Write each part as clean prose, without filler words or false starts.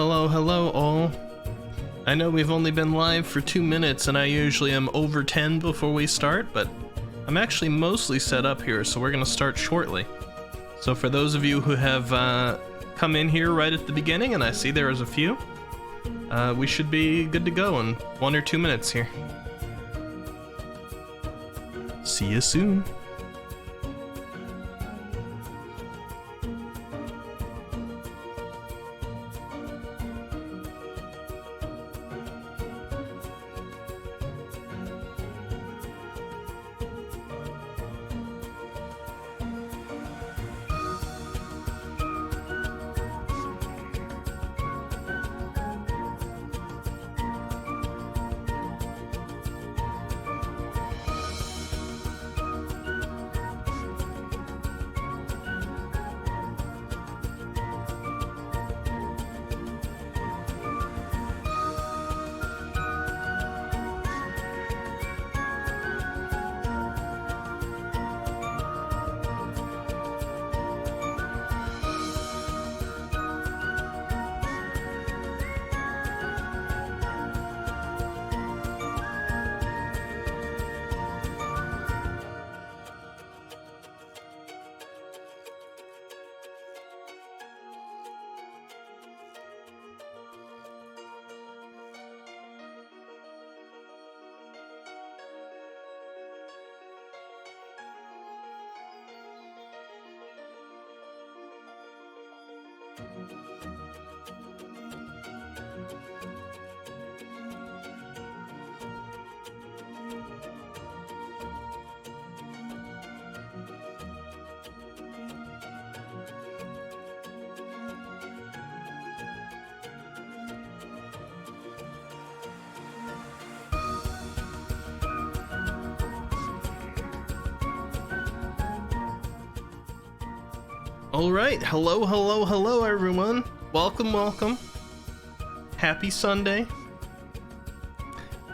Hello all. I know we've only been live for 2 minutes and I usually am over 10 before we start, but I'm actually mostly set up here, so we're gonna start shortly. So for those of you who have come in here right at the beginning, and I see there is a few, we should be good to go in 1 or 2 minutes here. See you soon. Alright, hello everyone. Welcome. Happy Sunday.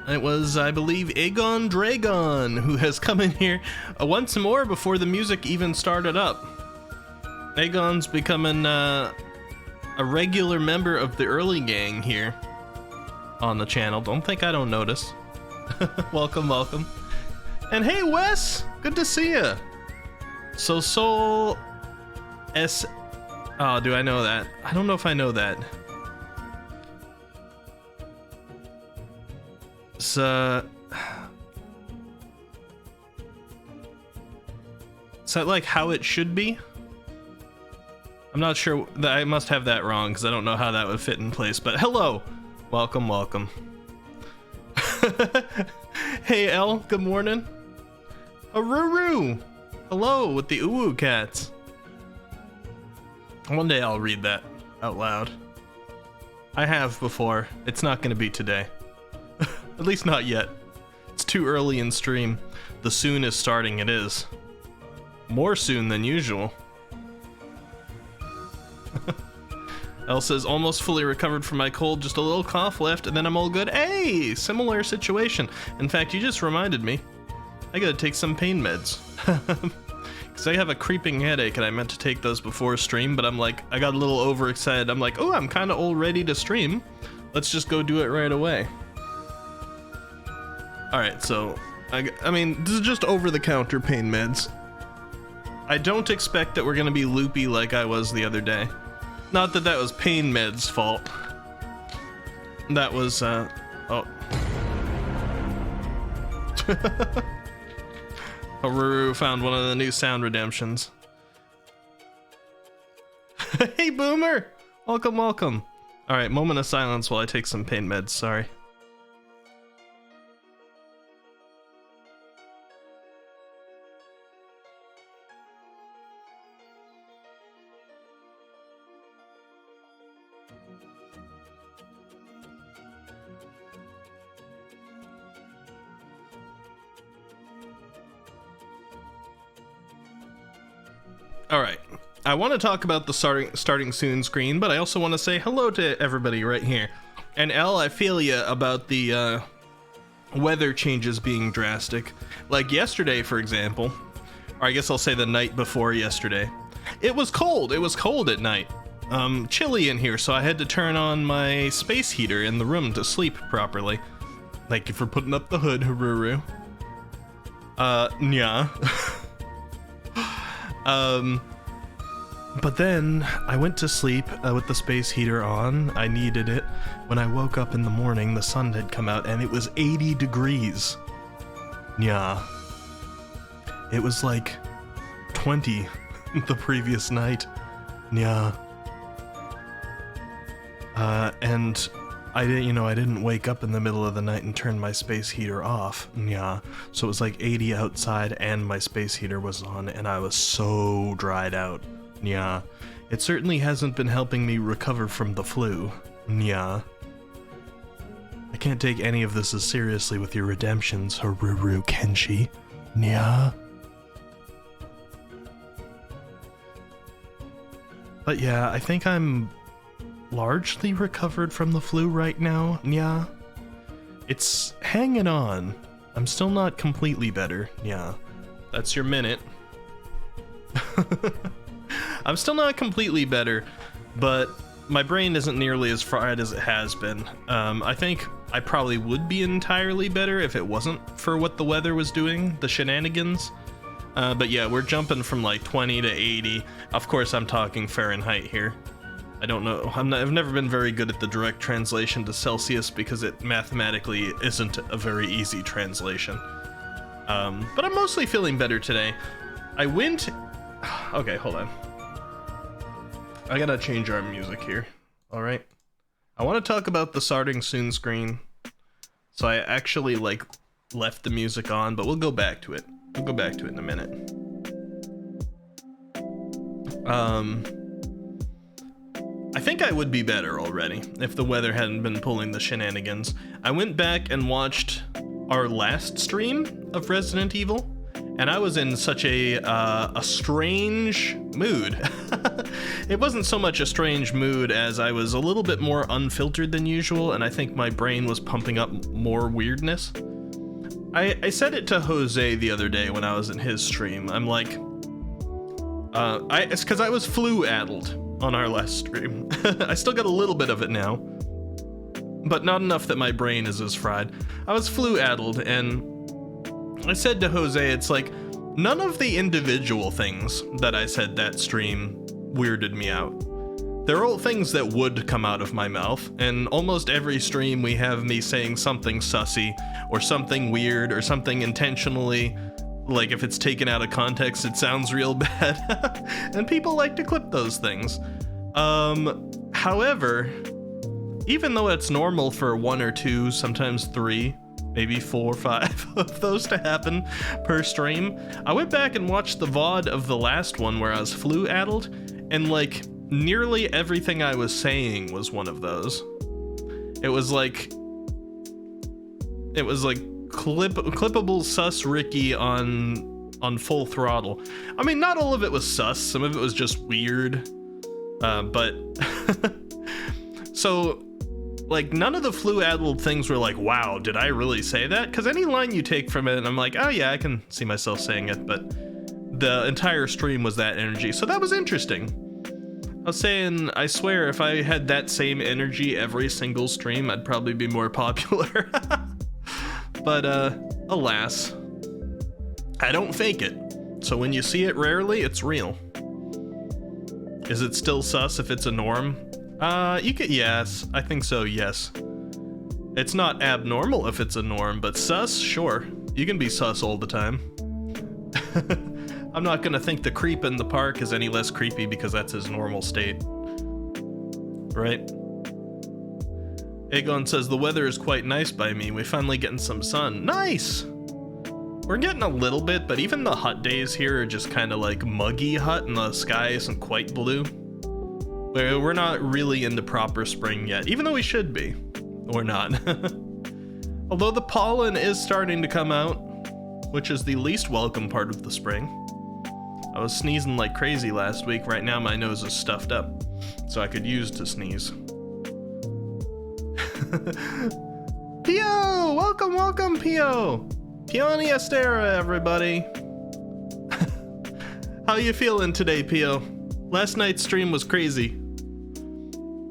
It was, I believe, Aegon Dragon who has come in here once more before the music even started up. Aegon's becoming a regular member of the early gang here on the channel. Don't think I don't notice. Welcome. And hey Wes, good to see ya. So Soul S. Oh, do I know that? I don't know if I know that. So, is that like how it should be? I'm not sure. I must have that wrong because I don't know how that would fit in place. But hello, welcome. Hey El, good morning. Aruru, hello with the uwu cats. One day I'll read that out loud. I have before. It's not going to be today. At least not yet. It's too early in stream. The soon is starting, it is. More soon than usual. Elle says, almost fully recovered from my cold, just a little cough left, and then I'm all good. Hey, similar situation. In fact, you just reminded me. I gotta take some pain meds. Because I have a creeping headache and I meant to take those before stream, but I'm like, I got a little overexcited. I'm like, oh, I'm kind of all ready to stream. Let's just go do it right away. Alright, so, I mean, this is just over-the-counter pain meds. I don't expect that we're gonna be loopy like I was the other day. Not that that was pain meds' fault. That was, oh. Haruru found one of the new sound redemptions. Hey, Boomer! Welcome, welcome. Alright, moment of silence while I take some pain meds, sorry. Alright, I want to talk about the starting soon screen, but I also want to say hello to everybody right here. And Elle, I feel ya about the weather changes being drastic. Like yesterday, for example, or I guess I'll say the night before yesterday. It was cold at night. Chilly in here, so I had to turn on my space heater in the room to sleep properly. Thank you for putting up the hood, Haruru. Yeah. But then I went to sleep with the space heater on. I needed it. When I woke up in the morning, the sun had come out and it was 80 degrees. Yeah. It was like 20 the previous night. Yeah. And I didn't wake up in the middle of the night and turn my space heater off. Yeah. So it was like 80 outside and my space heater was on and I was so dried out. Yeah. It certainly hasn't been helping me recover from the flu. Yeah. I can't take any of this as seriously with your redemptions, Haruru Kenshi. Yeah. But yeah, I think I'm largely recovered from the flu right now. Yeah. It's hanging on. I'm still not completely better. Yeah. That's your minute. I'm still not completely better, but my brain isn't nearly as fried as it has been. I think I probably would be entirely better if it wasn't for what the weather was doing, the shenanigans. But yeah, we're jumping from like 20 to 80. Of course, I'm talking Fahrenheit here. I don't know. I've never been very good at the direct translation to Celsius because it mathematically isn't a very easy translation. But I'm mostly feeling better today. I went... Okay, hold on. I gotta change our music here. Alright. I want to talk about the starting soon screen. So I actually, like, left the music on, but we'll go back to it. We'll go back to it in a minute. I think I would be better already if the weather hadn't been pulling the shenanigans. I went back and watched our last stream of Resident Evil, and I was in such a strange mood. It wasn't so much a strange mood as I was a little bit more unfiltered than usual, and I think my brain was pumping up more weirdness. I said it to Jose the other day when I was in his stream. I'm like, it's because I was flu-addled on our last stream. I still got a little bit of it now, but not enough that my brain is as fried. I was flu-addled, and I said to Jose, it's like, none of the individual things that I said that stream weirded me out. They're all things that would come out of my mouth, and almost every stream we have me saying something sussy, or something weird, or something intentionally, like if it's taken out of context, it sounds real bad, and people like to clip those things. However, even though it's normal for 1 or 2, sometimes 3, maybe 4 or 5 of those to happen per stream, I went back and watched the VOD of the last one where I was flu-addled, and like, nearly everything I was saying was one of those. It was like clippable sus Ricky on full throttle. I mean, not all of it was sus, some of it was just weird, but so like, none of the flu-addled things were like, wow, did I really say that? Because any line you take from it, I'm like, oh yeah, I can see myself saying it, but the entire stream was that energy, so that was interesting. I was saying, I swear, if I had that same energy every single stream, I'd probably be more popular. But, alas, I don't fake it. So when you see it rarely, it's real. Is it still sus if it's a norm? You could, yes, I think so, yes. It's not abnormal if it's a norm, but sus, sure. You can be sus all the time. I'm not gonna think the creep in the park is any less creepy because that's his normal state. Right? Aegon says, the weather is quite nice by me. We're finally getting some sun. Nice! We're getting a little bit, but even the hot days here are just kind of like muggy hot and the sky isn't quite blue. We're not really into proper spring yet, even though we should be. We're not. Although the pollen is starting to come out, which is the least welcome part of the spring. I was sneezing like crazy last week. Right now my nose is stuffed up, so I could use to sneeze. Pio! Welcome, Pio! Peony Astera, everybody. How you feeling today, Pio? Last night's stream was crazy.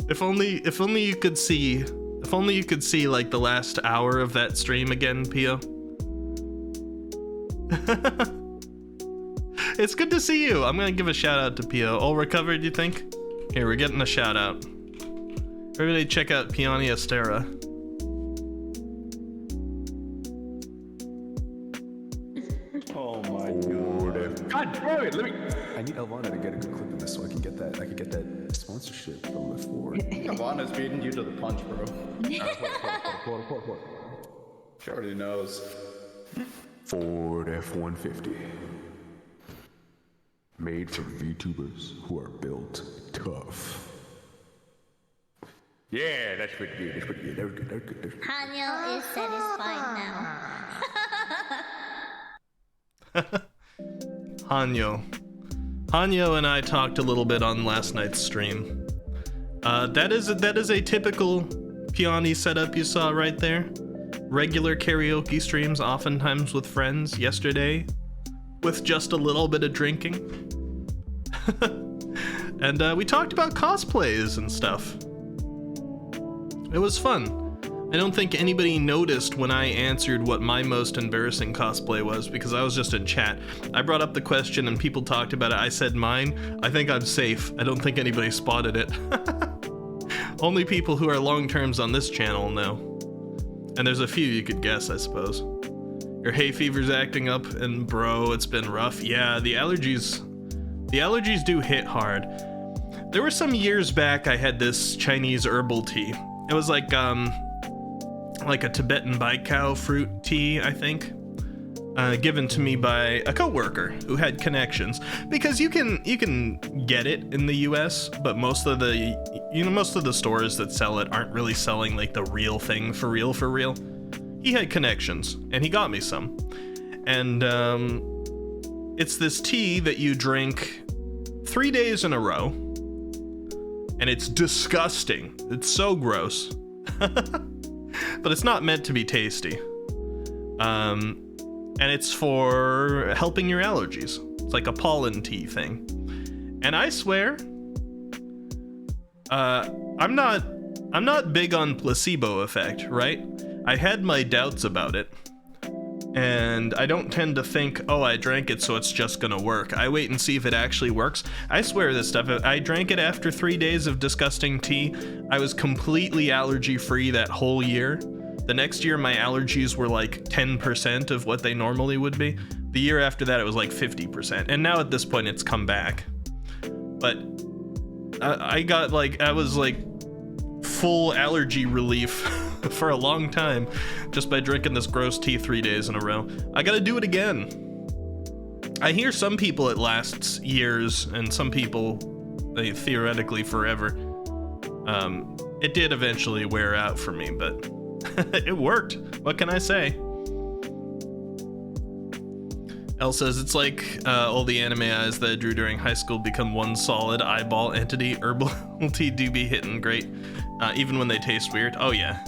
If only you could see like the last hour of that stream again, Pio. It's good to see you. I'm gonna give a shout out to Pio. All recovered, you think? Here, we're getting a shout out. Everybody check out Peony Astera. Oh my god. God damn it, I need Elvana to get a good clip in this so I can get that sponsorship from the Ford. Elvana's beating you to the punch, bro. What? She already knows. Ford F-150. Made for VTubers who are built tough. Yeah, that's pretty good. That was good. Hanyo is satisfied now. Hanyo and I talked a little bit on last night's stream. That is a typical Peony setup you saw right there. Regular karaoke streams, oftentimes with friends. Yesterday, with just a little bit of drinking. And we talked about cosplays and stuff. It was fun. I don't think anybody noticed when I answered what my most embarrassing cosplay was because I was just in chat. I brought up the question and people talked about it. I said mine. I think I'm safe. I don't think anybody spotted it. Only people who are long terms on this channel know. And there's a few you could guess, I suppose. Your hay fever's acting up, and bro, it's been rough. Yeah, the allergies do hit hard. There were some years back I had this Chinese herbal tea. It was like a Tibetan baikao fruit tea, I think. Given to me by a coworker who had connections, because you can get it in the US, but most of the stores that sell it aren't really selling like the real thing for real. He had connections and he got me some, and it's this tea that you drink 3 days in a row, and it's disgusting. It's so gross. But it's not meant to be tasty. And it's for helping your allergies. It's like a pollen tea thing. And I swear, I'm not big on placebo effect, right? I had my doubts about it. And I don't tend to think, oh, I drank it so it's just gonna work. I wait and see if it actually works. I swear this stuff, I drank it after 3 days of disgusting tea. I was completely allergy free that whole year. The next year, my allergies were like 10% of what they normally would be. The year after that, it was like 50%. And now at this point, it's come back. But I was like full allergy relief for a long time just by drinking this gross tea 3 days in a row. I gotta do it again. I hear some people it lasts years, and some people, theoretically forever. It did eventually wear out for me, but it worked. What can I say? Elle says it's like all the anime eyes that I drew during high school become one solid eyeball entity. Herbal tea do be hitting great. even when they taste weird. Oh yeah.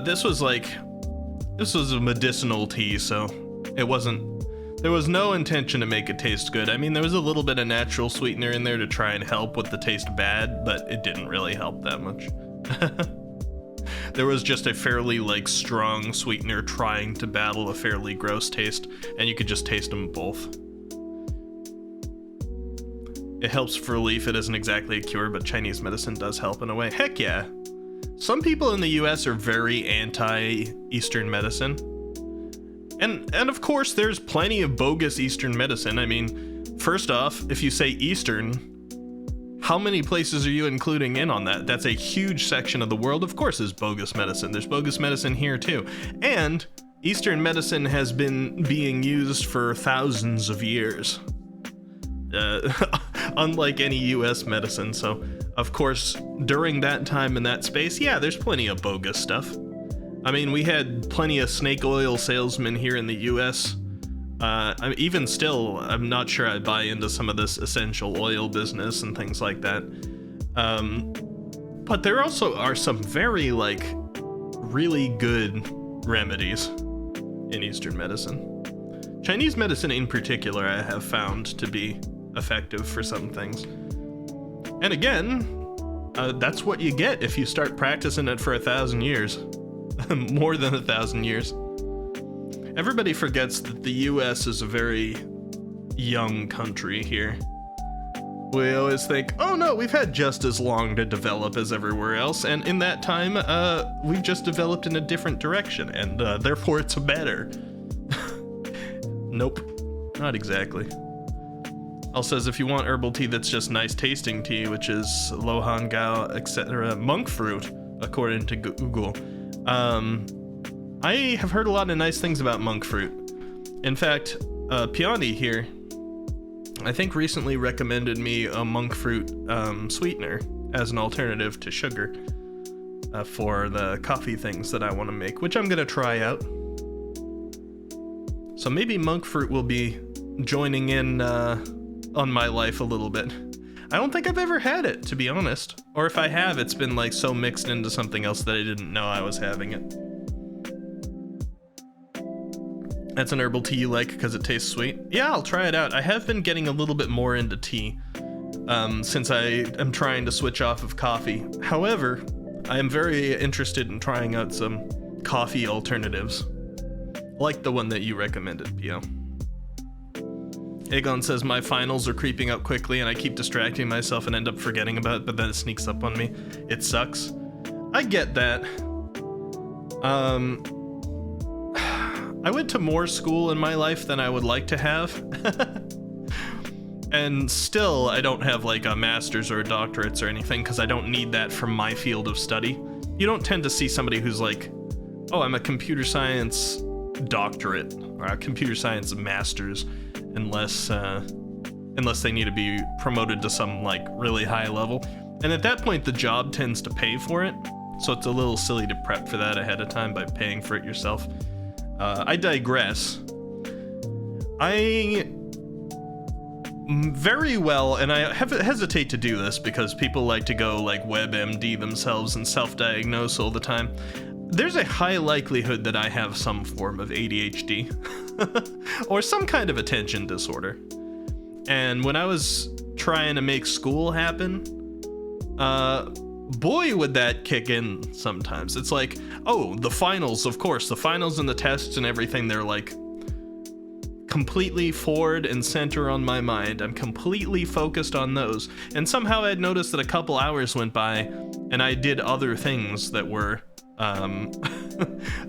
This was a medicinal tea, so there was no intention to make it taste good. I mean, there was a little bit of natural sweetener in there to try and help with the taste bad, but it didn't really help that much. There was just a fairly strong sweetener trying to battle a fairly gross taste, and you could just taste them both. It helps for relief. It isn't exactly a cure, but Chinese medicine does help in a way. Heck yeah. Some people in the US are very anti-Eastern medicine. And of course, there's plenty of bogus Eastern medicine. I mean, first off, if you say Eastern, how many places are you including in on that? That's a huge section of the world. Of course there's bogus medicine. There's bogus medicine here too. And Eastern medicine has been being used for thousands of years. Unlike any US medicine. So, of course, during that time in that space, yeah, there's plenty of bogus stuff. I mean, we had plenty of snake oil salesmen here in the US. Even still, I'm not sure I buy into some of this essential oil business and things like that. But there also are some very, really good remedies in Eastern medicine. Chinese medicine in particular, I have found to be effective for some things. And again, that's what you get if you start practicing it for 1,000 years. More than 1,000 years. Everybody forgets that the US is a very young country here. We always think, oh no, we've had just as long to develop as everywhere else, and in that time, we've just developed in a different direction, and therefore it's better. Nope, not exactly. Also says if you want herbal tea that's just nice tasting tea, which is Lohan Gao, etc., monk fruit, according to Google. I have heard a lot of nice things about monk fruit. In fact, Peony here, I think recently recommended me a monk fruit sweetener as an alternative to sugar for the coffee things that I want to make, which I'm going to try out. So maybe monk fruit will be joining in on my life a little bit. I don't think I've ever had it, to be honest. Or if I have, it's been so mixed into something else that I didn't know I was having it. That's an herbal tea you like because it tastes sweet? Yeah, I'll try it out. I have been getting a little bit more into tea since I am trying to switch off of coffee. However, I am very interested in trying out some coffee alternatives, like the one that you recommended, Pio. Aegon says my finals are creeping up quickly and I keep distracting myself and end up forgetting about it, but then it sneaks up on me. It sucks. I get that. I went to more school in my life than I would like to have. And still, I don't have a master's or a doctorates or anything because I don't need that for my field of study. You don't tend to see somebody who's oh, I'm a computer science doctorate or a computer science master's unless they need to be promoted to some really high level. And at that point, the job tends to pay for it. So it's a little silly to prep for that ahead of time by paying for it yourself. I digress. I very well, and I hesitate to do this because people like to go WebMD themselves and self-diagnose all the time. There's a high likelihood that I have some form of ADHD or some kind of attention disorder. And when I was trying to make school happen, boy, would that kick in sometimes. It's oh, the finals, of course, the finals and the tests and everything, they're completely forward and center on my mind. I'm completely focused on those. And somehow I'd noticed that a couple hours went by and I did other things that were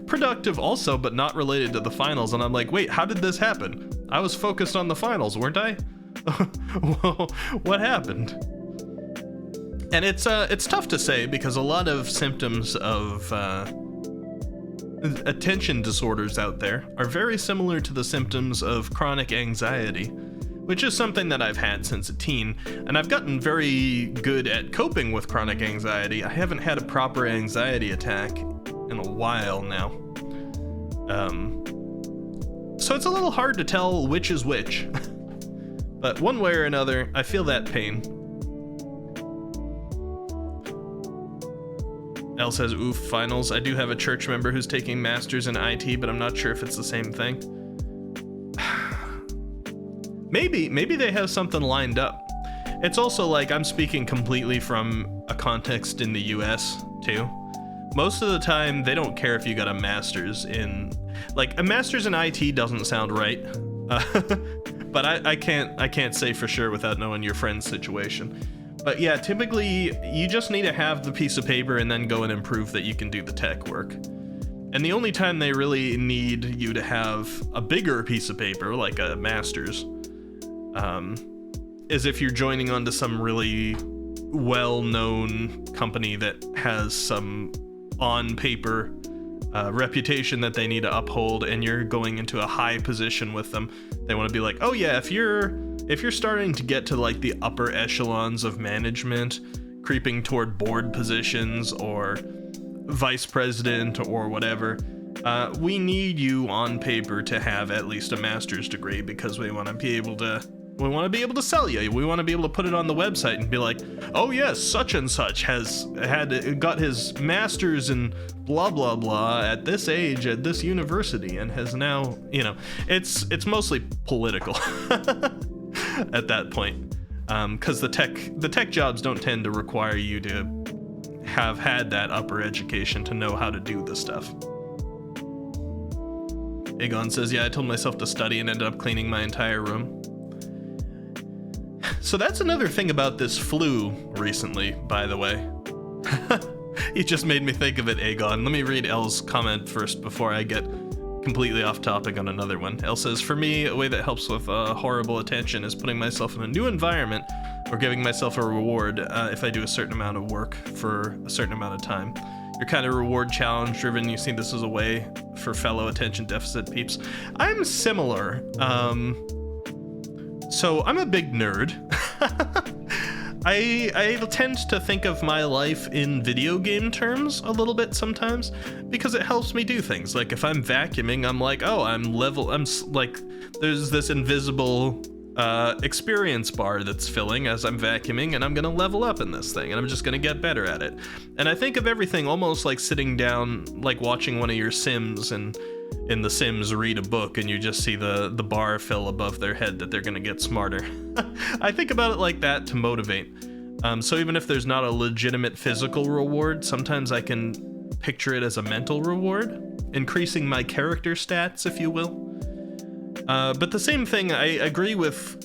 productive also, but not related to the finals. And I'm wait, how did this happen? I was focused on the finals, weren't I? Whoa, what happened? And it's tough to say because a lot of symptoms of attention disorders out there are very similar to the symptoms of chronic anxiety, which is something that I've had since a teen, and I've gotten very good at coping with chronic anxiety. I haven't had a proper anxiety attack in a while now. So it's a little hard to tell which is which. But one way or another, I feel that pain. Elle says, oof, finals. I do have a church member who's taking masters in IT, but I'm not sure if it's the same thing. Maybe they have something lined up. It's also like I'm speaking completely from a context in the US too. Most of the time they don't care if you got a master's in, like, a master's in IT doesn't sound right. But I can't say for sure without knowing your friend's situation. But yeah, typically you just need to have the piece of paper and then go and improve that you can do the tech work. And the only time they really need you to have a bigger piece of paper, like a master's, is if you're joining onto some really well-known company that has some on-paper reputation that they need to uphold, and you're going into a high position with them. They want to be like, oh yeah, if you're starting to get to like the upper echelons of management, creeping toward board positions or vice president or whatever, we need you on paper to have at least a master's degree, because we want to be able to sell you. We want to be able to put it on the website and be like, oh yes, such and such got his master's in blah blah blah at this age at this university and has now, you know, it's mostly political at that point, because the tech jobs don't tend to require you to have had that upper education to know how to do this stuff. Aegon says, yeah, I told myself to study and ended up cleaning my entire room. So that's another thing about this flu recently, by the way. You just made me think of it, Aegon. Let me read Elle's comment first before I get completely off topic on another one. Elle says, for me, a way that helps with horrible attention is putting myself in a new environment or giving myself a reward if I do a certain amount of work for a certain amount of time. You're kind of reward challenge driven. You see this as a way for fellow attention deficit peeps. I'm similar. So I'm a big nerd. I tend to think of my life in video game terms a little bit sometimes, because it helps me do things. Like if I'm vacuuming, I'm like, oh, there's this invisible experience bar that's filling as I'm vacuuming, and I'm gonna level up in this thing, and I'm just gonna get better at it. And I think of everything almost like sitting down, like watching one of your Sims, and in The Sims read a book and you just see the bar fill above their head that they're gonna get smarter. I think about it like that to motivate. So even if there's not a legitimate physical reward, sometimes I can picture it as a mental reward, increasing my character stats, if you will. But the same thing, I agree with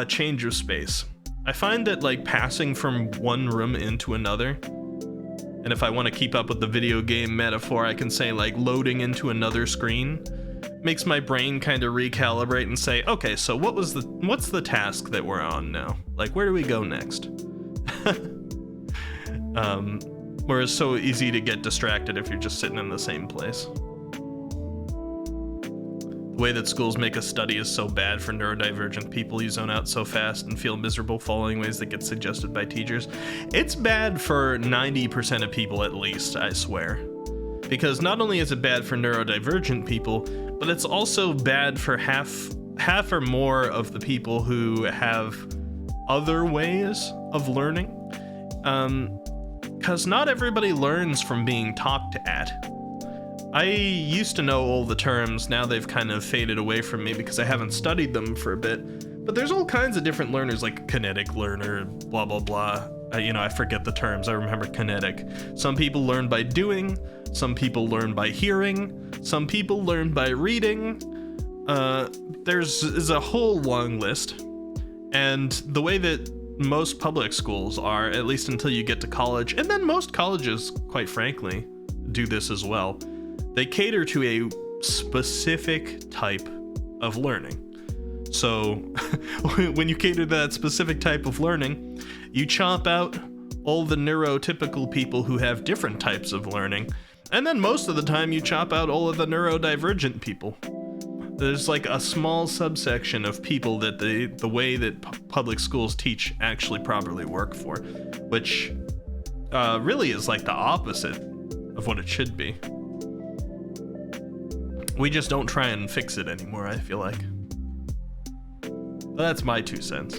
change of space. I find that like passing from one room into another, and if I want to keep up with the video game metaphor, I can say like loading into another screen, makes my brain kind of recalibrate and say, okay, so what's the task that we're on now? Like, where do we go next? Whereas so easy to get distracted if you're just sitting in the same place. The way that schools make us study is so bad for neurodivergent people. You zone out so fast and feel miserable following ways that get suggested by teachers. It's bad for 90% of people at least, I swear. Because not only is it bad for neurodivergent people, but it's also bad for half or more of the people who have other ways of learning. Because not everybody learns from being talked at. I used to know all the terms, now they've kind of faded away from me because I haven't studied them for a bit. But there's all kinds of different learners, like kinetic learner, blah, blah, blah. I forget the terms, I remember kinetic. Some people learn by doing, some people learn by hearing, some people learn by reading. There's a whole long list. And the way that most public schools are, at least until you get to college, and then most colleges, quite frankly, do this as well. They cater to a specific type of learning. So when you cater to that specific type of learning, you chomp out all the neurotypical people who have different types of learning, and then most of the time you chop out all of the neurodivergent people. There's like a small subsection of people that the way that public schools teach actually properly work for, which really is like the opposite of what it should be. We just don't try and fix it anymore, I feel like. But that's my 2 cents.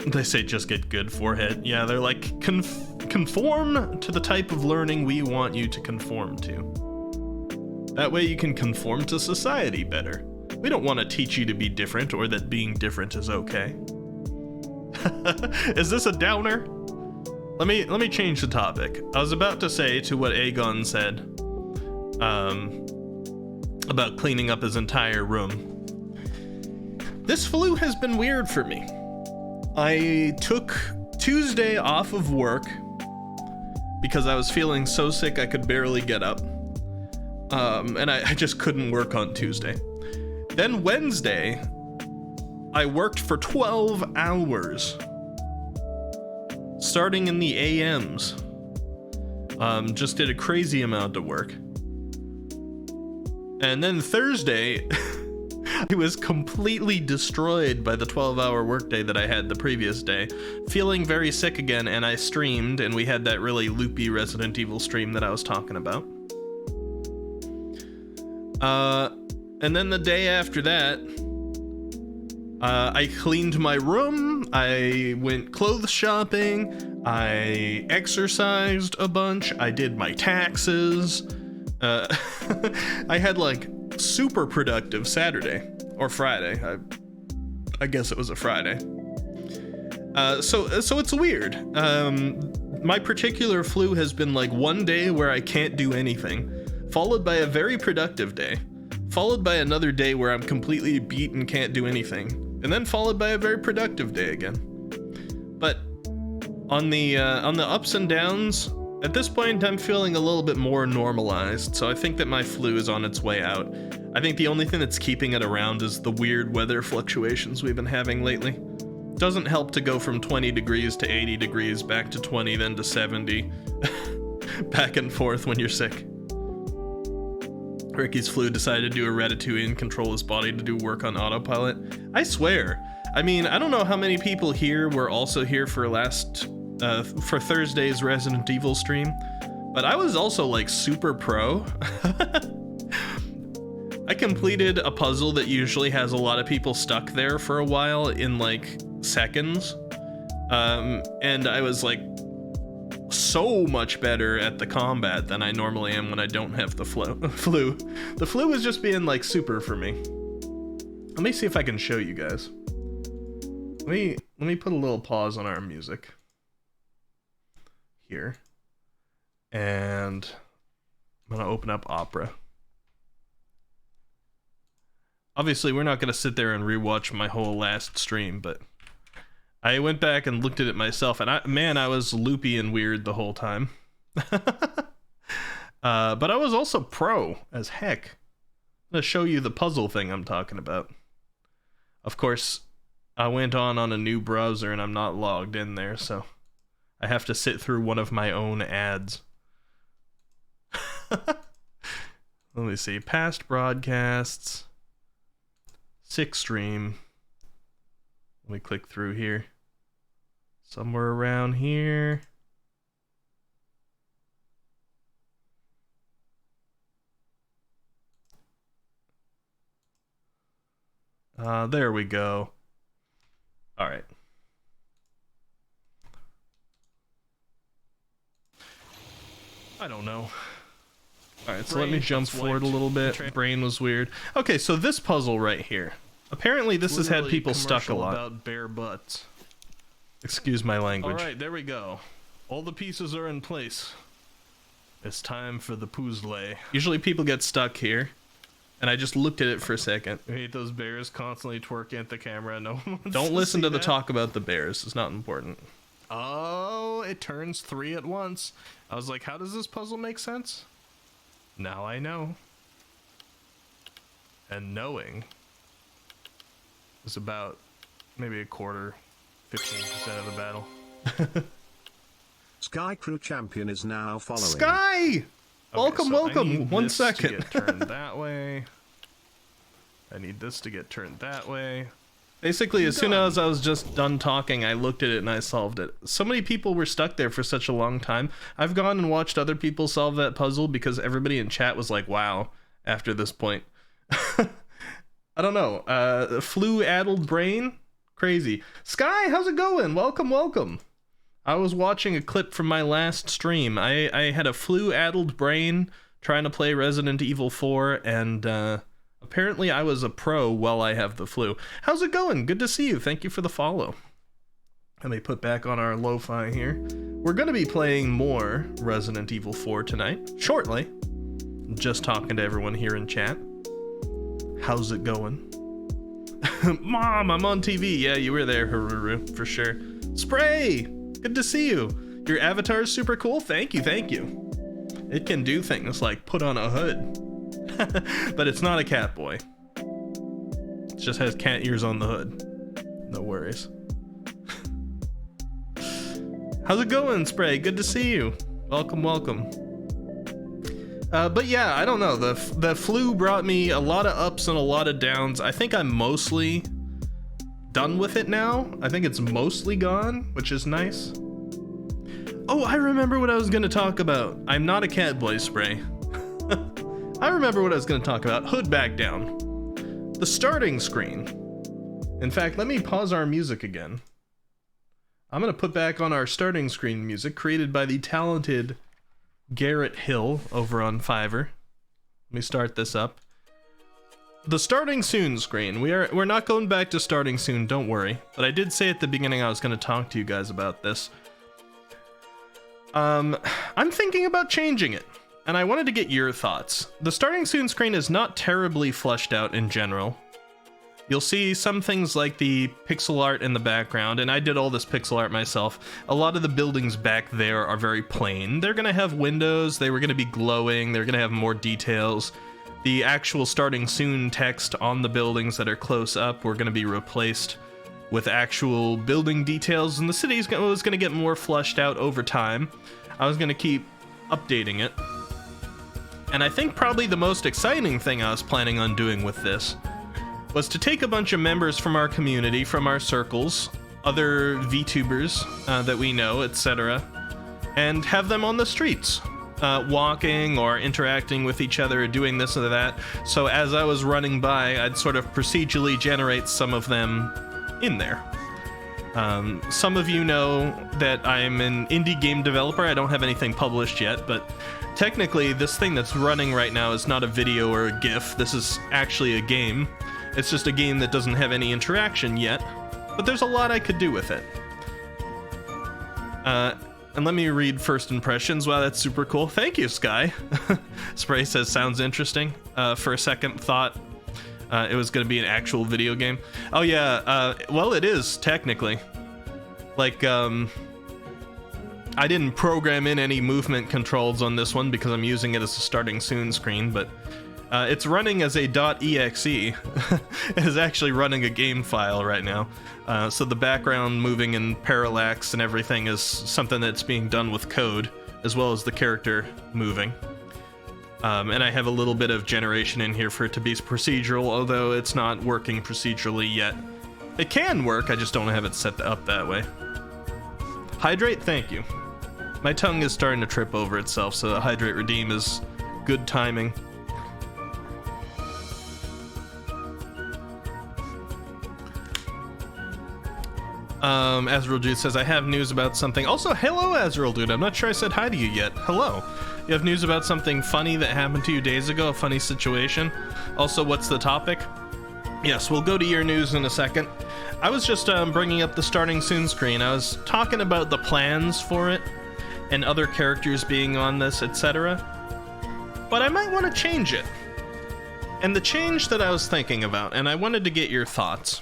They say just get good forehead. Yeah, they're like, conform to the type of learning we want you to conform to. That way you can conform to society better. We don't want to teach you to be different or that being different is okay. Is this a downer? Let me change the topic. I was about to say to what Aegon said about cleaning up his entire room. This flu has been weird for me. I took Tuesday off of work because I was feeling so sick I could barely get up. And I just couldn't work on Tuesday. Then Wednesday, I worked for 12 hours. Starting in the AMs. Just did a crazy amount of work. And then Thursday, I was completely destroyed by the 12-hour workday that I had the previous day, feeling very sick again, and I streamed, and we had that really loopy Resident Evil stream that I was talking about. And then the day after that, I cleaned my room, I went clothes shopping, I exercised a bunch, I did my taxes. I had like super productive Saturday or Friday. I guess it was a Friday. So it's weird. My particular flu has been like one day where I can't do anything, followed by a very productive day, followed by another day where I'm completely beat and can't do anything, and then followed by a very productive day again. But on the ups and downs, at this point I'm feeling a little bit more normalized, so I think that my flu is on its way out. I think the only thing that's keeping it around is the weird weather fluctuations we've been having lately. Doesn't help to go from 20 degrees to 80 degrees, back to 20, then to 70. Back and forth when you're sick. Ricky's flu decided to do a ratatouille and control his body to do work on autopilot. I swear. I mean, I don't know how many people here were also here for for Thursday's Resident Evil stream, but I was also like super pro. I completed a puzzle that usually has a lot of people stuck there for a while in like seconds. And I was like so much better at the combat than I normally am when I don't have the flu. The flu is just being like super for me. Let me see if I can show you guys. Let me put a little pause on our music here, and I'm gonna open up Opera. Obviously, we're not gonna sit there and rewatch my whole last stream, but I went back and looked at it myself, and I was loopy and weird the whole time. But I was also pro as heck. I'm gonna show you the puzzle thing I'm talking about. Of course, I went on a new browser and I'm not logged in there, so I have to sit through one of my own ads. Let me see. Past broadcasts. 6 stream. Let me click through here. Somewhere around here. There we go. All right. I don't know. All right, so let me jump forward a little bit. Brain was weird. Okay, so this puzzle right here. Apparently this has had people stuck a lot. About bare butts. Excuse my language. All right, there we go. All the pieces are in place. It's time for the puzzle. Usually people get stuck here, and I just looked at it for a second. I hate those bears constantly twerking at the camera. No one wants Don't listen to the talk about the bears. It's not important. Oh, it turns 3 at once. I was like, how does this puzzle make sense? Now I know. And knowing is about maybe a quarter, 15% of the battle. Sky Crew Champion is now following. Sky! Okay, welcome, so welcome. 1 second. To get turned that way. I need this to get turned that way. Basically, as soon as I was just done talking, I looked at it and I solved it. So many people were stuck there for such a long time. I've gone and watched other people solve that puzzle because everybody in chat was like, wow, after this point. I don't know. Flu-addled brain? Crazy. Sky, how's it going? Welcome, welcome. I was watching a clip from my last stream. I had a flu-addled brain trying to play Resident Evil 4, and apparently I was a pro while I have the flu. How's it going? Good to see you. Thank you for the follow. Let me put back on our lo-fi here. We're going to be playing more Resident Evil 4 tonight, shortly. Just talking to everyone here in chat. How's it going? Mom, I'm on TV. Yeah, you were there, Haruru, for sure. Spray! Good to see you. Your avatar is super cool. Thank you, thank you. It can do things like put on a hood. But it's not a cat boy. It just has cat ears on the hood. No worries. How's it going, Spray? Good to see you. Welcome, welcome. But yeah, I don't know. The flu brought me a lot of ups and a lot of downs. I think I'm mostly done with it now. I think it's mostly gone, which is nice. Oh, I remember what I was going to talk about. I'm not a cat boy, Spray. I remember what I was going to talk about. Hood back down. The starting screen. In fact, let me pause our music again. I'm going to put back on our starting screen music created by the talented Garrett Hill over on Fiverr. Let me start this up. The starting soon screen. We're not going back to starting soon, don't worry. But I did say at the beginning I was going to talk to you guys about this. I'm thinking about changing it, and I wanted to get your thoughts. The starting soon screen is not terribly fleshed out in general. You'll see some things like the pixel art in the background, and I did all this pixel art myself. A lot of the buildings back there are very plain. They're going to have windows, they were going to be glowing, they're going to have more details. The actual starting soon text on the buildings that are close up were going to be replaced with actual building details, and the city was going to get more fleshed out over time. I was going to keep updating it. And I think probably the most exciting thing I was planning on doing with this was to take a bunch of members from our community, from our circles, other VTubers that we know, etc., and have them on the streets, walking or interacting with each other, doing this or that. So as I was running by, I'd sort of procedurally generate some of them in there. Some of you know that I'm an indie game developer. I don't have anything published yet, but technically this thing that's running right now is not a video or a GIF. This is actually a game. It's just a game that doesn't have any interaction yet, but there's a lot I could do with it. And let me read first impressions. Wow, that's super cool. Thank you, Sky. Spray says, sounds interesting. For a second thought, it was going to be an actual video game. Oh yeah, well it is, technically. Like, I didn't program in any movement controls on this one because I'm using it as a starting soon screen, but it's running as a .exe. It is actually running a game file right now. So the background moving in parallax and everything is something that's being done with code, as well as the character moving. And I have a little bit of generation in here for it to be procedural, although it's not working procedurally yet. It can work, I just don't have it set up that way. Hydrate, thank you. My tongue is starting to trip over itself, so the hydrate redeem is good timing. Azrael Dude says, I have news about something. Also, hello, Azrael Dude. I'm not sure I said hi to you yet. Hello. You have news about something funny that happened to you days ago, a funny situation. Also, what's the topic? Yes, we'll go to your news in a second. I was just bringing up the starting soon screen. I was talking about the plans for it and other characters being on this, etc. But I might want to change it. And the change that I was thinking about, and I wanted to get your thoughts,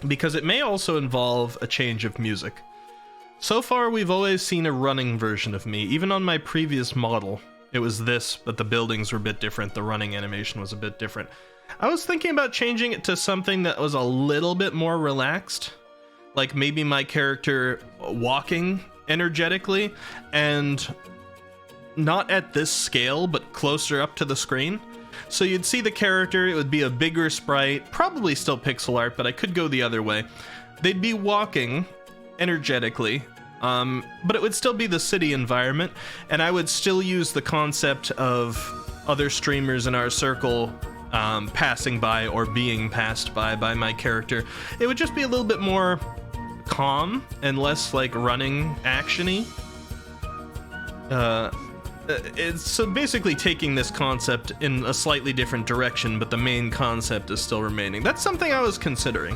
because it may also involve a change of music. So far, we've always seen a running version of me. Even on my previous model, it was this, but the buildings were a bit different. The running animation was a bit different. I was thinking about changing it to something that was a little bit more relaxed. Like maybe my character walking energetically, and not at this scale, but closer up to the screen. So you'd see the character, it would be a bigger sprite, probably still pixel art, but I could go the other way. They'd be walking energetically, but it would still be the city environment, and I would still use the concept of other streamers in our circle passing by or being passed by my character. It would just be a little bit more calm and less like running actiony. It's so basically taking this concept in a slightly different direction, but the main concept is still remaining. That's something I was considering,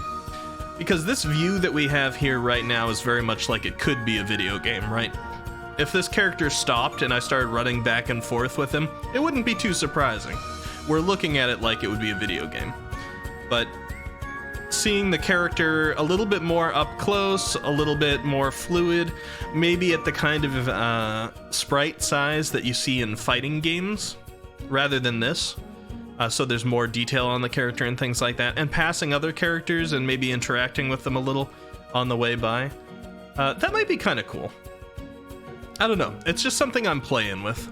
because this view that we have here right now is very much like it could be a video game, right? If this character stopped and I started running back and forth with him, it wouldn't be too surprising. We're looking at it like it would be a video game. But seeing the character a little bit more up close, a little bit more fluid, maybe at the kind of sprite size that you see in fighting games, rather than this. So there's more detail on the character and things like that, and passing other characters and maybe interacting with them a little on the way by. That might be kind of cool. I don't know. It's just something I'm playing with.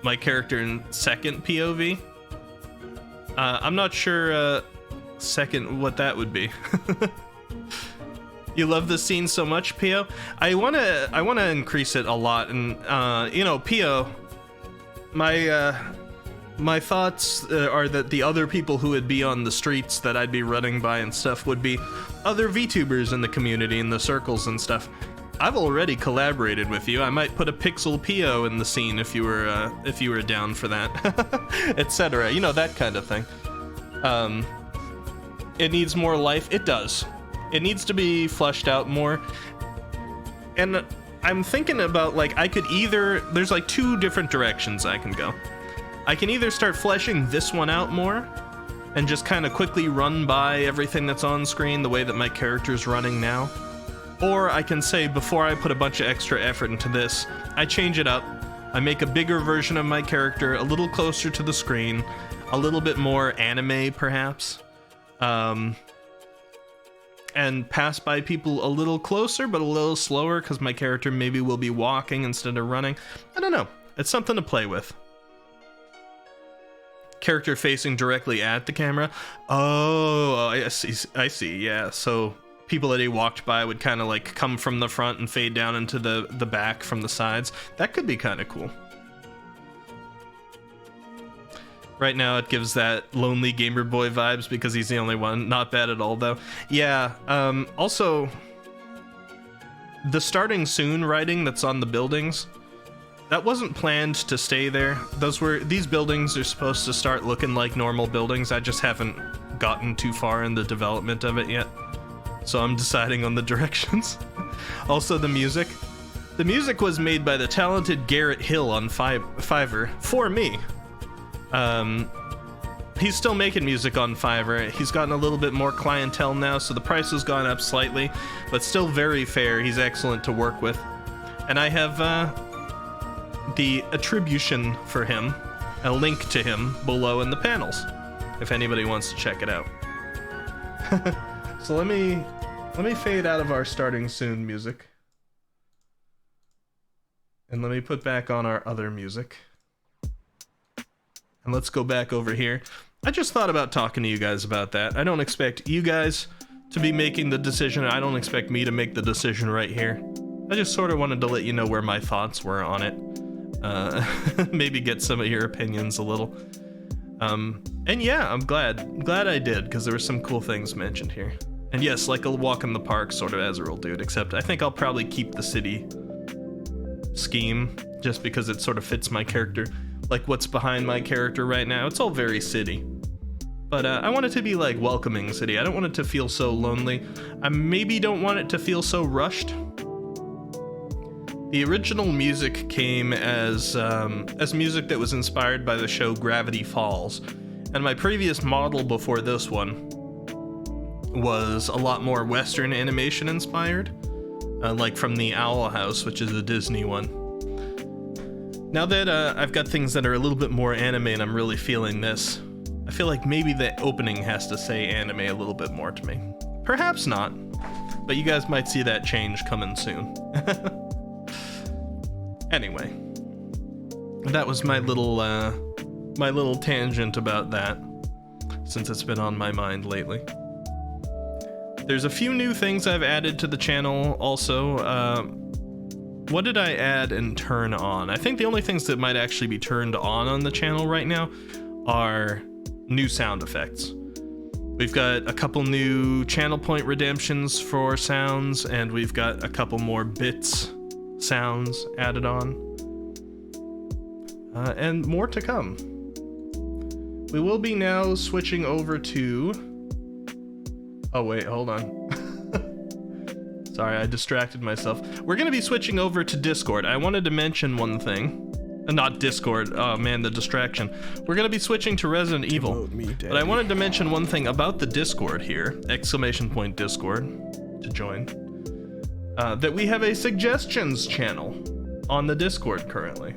My character in second POV. I'm not sure second what that would be. You love this scene so much, Pio? I wanna increase it a lot, and you know, Pio, my thoughts are that the other people who would be on the streets that I'd be running by and stuff would be other VTubers in the community, in the circles and stuff. I've already collaborated with you. I might put a Pixel Pio in the scene if you were down for that, etc. You know, that kind of thing. It needs more life. It does. It needs to be fleshed out more. And I'm thinking about, like, I could either, there's like two different directions I can go. I can either start fleshing this one out more and just kind of quickly run by everything that's on screen the way that my character's running now. Or I can say, before I put a bunch of extra effort into this, I change it up. I make a bigger version of my character, a little closer to the screen, a little bit more anime, perhaps. And pass by people a little closer, but a little slower, because my character maybe will be walking instead of running. I don't know. It's something to play with. Character facing directly at the camera. Oh, I see, yeah. So people that he walked by would kind of like come from the front and fade down into the back from the sides. That could be kind of cool. Right now it gives that lonely gamer boy vibes because he's the only one. Not bad at all though. Yeah, also the starting soon writing that's on the buildings, that wasn't planned to stay there. These buildings are supposed to start looking like normal buildings. I just haven't gotten too far in the development of it yet. So I'm deciding on the directions. Also the music. The music was made by the talented Garrett Hill on Fiverr for me. He's still making music on Fiverr. He's gotten a little bit more clientele now, so the price has gone up slightly, but still very fair. He's excellent to work with. And I have the attribution for him, a link to him below in the panels, if anybody wants to check it out. So let me fade out of our starting soon music. And let me put back on our other music. And let's go back over here. I just thought about talking to you guys about that. I don't expect you guys to be making the decision. I don't expect me to make the decision right here. I just sort of wanted to let you know where my thoughts were on it. Maybe get some of your opinions a little. And yeah, I'm glad I did, because there were some cool things mentioned here. And yes, like a walk in the park sort of Azrael dude, except I think I'll probably keep the city scheme just because it sort of fits my character. Like what's behind my character right now, it's all very city. But I want it to be like welcoming city. I don't want it to feel so lonely. I maybe don't want it to feel so rushed. The original music came as music that was inspired by the show Gravity Falls. And my previous model before this one was a lot more Western animation inspired. Like from the Owl House, which is a Disney one. Now that I've got things that are a little bit more anime and I'm really feeling this, I feel like maybe the opening has to say anime a little bit more to me. Perhaps not, but you guys might see that change coming soon. Anyway, that was my little tangent about that, since it's been on my mind lately. There's a few new things I've added to the channel also. what did I add and turn on? I think the only things that might actually be turned on the channel right now are new sound effects. We've got a couple new channel point redemptions for sounds, and we've got a couple more bits sounds added on. And more to come. We will be now switching over to... Oh wait, hold on. Sorry, I distracted myself. We're gonna be switching over to Discord. I wanted to mention one thing. Not Discord, oh man, the distraction. We're gonna be switching to Resident Evil. But I wanted to mention one thing about the Discord here, !Discord to join. That we have a suggestions channel on the Discord currently.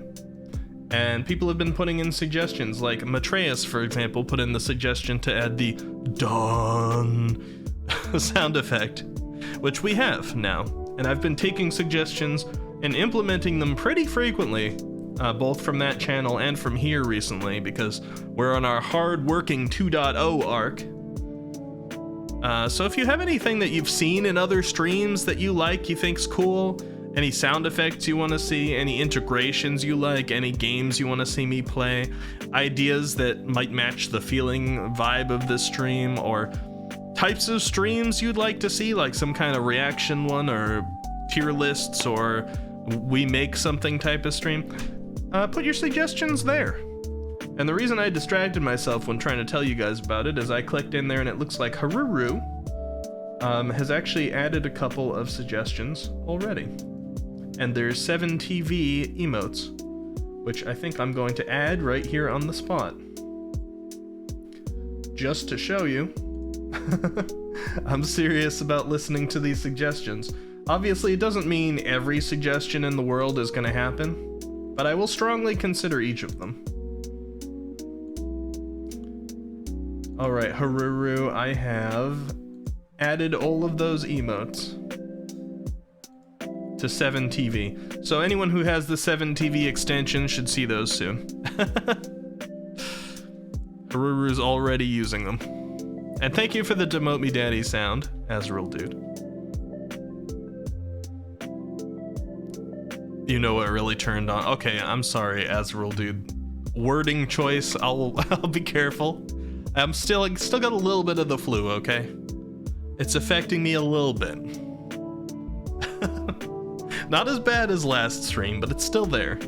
And people have been putting in suggestions, like Matreus, for example, put in the suggestion to add the dawn sound effect, which we have now. And I've been taking suggestions and implementing them pretty frequently, both from that channel and from here recently, because we're on our hard-working 2.0 arc. So if you have anything that you've seen in other streams that you like, you think's cool, any sound effects you want to see, any integrations you like, any games you want to see me play, ideas that might match the feeling vibe of this stream, or types of streams you'd like to see, like some kind of reaction one, or tier lists, or we make something type of stream, put your suggestions there. And the reason I distracted myself when trying to tell you guys about it is I clicked in there and it looks like Haruru has actually added a couple of suggestions already. And there's 7 TV emotes, which I think I'm going to add right here on the spot. Just to show you, I'm serious about listening to these suggestions. Obviously, it doesn't mean every suggestion in the world is going to happen, but I will strongly consider each of them. Alright, Haruru, I have added all of those emotes to 7TV. So anyone who has the 7TV extension should see those soon. Haruru's already using them. And thank you for the Demote Me Daddy sound, Azrael Dude. You know what really turned on? Okay, I'm sorry, Azrael Dude. Wording choice, I'll be careful. I'm still got a little bit of the flu, okay? It's affecting me a little bit. Not as bad as last stream, but it's still there.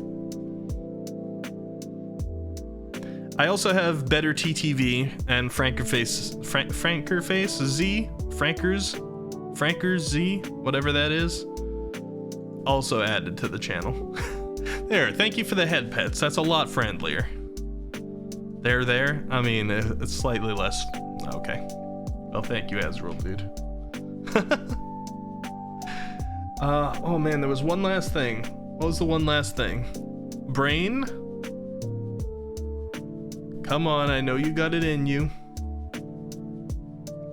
I also have Better TTV and Frankers Z, whatever that is, also added to the channel. There, thank you for the head pets. That's a lot friendlier. There. I mean, it's slightly less. Okay. Well, thank you, Azrael, dude. Oh man, there was one last thing. What was the one last thing? Brain? Come on, I know you got it in you.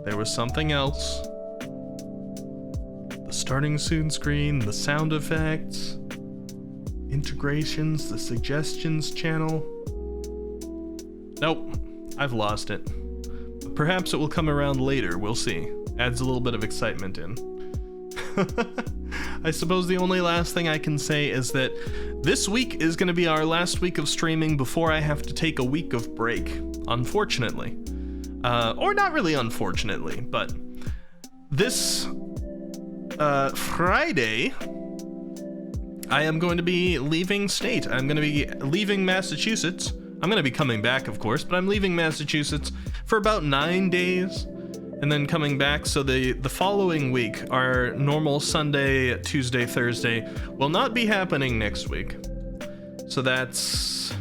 There was something else. The starting soon screen, the sound effects, integrations, the suggestions channel. Nope, I've lost it. But perhaps it will come around later, we'll see. Adds a little bit of excitement in. I suppose the only last thing I can say is that this week is going to be our last week of streaming before I have to take a week of break, unfortunately. Or not really unfortunately, but this Friday, I am going to be leaving state. I'm going to be leaving Massachusetts. I'm going to be coming back, of course, but I'm leaving Massachusetts for about 9 days and then coming back. So the following week, our normal Sunday, Tuesday, Thursday will not be happening next week. So that's,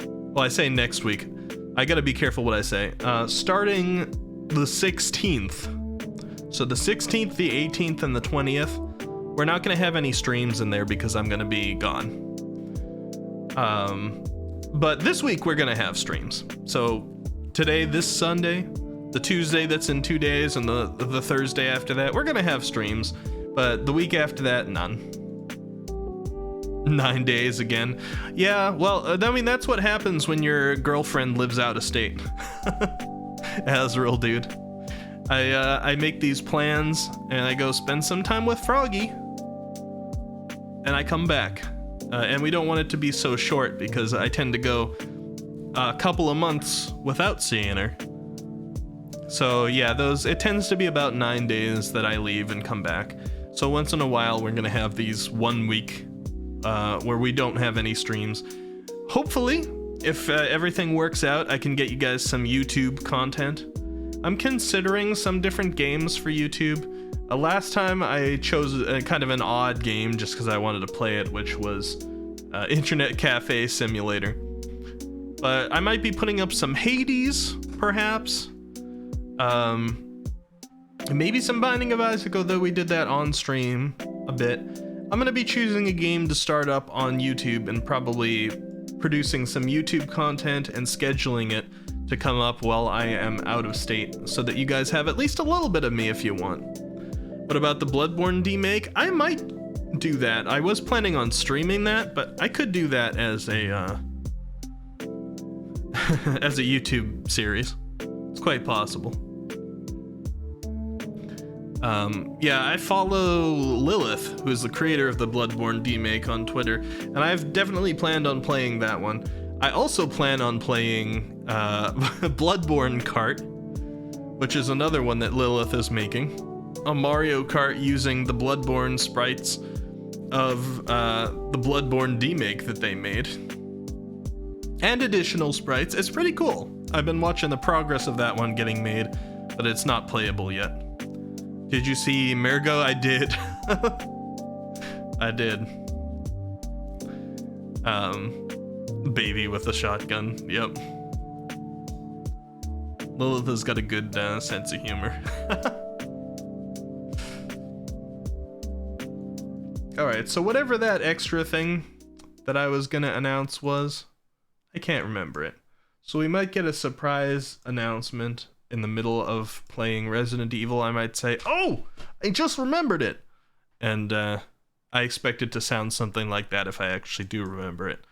well, I say next week. I got to be careful what I say. Starting the 16th. So the 16th, the 18th, and the 20th, we're not going to have any streams in there because I'm going to be gone. But this week we're going to have streams. So today, this Sunday, the Tuesday that's in 2 days, and the Thursday after that, we're going to have streams. But the week after that, none. 9 days again. Yeah, well, I mean, that's what happens when your girlfriend lives out of state. Azrael, dude. I make these plans, and I go spend some time with Froggy. and I come back. And we don't want it to be so short because I tend to go a couple of months without seeing her. So yeah, it tends to be about 9 days that I leave and come back. So once in a while, we're gonna have these 1 week where we don't have any streams. Hopefully, if everything works out, I can get you guys some YouTube content. I'm considering some different games for YouTube. Last time I chose kind of an odd game just because I wanted to play it, which was Internet Cafe Simulator. But I might be putting up some Hades, perhaps. Maybe some Binding of Isaac, although we did that on stream a bit. I'm going to be choosing a game to start up on YouTube and probably producing some YouTube content and scheduling it to come up while I am out of state so that you guys have at least a little bit of me if you want. What about the Bloodborne demake? I might do that. I was planning on streaming that, but I could do that as a as a YouTube series. It's quite possible. Yeah, I follow Lilith, who is the creator of the Bloodborne demake, on Twitter, and I've definitely planned on playing that one. I also plan on playing Bloodborne Kart, which is another one that Lilith is making. A Mario Kart using the Bloodborne sprites of the Bloodborne demake that they made. And additional sprites. It's pretty cool. I've been watching the progress of that one getting made, but it's not playable yet. Did you see Mergo? I did. I did. Baby with a shotgun. Yep. Lilith has got a good sense of humor. Alright, so whatever that extra thing that I was gonna announce was, I can't remember it. So we might get a surprise announcement in the middle of playing Resident Evil. I might say, oh, I just remembered it. And I expect it to sound something like that if I actually do remember it.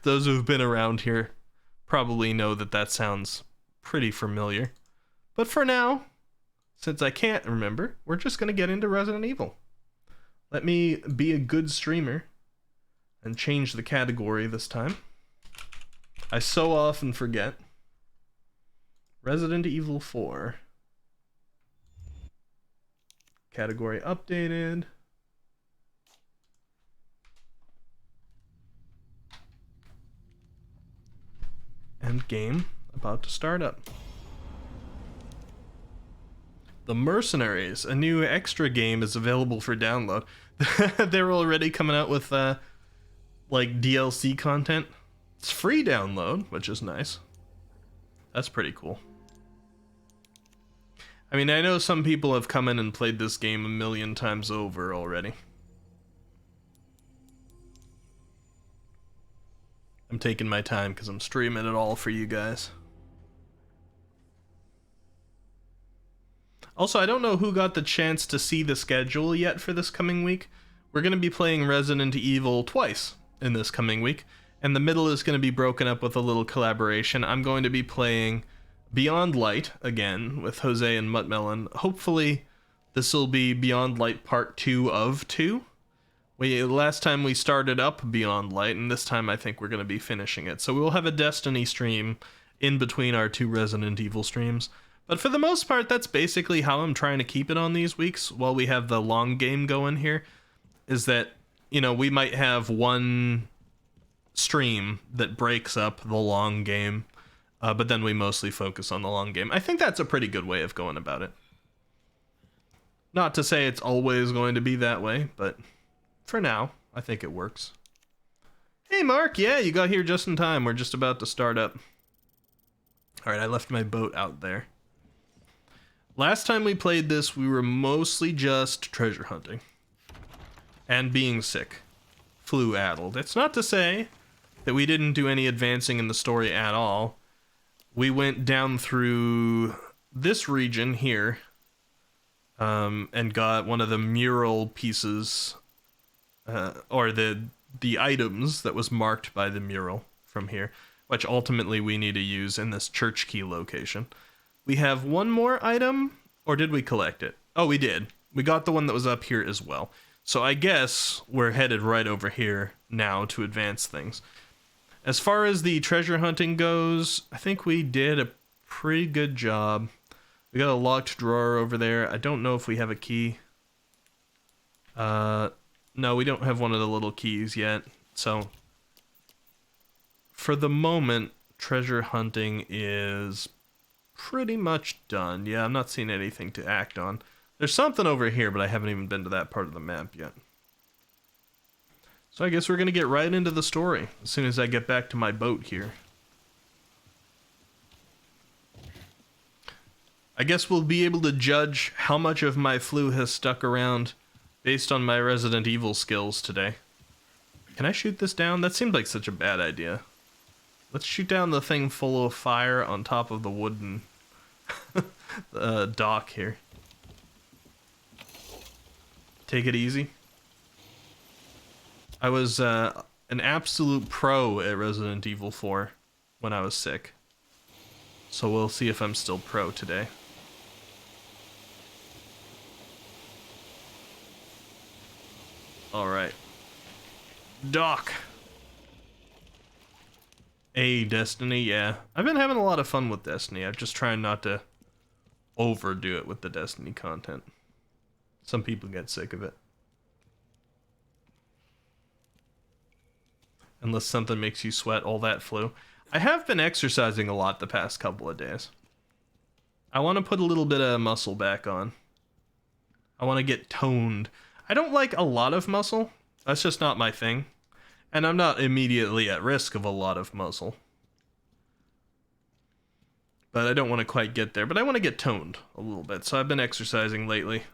Those who've been around here probably know that that sounds pretty familiar. But for now, since I can't remember, we're just going to get into Resident Evil. Let me be a good streamer and change the category this time. I so often forget. Resident Evil 4. Category updated. And game about to start up. The Mercenaries, a new extra game, is available for download. They're already coming out with like DLC content. It's free download, which is nice. That's pretty cool. I mean, I know some people have come in and played this game 1,000,000 times over already. I'm taking my time because I'm streaming it all for you guys. Also, I don't know who got the chance to see the schedule yet for this coming week. We're going to be playing Resident Evil twice in this coming week, and the middle is going to be broken up with a little collaboration. I'm going to be playing Beyond Light again with Jose and Muttmelon. Hopefully this will be Beyond Light Part 2 of 2. Last time we started up Beyond Light, and this time I think we're going to be finishing it. So we'll have a Destiny stream in between our 2 Resident Evil streams. But for the most part, that's basically how I'm trying to keep it on these weeks while we have the long game going here, is that, you know, we might have one stream that breaks up the long game, but then we mostly focus on the long game. I think that's a pretty good way of going about it. Not to say it's always going to be that way, but for now, I think it works. Hey, Mark. Yeah, you got here just in time. We're just about to start up. All right, I left my boat out there. Last time we played this, we were mostly just treasure hunting. And being sick. Flu-addled. It's not to say that we didn't do any advancing in the story at all. We went down through this region here, and got one of the mural pieces, or the items that was marked by the mural from here, which ultimately we need to use in this church key location. We have one more item, or did we collect it? Oh, we did. We got the one that was up here as well. So I guess we're headed right over here now to advance things. As far as the treasure hunting goes, I think we did a pretty good job. We got a locked drawer over there. I don't know if we have a key. No, we don't have one of the little keys yet. So, for the moment, treasure hunting is pretty much done. Yeah, I'm not seeing anything to act on. There's something over here, but I haven't even been to that part of the map yet. So I guess we're going to get right into the story as soon as I get back to my boat here. I guess we'll be able to judge how much of my flu has stuck around based on my Resident Evil skills today. Can I shoot this down? That seemed like such a bad idea. Let's shoot down the thing full of fire on top of the wooden dock here. Take it easy. I was an absolute pro at Resident Evil 4 when I was sick. So we'll see if I'm still pro today. Alright. Doc. Destiny, yeah. I've been having a lot of fun with Destiny. I'm just trying not to overdo it with the Destiny content. Some people get sick of it. Unless something makes you sweat all that flu. I have been exercising a lot the past couple of days. I want to put a little bit of muscle back on. I want to get toned. I don't like a lot of muscle. That's just not my thing. And I'm not immediately at risk of a lot of muscle. But I don't want to quite get there. But I want to get toned a little bit. So I've been exercising lately.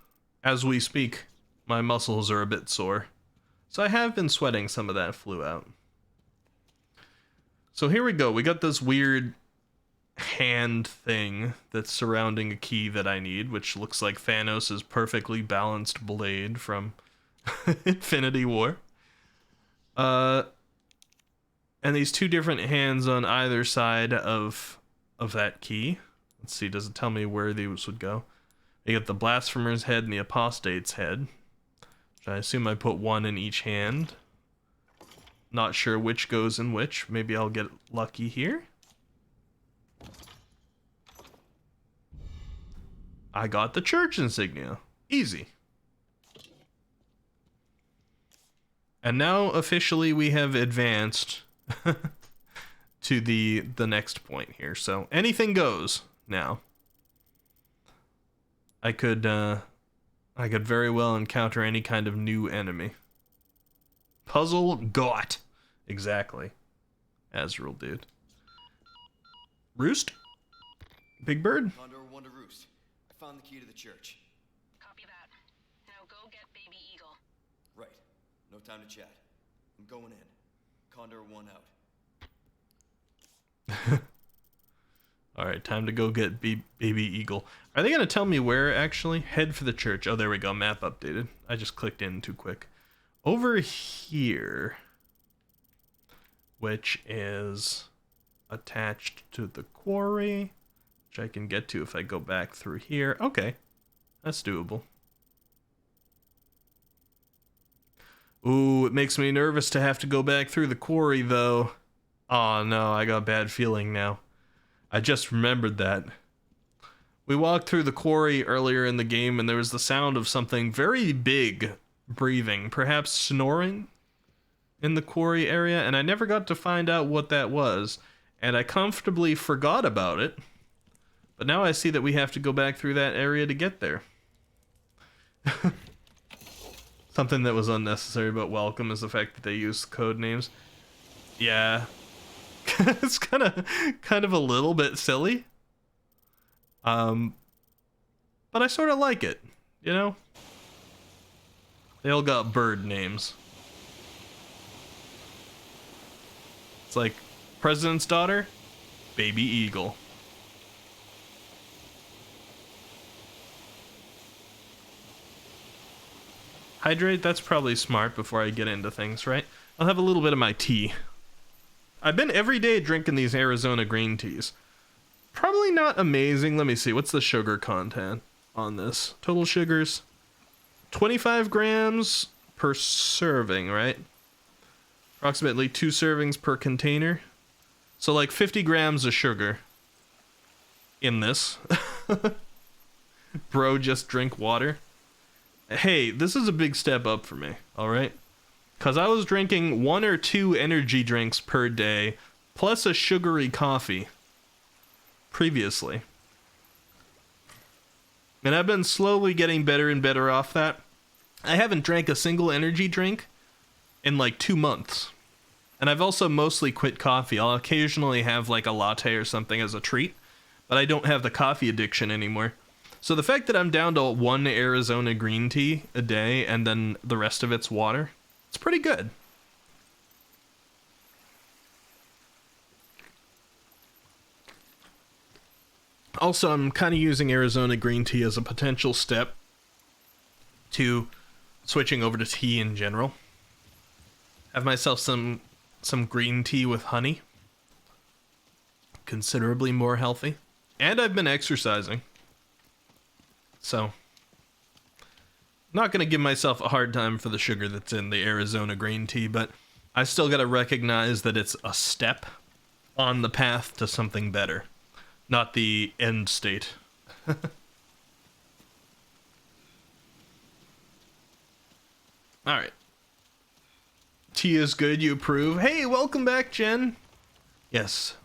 As we speak, my muscles are a bit sore. So I have been sweating some of that flu out. So here we go. We got this weird hand thing that's surrounding a key that I need, which looks like Thanos' perfectly balanced blade from Infinity War. And these two different hands on either side of that key. Let's see, does it tell me where these would go? You got the Blasphemer's head and the Apostate's head. Which I assume I put one in each hand. Not sure which goes in which. Maybe I'll get lucky here. I got the church insignia. Easy. And now officially we have advanced to the next point here. So anything goes now. I could very well encounter any kind of new enemy. Puzzle got. Exactly. Azrael, dude. Roost? Big bird? Condor 1 to Roost. I found the key to the church. Copy that. Now go get Baby Eagle. Right. No time to chat. I'm going in. Condor 1 out. Alright, time to go get Baby Eagle. Are they going to tell me where, actually? Head for the church. Oh, there we go. Map updated. I just clicked in too quick. Over here, which is attached to the quarry, which I can get to if I go back through here. Okay, that's doable. Ooh, it makes me nervous to have to go back through the quarry, though. Oh no, I got a bad feeling now. I just remembered that. We walked through the quarry earlier in the game and there was the sound of something very big breathing, perhaps snoring in the quarry area, and I never got to find out what that was, and I comfortably forgot about it. But now I see that we have to go back through that area to get there. Something that was unnecessary but welcome is the fact that they use code names. Yeah. It's kind of a little bit silly. But I sort of like it, you know? They all got bird names. It's like President's Daughter, Baby Eagle. Hydrate, that's probably smart before I get into things, right? I'll have a little bit of my tea. I've been every day drinking these Arizona green teas. Probably not amazing. Let me see. What's the sugar content on this? Total sugars. 25 grams per serving, right? Approximately 2 servings per container. So like 50 grams of sugar in this. Bro, just drink water. Hey, this is a big step up for me, alright? Because I was drinking 1 or 2 energy drinks per day, plus a sugary coffee previously. And I've been slowly getting better and better off that. I haven't drank a single energy drink in like 2 months. And I've also mostly quit coffee. I'll occasionally have like a latte or something as a treat, but I don't have the coffee addiction anymore. So the fact that I'm down to 1 Arizona green tea a day and then the rest of it's water, it's pretty good. Also, I'm kind of using Arizona green tea as a potential step to switching over to tea in general. Have myself some green tea with honey. Considerably more healthy. And I've been exercising. So, not going to give myself a hard time for the sugar that's in the Arizona green tea, but I still got to recognize that it's a step on the path to something better, not the end state. Alright. Tea is good, you approve. Hey, welcome back, Jen. Yes.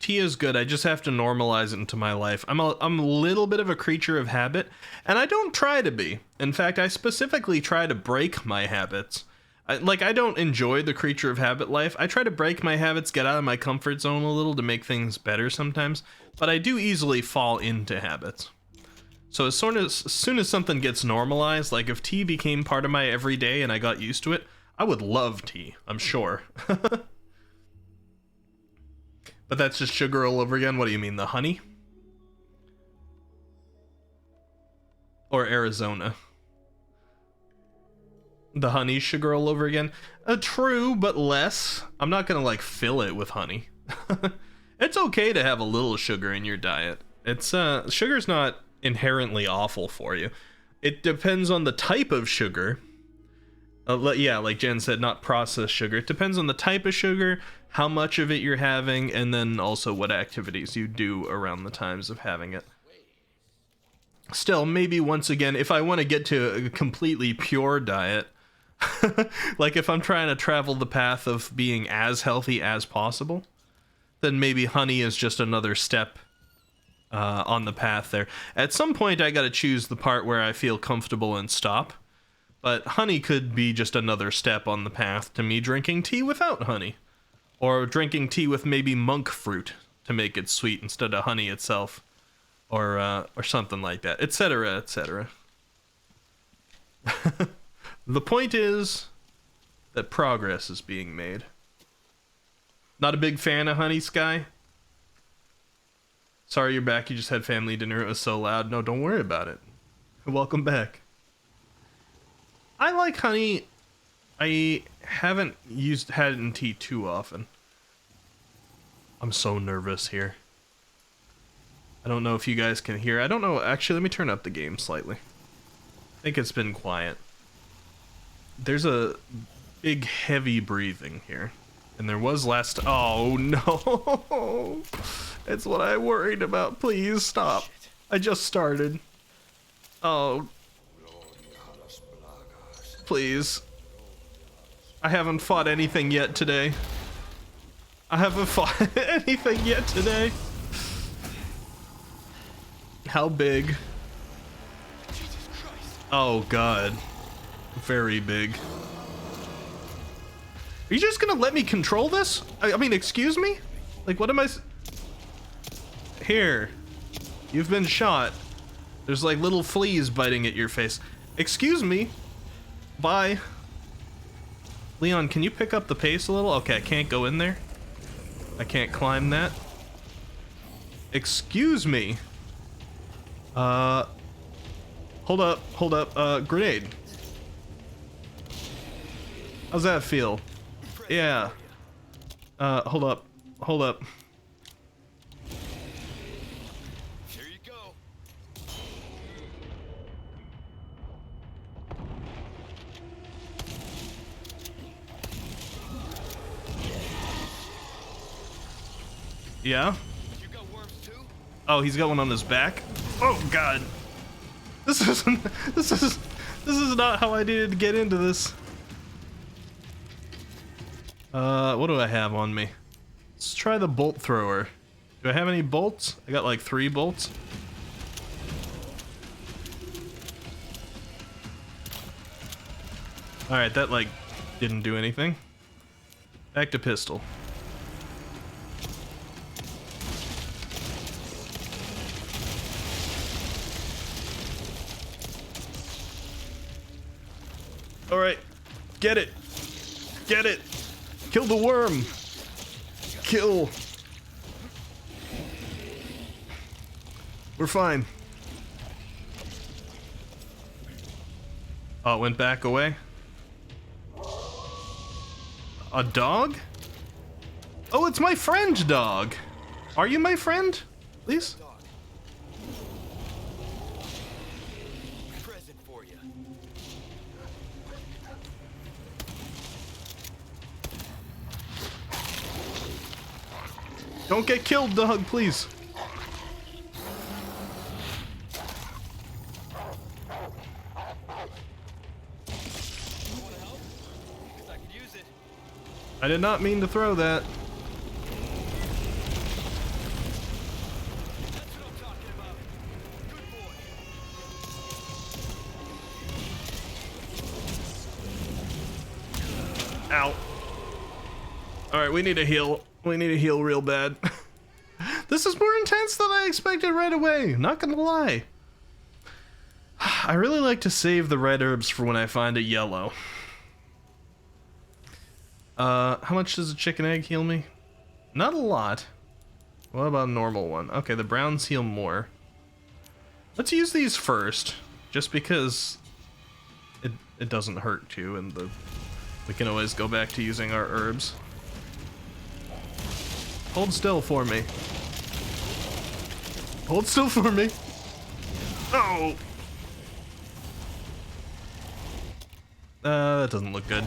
Tea is good. I just have to normalize it into my life. I'm a little bit of a creature of habit, and I don't try to be. In fact, I specifically try to break my habits. I don't enjoy the creature of habit life. I try to break my habits, get out of my comfort zone a little to make things better sometimes, but I do easily fall into habits. So as soon as something gets normalized, like if tea became part of my everyday and I got used to it, I would love tea, I'm sure. But that's just sugar all over again. What do you mean, the honey? Or Arizona? The honey sugar all over again? True, but less. I'm not gonna like fill it with honey. It's okay to have a little sugar in your diet. It's sugar's not inherently awful for you. It depends on the type of sugar. Yeah, like Jen said, not processed sugar. It depends on the type of sugar, how much of it you're having, and then also what activities you do around the times of having it. Still, maybe once again, if I want to get to a completely pure diet, like if I'm trying to travel the path of being as healthy as possible, then maybe honey is just another step on the path there. At some point, I gotta choose the part where I feel comfortable and stop. But honey could be just another step on the path to me drinking tea without honey. Or drinking tea with maybe monk fruit to make it sweet instead of honey itself. Or something like that, etc., etc. The point is that progress is being made. Not a big fan of honey, Sky? Sorry you're back, you just had family dinner, it was so loud. No, don't worry about it. Welcome back. I like honey. I haven't had it in tea too often. I'm so nervous here. I don't know if you guys can hear. I don't know. Actually, let me turn up the game slightly. I think it's been quiet. There's a big heavy breathing here. And there was last... Oh, no. It's what I worried about. Please stop. I just started. Oh. Please. I haven't fought anything yet today. I haven't fought anything yet today. How big? Oh god. Very big. Are you just gonna let me control this? I mean, excuse me? Like, what am I... Here. You've been shot. There's like little fleas biting at your face. Excuse me. Bye. Leon, can you pick up the pace a little? Okay, I can't go in there. I can't climb that. Excuse me. Hold up, grenade. How's that feel? Yeah. Hold up. Here you go. Yeah? You got worms too? Oh, he's got one on his back? Oh, God. This isn't... This is not how I needed to get into this. What do I have on me? Let's try the bolt thrower. Do I have any bolts? I got like 3 bolts. Alright, that like didn't do anything. Back to pistol. Alright, get it. Get it. Kill the worm. Kill. We're fine. Oh, it went back away. A dog? Oh, it's my friend dog. Are you my friend? Please? Present for you. Don't get killed, dog, please. I did not mean to throw that. Ow. Alright, we need to heal. We need to heal real bad. This is more intense than I expected right away, not gonna lie. I really like to save the red herbs for when I find a yellow. How much does a chicken egg heal me? Not a lot. What about a normal one? Okay, the browns heal more. Let's use these first, just because it doesn't hurt to, and we can always go back to using our herbs. Hold still for me. Hold still for me. Oh! That doesn't look good.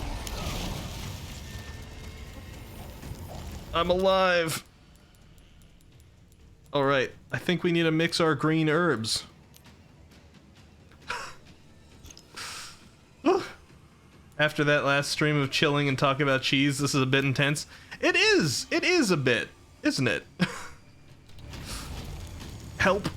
I'm alive. All right, I think we need to mix our green herbs. After that last stream of chilling and talking about cheese, this is a bit intense. It is a bit, isn't it? Help.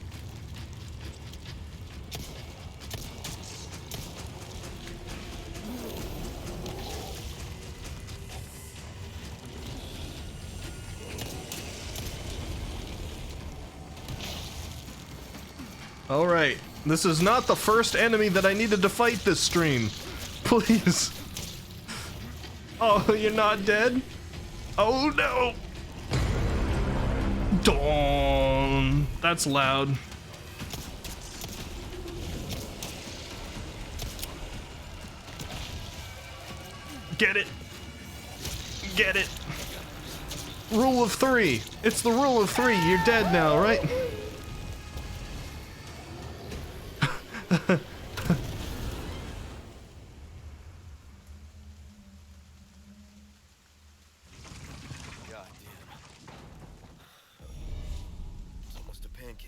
Alright, this is not the first enemy that I needed to fight this stream. Please. Oh, you're not dead? Oh no! Dawn. That's loud. Get it. Get it. Rule of 3. It's the rule of 3. You're dead now, right?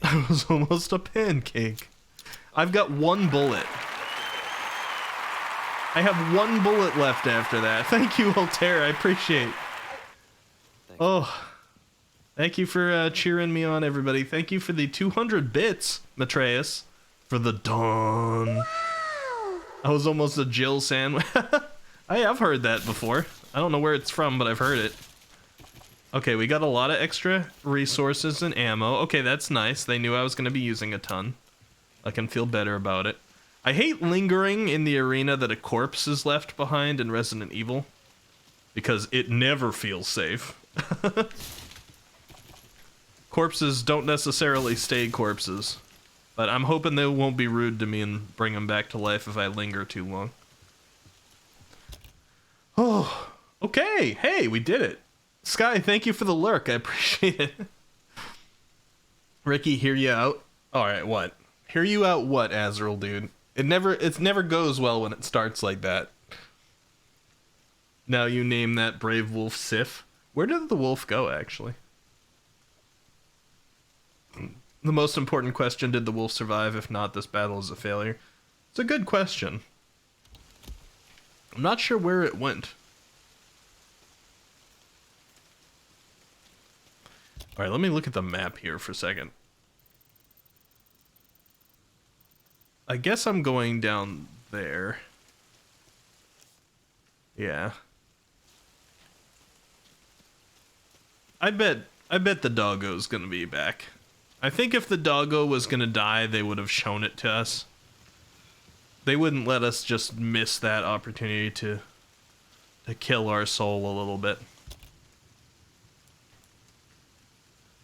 I was almost a pancake. I've got 1 bullet. I have 1 bullet left after that. Thank you, Altair. I appreciate. Oh, thank you for cheering me on, everybody. Thank you for the 200 bits, Matreus, for the dawn. Wow. I was almost a Jill sandwich. I have heard that before. I don't know where it's from, but I've heard it. Okay, we got a lot of extra resources and ammo. Okay, that's nice. They knew I was going to be using a ton. I can feel better about it. I hate lingering in the arena that a corpse is left behind in Resident Evil, because it never feels safe. Corpses don't necessarily stay corpses, but I'm hoping they won't be rude to me and bring them back to life if I linger too long. Oh, okay. Hey, we did it. Sky, thank you for the lurk. I appreciate it. Ricky, hear you out. All right, what? Hear you out what, Azrael, dude? It never goes well when it starts like that. Now you name that brave wolf Sif. Where did the wolf go, actually? The most important question, did the wolf survive? If not, this battle is a failure. It's a good question. I'm not sure where it went. Alright, let me look at the map here for a second. I guess I'm going down there. Yeah. I bet the doggo's gonna be back. I think if the doggo was gonna die, they would have shown it to us. They wouldn't let us just miss that opportunity to kill our soul a little bit.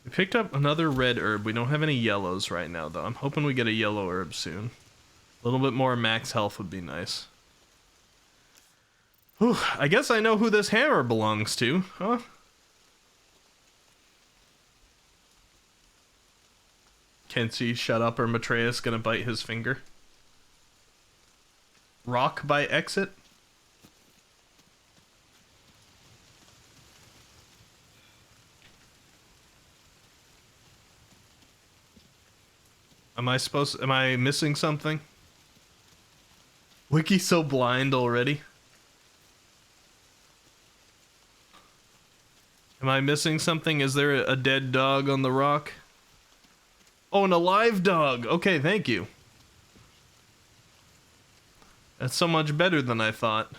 We picked up another red herb. We don't have any yellows right now, though. I'm hoping we get a yellow herb soon. A little bit more max health would be nice. Whew, I guess I know who this hammer belongs to, huh? Kenzie, shut up, or Matreus gonna bite his finger. Rock by exit? Am I missing something? Wiki's so blind already. Am I missing something? Is there a dead dog on the rock? Oh, an alive dog! Okay, thank you. That's so much better than I thought.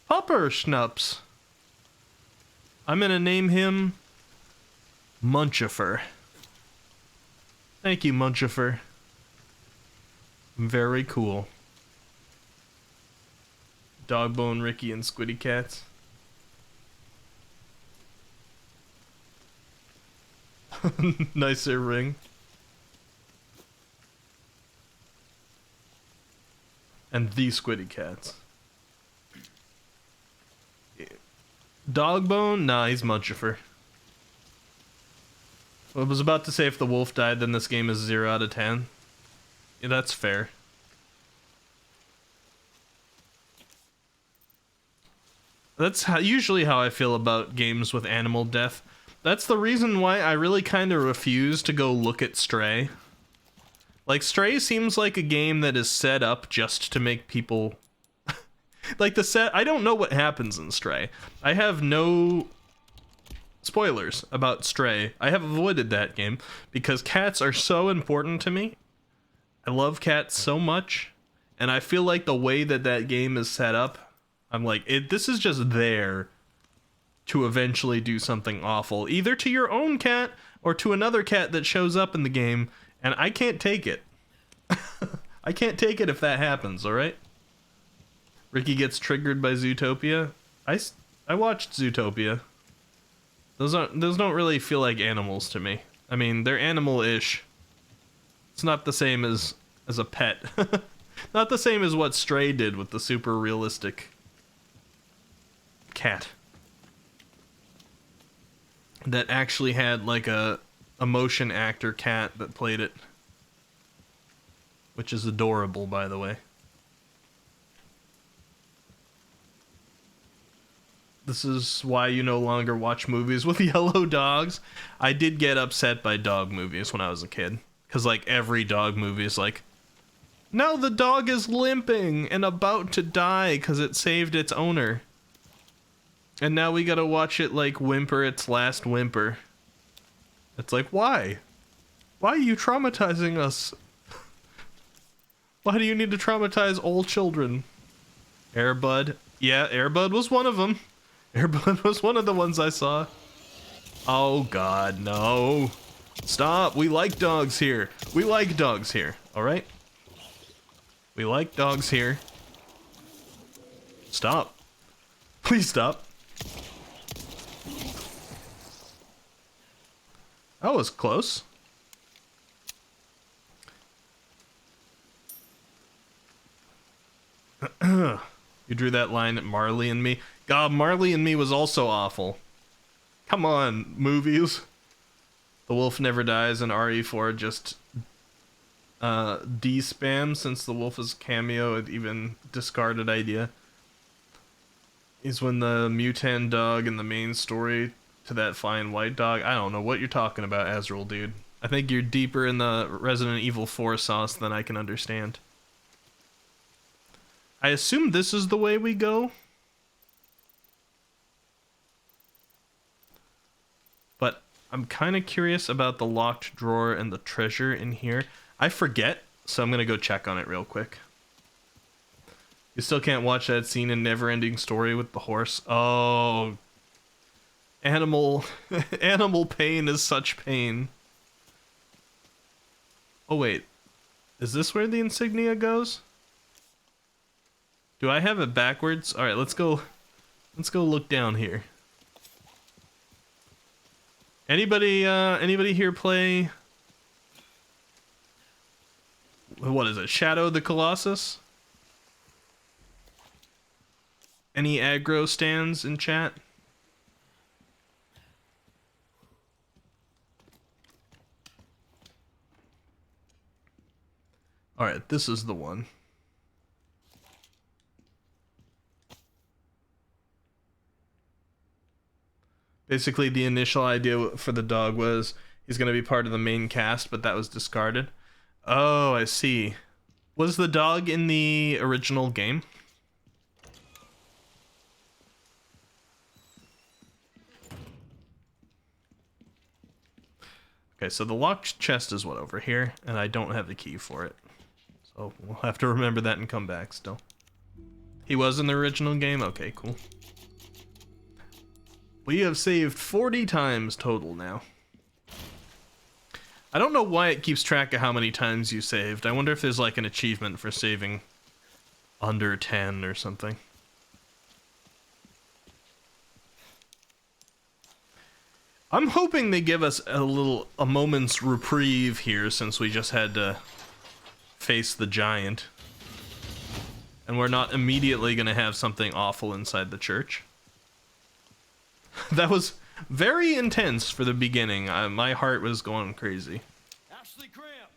Popper Schnups. I'm gonna name him Munchifer. Thank you, Munchifer. Very cool. Dogbone, Ricky, and Squiddy Cats. Nicer ring. And the Squiddy Cats. Dogbone? Nah, he's Munchifer. I was about to say if the wolf died, then this game is 0 out of 10. Yeah, that's fair. That's usually how I feel about games with animal death. That's the reason why I really kind of refuse to go look at Stray. Like, Stray seems like a game that is set up just to make people... like, I don't know what happens in Stray. I have no spoilers about Stray. I have avoided that game because cats are so important to me. I love cats so much. And I feel like the way that that game is set up, I'm like, this is just there to eventually do something awful. Either to your own cat or to another cat that shows up in the game. And I can't take it. I can't take it if that happens, alright? Ricky gets triggered by Zootopia. I watched Zootopia. Those don't really feel like animals to me. I mean, they're animal-ish. It's not the same as a pet. Not the same as what Stray did with the super realistic cat. That actually had like a motion actor cat that played it. Which is adorable, by the way. This is why you no longer watch movies with yellow dogs. I did get upset by dog movies when I was a kid. Because, like, every dog movie is like, now the dog is limping and about to die because it saved its owner. And now we gotta watch it, like, whimper its last whimper. It's like, why? Why are you traumatizing us? Why do you need to traumatize old children? Air Bud. Yeah, Air Bud was one of them. Air Bud was one of the ones I saw. Oh god, no. Stop. We like dogs here. We like dogs here. Alright? We like dogs here. Stop. Please stop. That was close. You drew that line at Marley and Me. God, Marley and Me was also awful. Come on, movies. The Wolf Never Dies and RE4 just de-spam since the wolf is cameo, an even discarded idea. Is when the mutant dog in the main story to that fine white dog. I don't know what you're talking about, Azrael, dude. I think you're deeper in the Resident Evil 4 sauce than I can understand. I assume this is the way we go. But I'm kind of curious about the locked drawer and the treasure in here. I forget, so I'm going to go check on it real quick. You still can't watch that scene in Neverending Story with the horse. Oh, animal pain is such pain. Oh wait, is this where the insignia goes? Do I have it backwards? All right, let's go look down here. Anybody here play, what is it, Shadow of the Colossus? Any aggro stands in chat? Alright, this is the one. Basically, the initial idea for the dog was he's going to be part of the main cast, but that was discarded. Oh, I see. Was the dog in the original game? Okay, so the locked chest is what, over here? And I don't have the key for it. So we'll have to remember that and come back still. He was in the original game? Okay, cool. We have saved 40 times total now. I don't know why it keeps track of how many times you saved. I wonder if there's like an achievement for saving under 10 or something. I'm hoping they give us a moment's reprieve here, since we just had to face the giant. And we're not immediately going to have something awful inside the church. That was very intense for the beginning. My heart was going crazy. Ashley Graham,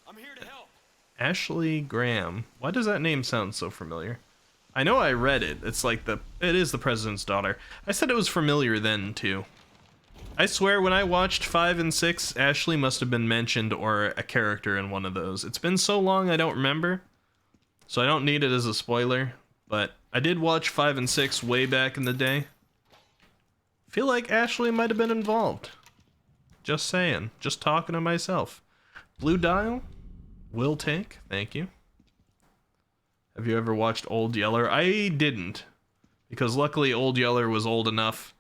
I'm here to help. Ashley Graham. Why does that name sound so familiar? I know I read it. It's like it is the president's daughter. I said it was familiar then too. I swear when I watched 5 and 6, Ashley must have been mentioned or a character in one of those. It's been so long I don't remember, so I don't need it as a spoiler, but I did watch 5 and 6 way back in the day. Feel like Ashley might have been involved. Just saying. Just talking to myself. Blue Dial? Will take. Thank you. Have you ever watched Old Yeller? I didn't. Because luckily Old Yeller was old enough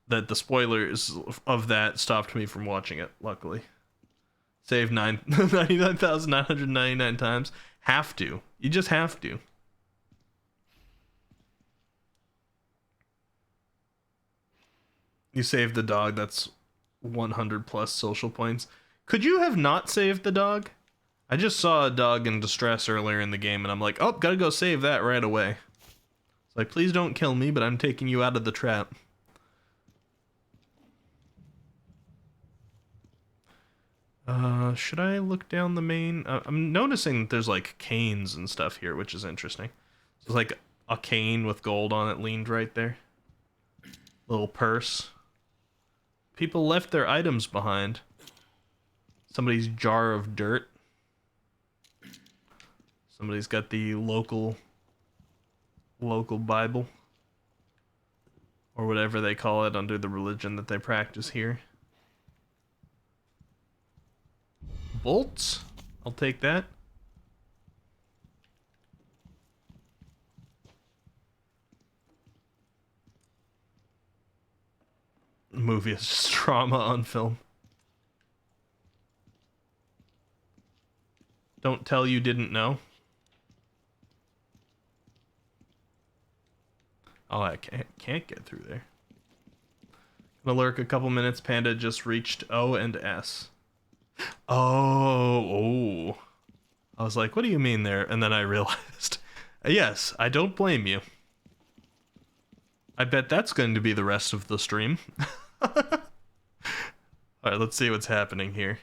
that the spoilers of that stopped me from watching it, luckily. Save 99,999 times. Have to. You just have to. You saved the dog, that's 100 plus social points. Could you have not saved the dog? I just saw a dog in distress earlier in the game and I'm like, oh, gotta go save that right away. It's like, please don't kill me, but I'm taking you out of the trap. Should I look down the main? I'm noticing that there's like canes and stuff here, which is interesting. There's like a cane with gold on it leaned right there. Little purse. People left their items behind. Somebody's jar of dirt. Somebody's got the local Bible. Or whatever they call it under the religion that they practice here. Bolts? I'll take that. The movie is just trauma on film. Don't tell you didn't know. Oh, I can't get through there. Gonna lurk a couple minutes. Panda just reached O and S. Oh. I was like, what do you mean there? And then I realized, yes, I don't blame you. I bet that's going to be the rest of the stream. Alright, let's see what's happening here.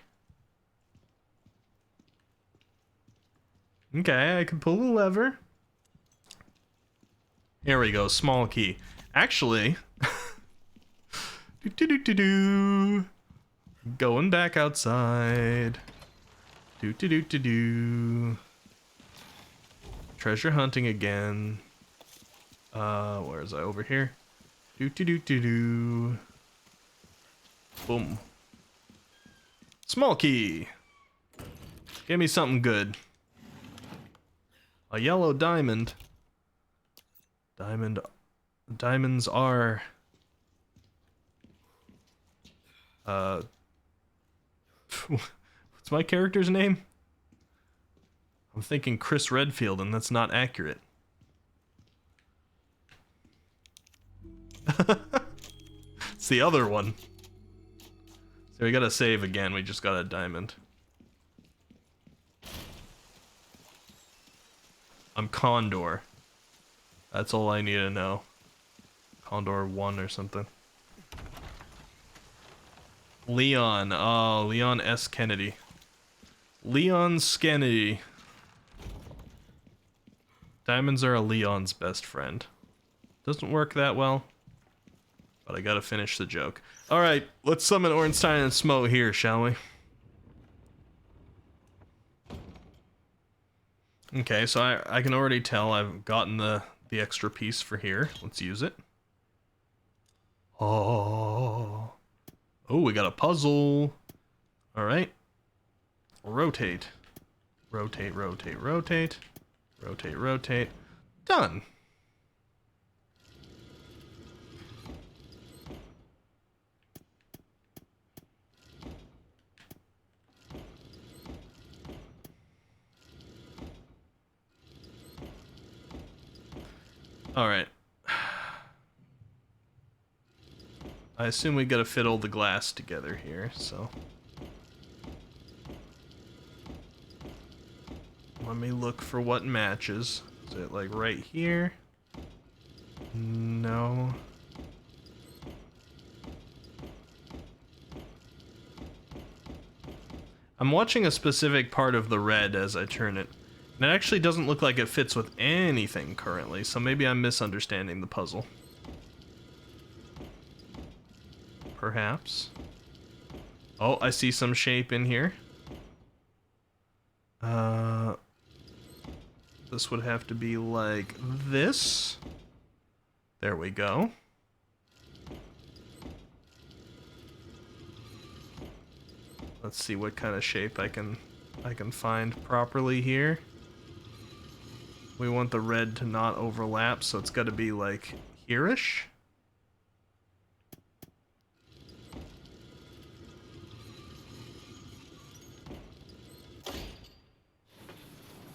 Okay, I can pull the lever. Here we go, small key. Actually, Going back outside. Do do do do do. Treasure hunting again. Where is I? Over here. Do do do do do. Boom. Small key. Give me something good. A yellow diamond. Diamonds are what's my character's name? I'm thinking Chris Redfield, and that's not accurate. It's the other one. So we gotta save again, we just got a diamond. I'm Condor. That's all I need to know. Condor 1 or something. Leon. Oh, Leon S. Kennedy. Leon Kennedy. Diamonds are a Leon's best friend. Doesn't work that well, but I gotta finish the joke. Alright, let's summon Ornstein and Smo here, shall we? Okay, so I can already tell I've gotten the extra piece for here. Let's use it. Oh, we got a puzzle. Alright. Rotate. Rotate, rotate, rotate. Rotate, rotate. Done. Alright. I assume we gotta fit all the glass together here, so. Let me look for what matches. Is it like right here? No. I'm watching a specific part of the red as I turn it. And it actually doesn't look like it fits with anything currently, so maybe I'm misunderstanding the puzzle. Perhaps. Oh, I see some shape in here. This would have to be like this. There we go. Let's see what kind of shape I can find properly here. We want the red to not overlap, so it's got to be like here-ish.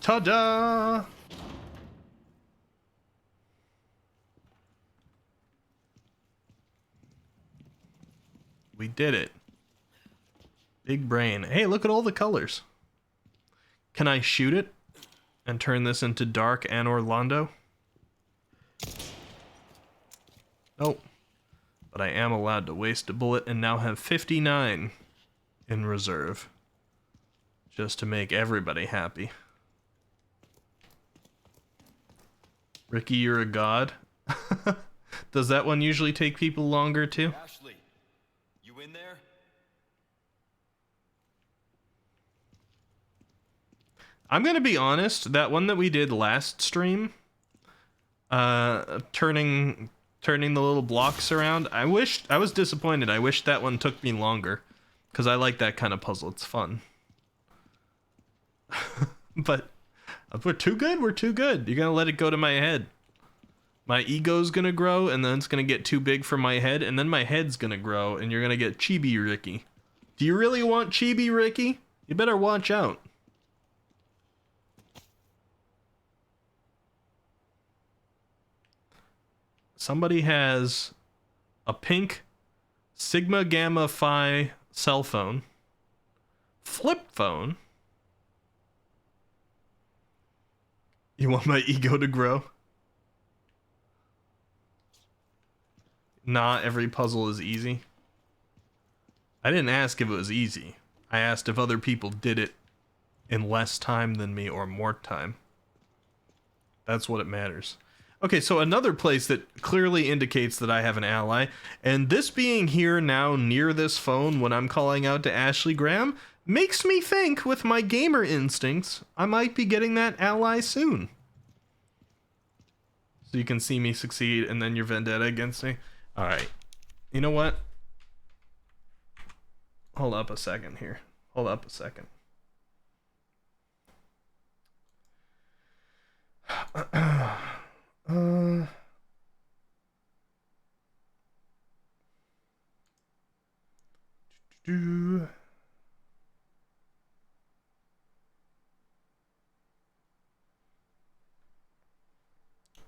Ta-da! We did it. Big brain. Hey, look at all the colors. Can I shoot it and turn this into Dark and Orlando? Oh. But I am allowed to waste a bullet and now have 59 in reserve. Just to make everybody happy. Ricky, you're a god. Does that one usually take people longer too? Ashley, you in there? I'm gonna be honest, that one that we did last stream, turning the little blocks around, I was disappointed. I wish that one took me longer, because I like that kind of puzzle. It's fun. But if we're too good, we're too good. You're gonna let it go to my head. My ego's gonna grow, and then it's gonna get too big for my head, and then my head's gonna grow, and you're gonna get Chibi Ricky. Do you really want Chibi Ricky? You better watch out. Somebody has a pink Sigma Gamma Phi cell phone, flip phone. You want my ego to grow? Not every puzzle is easy. I didn't ask if it was easy. I asked if other people did it in less time than me or more time. That's what it matters. Okay, so another place that clearly indicates that I have an ally, and this being here now near this phone when I'm calling out to Ashley Graham, makes me think, with my gamer instincts, I might be getting that ally soon. So you can see me succeed and then your vendetta against me. Alright. You know what? Hold up a second here. Hold up a second. Do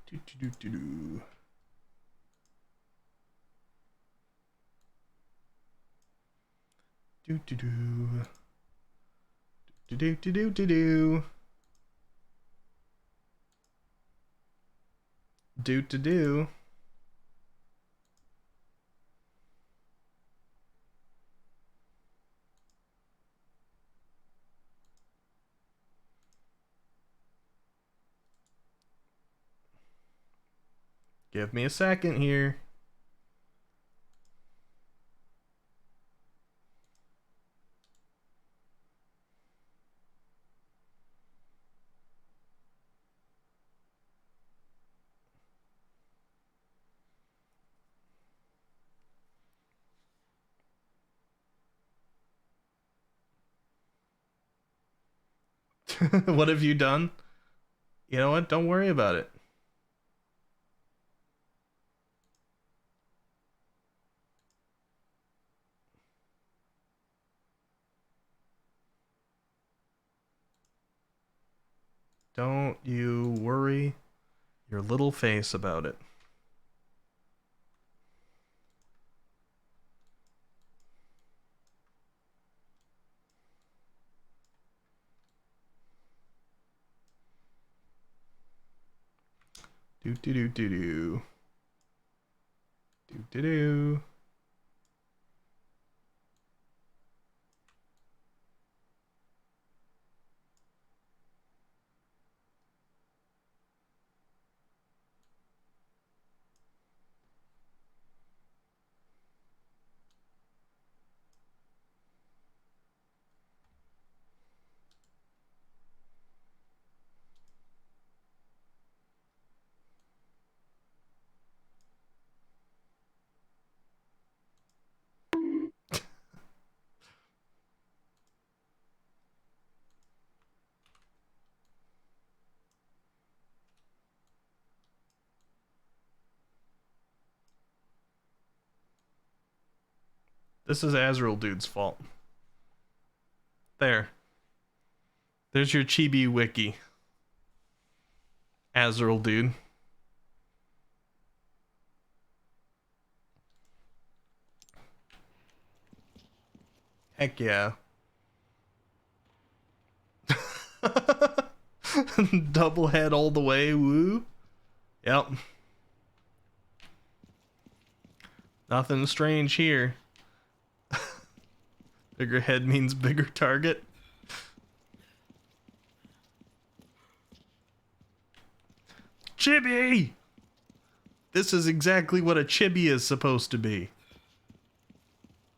do do do do. Do do do. Do do do do do do. Do to do. Give me a second here. What have you done? You know what? Don't worry about it. Don't you worry your little face about it. Do do do do do. Do do do. This is Azrael dude's fault. There. There's your chibi wiki. Azrael dude. Heck yeah. Double head all the way, woo. Yep. Nothing strange here. Bigger head means bigger target. Chibi! This is exactly what a chibi is supposed to be.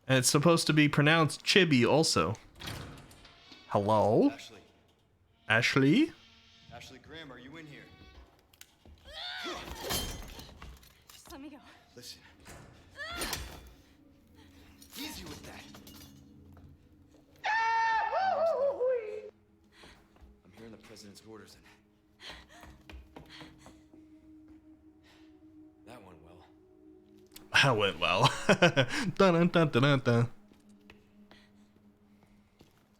And it's supposed to be pronounced chibi also. Hello? Ashley. Ashley? Ashley Graham, are you in here? Just let me go. Listen. Easy with that. I'm hearing the president's orders and that went well. That went well. Dun, dun, dun, dun, dun, dun.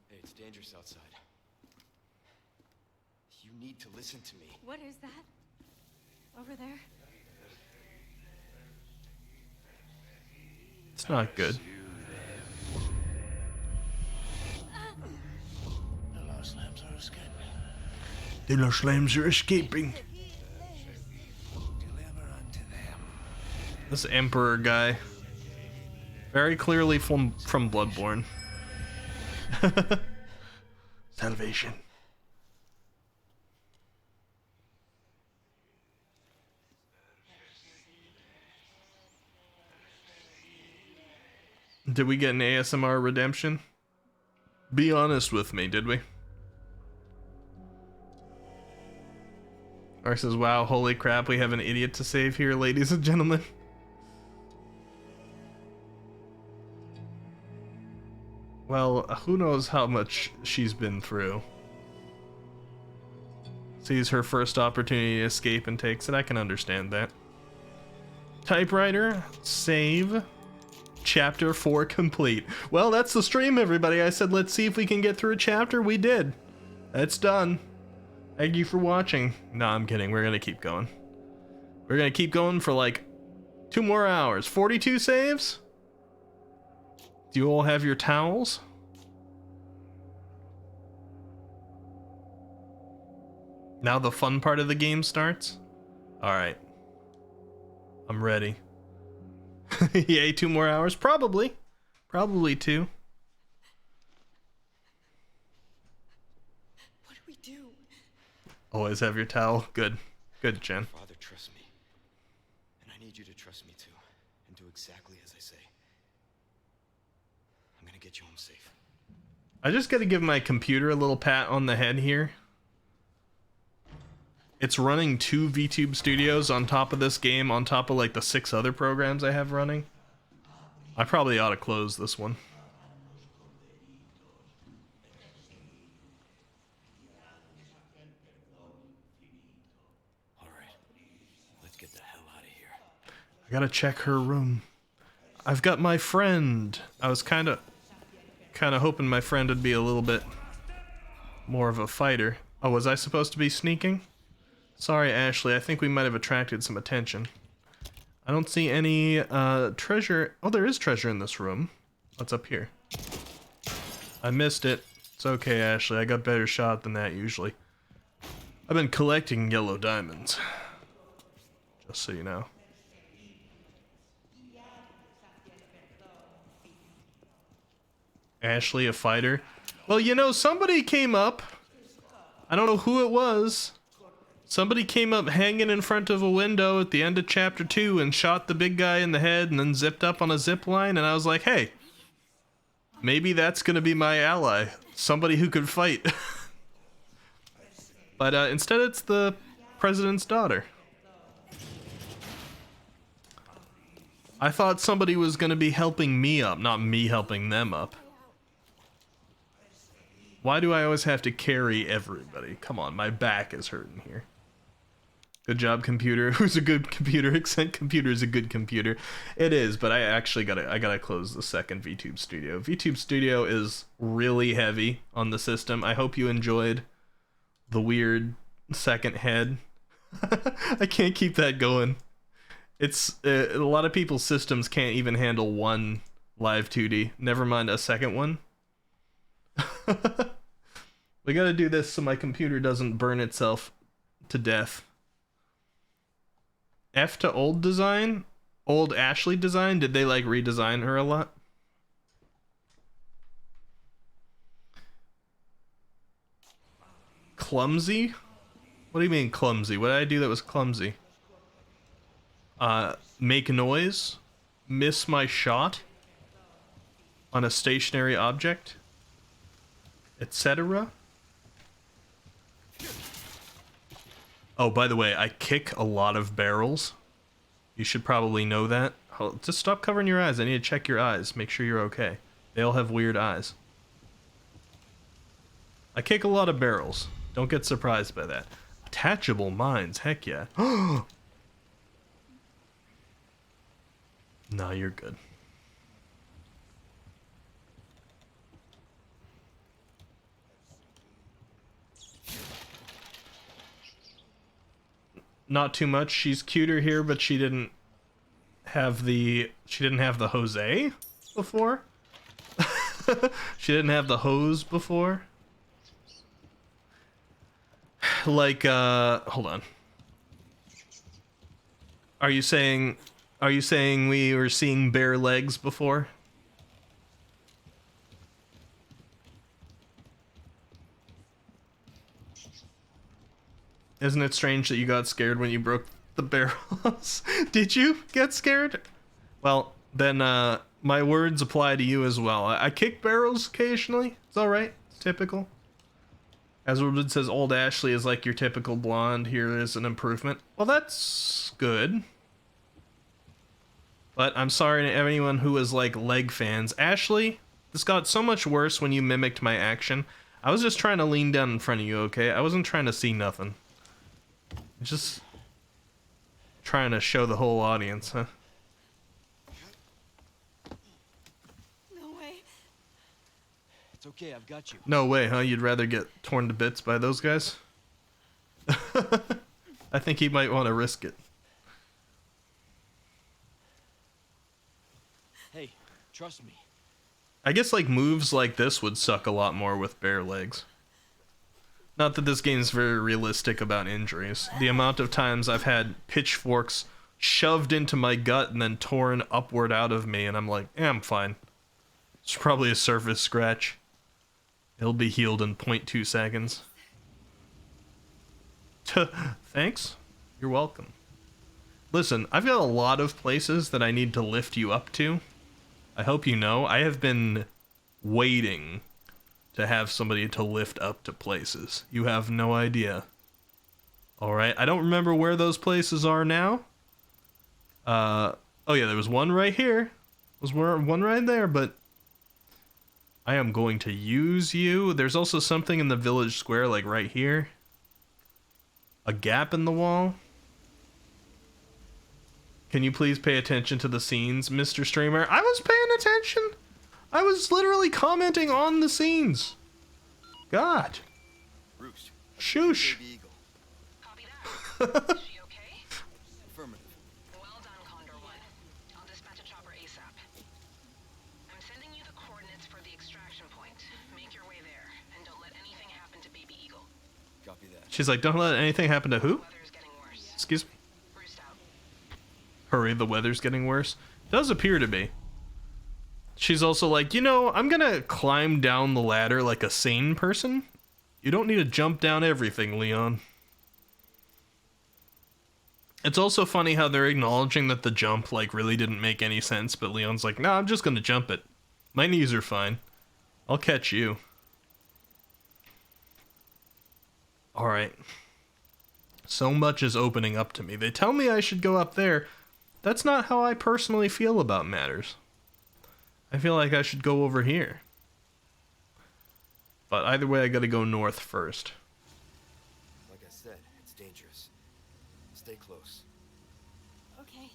Hey, it's dangerous outside. You need to listen to me. What is that? Over there? It's not good. The lost lambs are escaping. The lost lambs are escaping. Deliver unto them. This Emperor guy. Very clearly from Bloodborne. Salvation. Did we get an ASMR redemption? Be honest with me, did we? Or says, wow, holy crap, we have an idiot to save here, ladies and gentlemen. Well, who knows how much she's been through. Sees her first opportunity to escape and takes it. I can understand that. Typewriter, save. Chapter 4 complete. Well, that's the stream, everybody. I said, let's see if we can get through a chapter. We did. It's done. Thank you for watching. No, I'm kidding. We're gonna keep going. We're gonna keep going for like 2 more hours. 42 saves? Do you all have your towels? Now the fun part of the game starts? Alright. I'm ready. Yay, 2 more hours? Probably. Probably 2. What do we do? Always have your towel. Good. Good, Jen. Father trusts me. And I need you to trust me too. And do exactly as I say. I'm gonna get you home safe. I just gotta give my computer a little pat on the head here. It's running 2 VTube studios on top of this game, on top of like the 6 other programs I have running. I probably ought to close this one. Alright. Let's get the hell out of here. I gotta check her room. I've got my friend. I was kinda hoping my friend would be a little bit more of a fighter. Oh, was I supposed to be sneaking? Sorry, Ashley, I think we might have attracted some attention. I don't see any treasure. Oh, there is treasure in this room. What's up here? I missed it. It's okay, Ashley. I got better shot than that usually. I've been collecting yellow diamonds. Just so you know. Ashley, a fighter? Well, you know, somebody came up. I don't know who it was. Somebody came up hanging in front of a window at the end of chapter 2 and shot the big guy in the head and then zipped up on a zip line, and I was like, hey, maybe that's gonna be my ally. Somebody who could fight. But instead it's the president's daughter. I thought somebody was gonna be helping me up, not me helping them up. Why do I always have to carry everybody? Come on, my back is hurting here. Good job, computer. Who's a good computer? Eccentropy is a good computer. It is, but I actually gotta close the second VTube Studio. VTube Studio is really heavy on the system. I hope you enjoyed the weird second head. I can't keep that going. It's a lot of people's systems can't even handle one live 2D. Never mind a second one. We gotta do this so my computer doesn't burn itself to death. F to old design? Old Ashley design? Did they like redesign her a lot? Clumsy? What do you mean clumsy? What did I do that was clumsy? Make noise? Miss my shot? On a stationary object? Etc. Oh, by the way, I kick a lot of barrels. You should probably know that. Just stop covering your eyes. I need to check your eyes. Make sure you're okay. They all have weird eyes. I kick a lot of barrels. Don't get surprised by that. Attachable mines. Heck yeah. No, you're good. Not too much. She's cuter here, but she didn't have the Jose before. She didn't have the hose before. Like hold on. Are you saying we were seeing bare legs before? Isn't it strange that you got scared when you broke the barrels? Did you get scared? Well, then my words apply to you as well. I kick barrels occasionally. It's alright. It's typical. As Woodwood says, old Ashley is like your typical blonde. Here is an improvement. Well, that's good. But I'm sorry to anyone who is like leg fans. Ashley, this got so much worse when you mimicked my action. I was just trying to lean down in front of you, okay? I wasn't trying to see nothing. Just trying to show the whole audience, huh? No way. It's okay, I've got you. No way, huh? You'd rather get torn to bits by those guys? I think he might want to risk it. Hey, trust me. I guess like moves like this would suck a lot more with bare legs. Not that this game's very realistic about injuries. The amount of times I've had pitchforks shoved into my gut and then torn upward out of me, and I'm like, I'm fine. It's probably a surface scratch. It'll be healed in 0.2 seconds. Thanks. You're welcome. Listen, I've got a lot of places that I need to lift you up to. I hope you know. I have been waiting to have somebody to lift up to places. You have no idea. Alright, I don't remember where those places are now. Oh yeah, there was one right here. There was one right there, but I am going to use you. There's also something in the village square, like right here. A gap in the wall. Can you please pay attention to the scenes, Mr. Streamer? I was paying attention. I was literally commenting on the scenes. God. Roost. Shoosh. Baby Eagle. Copy that. Is she okay? Affirmative. Well done, Condor 1. I'll dispatch a chopper ASAP. I'm sending you the coordinates for the extraction point. Make your way there, and don't let anything happen to Baby Eagle. Copy that. She's like, don't let anything happen to who? Weather's getting worse. Excuse me? Roost out. Hurry, the weather's getting worse. Does appear to be. She's also like, you know, I'm gonna climb down the ladder like a sane person. You don't need to jump down everything, Leon. It's also funny how they're acknowledging that the jump, like, really didn't make any sense, but Leon's like, nah, I'm just gonna jump it. My knees are fine. I'll catch you. Alright. So much is opening up to me. They tell me I should go up there. That's not how I personally feel about matters. I feel like I should go over here. But either way, I gotta go north first. Like I said, it's dangerous. Stay close. Okay.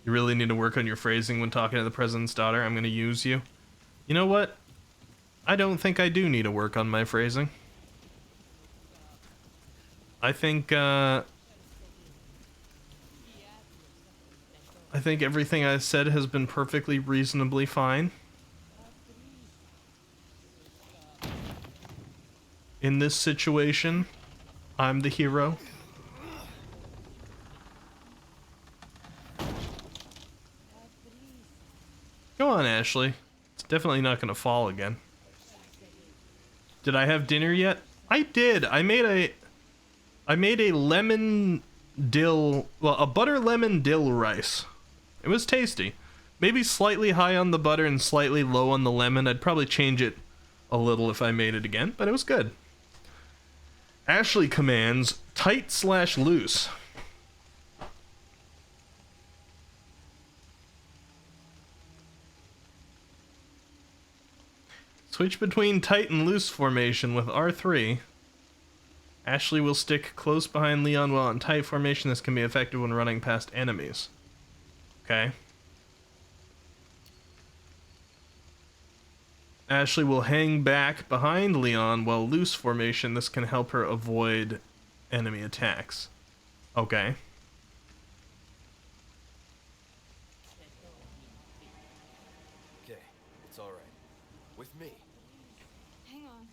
You really need to work on your phrasing when talking to the president's daughter. I'm gonna use you. You know what? I don't think I do need to work on my phrasing. I think everything I said has been perfectly reasonably fine. In this situation, I'm the hero. Go on, Ashley. It's definitely not gonna fall again. Did I have dinner yet? I did. I made a lemon dill, well, a butter lemon dill rice. It was tasty. Maybe slightly high on the butter and slightly low on the lemon. I'd probably change it a little if I made it again, but it was good. Ashley commands tight/loose. Switch between tight and loose formation with R3. Ashley will stick close behind Leon while in tight formation. This can be effective when running past enemies. Okay. Ashley will hang back behind Leon while loose formation. This can help her avoid enemy attacks. Okay. Okay, it's all right. With me. Hang on.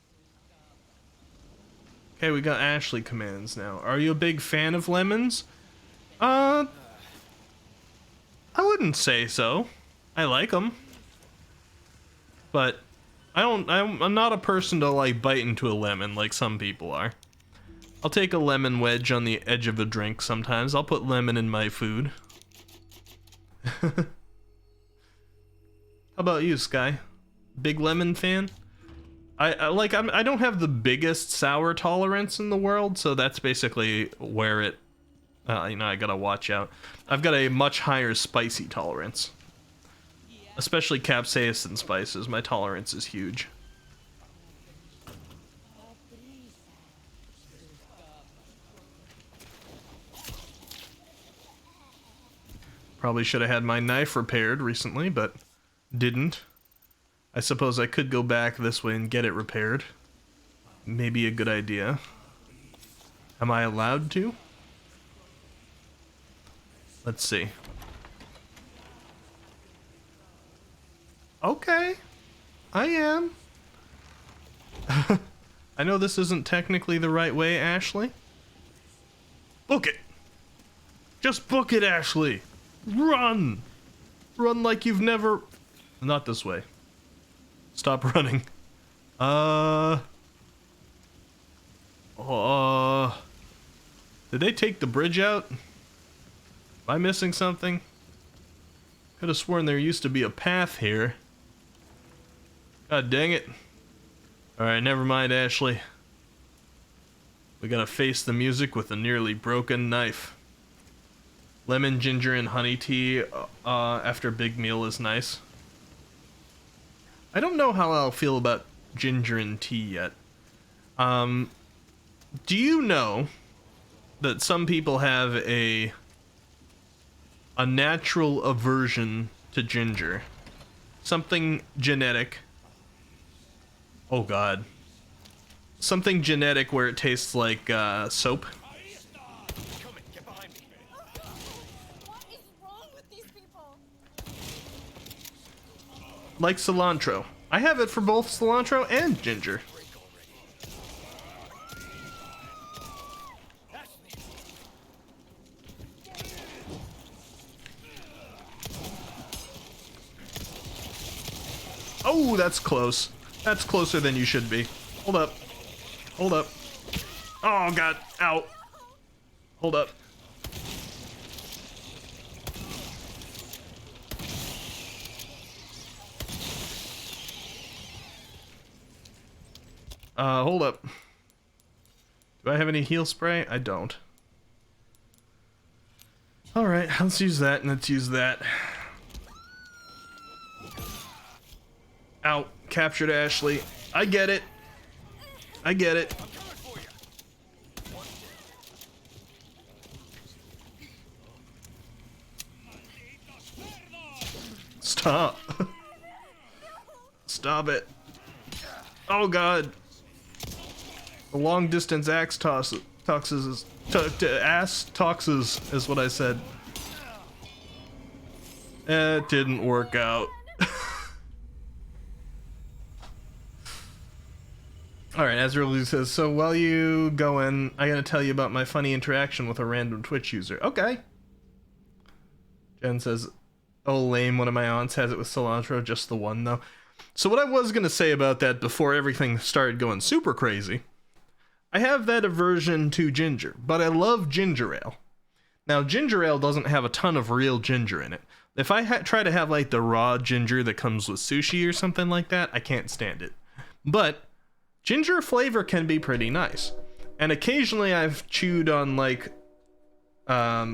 Okay, we got Ashley commands now. Are you a big fan of lemons? I wouldn't say so. I like them. But I'm not a person to like bite into a lemon like some people are. I'll take a lemon wedge on the edge of a drink sometimes. I'll put lemon in my food. How about you, Sky? Big lemon fan? I don't have the biggest sour tolerance in the world, so that's basically where it, I gotta watch out. I've got a much higher spicy tolerance. Especially capsaicin spices, my tolerance is huge. Probably should have had my knife repaired recently, but didn't. I suppose I could go back this way and get it repaired. Maybe a good idea. Am I allowed to? Let's see. Okay. I am. I know this isn't technically the right way, Ashley. Book it! Just book it, Ashley! Run! Run like you've never... Not this way. Stop running. Did they take the bridge out? Am I missing something? Could have sworn there used to be a path here. God dang it. Alright, never mind, Ashley. We gotta face the music with a nearly broken knife. Lemon, ginger, and honey tea after a big meal is nice. I don't know how I'll feel about ginger and tea yet. Do you know that some people have a natural aversion to ginger? Something genetic. Oh god. Something genetic where it tastes like soap. Like cilantro. I have it for both cilantro and ginger. Oh, that's close. That's closer than you should be. Hold up. Hold up. Oh god. Ow. Hold up. Hold up. Do I have any heal spray? I don't. Alright, let's use that and let's use that. Ow. Captured Ashley. I get it. I get it. Stop. Stop it. Oh god. The long distance axe tosses ass toxes is what I said. It didn't work out. Alright, Azrael says, so while you go in, I gotta tell you about my funny interaction with a random Twitch user. Okay. Jen says, oh lame, one of my aunts has it with cilantro, just the one though. So what I was gonna say about that before everything started going super crazy, I have that aversion to ginger, but I love ginger ale. Now ginger ale doesn't have a ton of real ginger in it. If I try to have like the raw ginger that comes with sushi or something like that, I can't stand it. But ginger flavor can be pretty nice. And occasionally I've chewed on like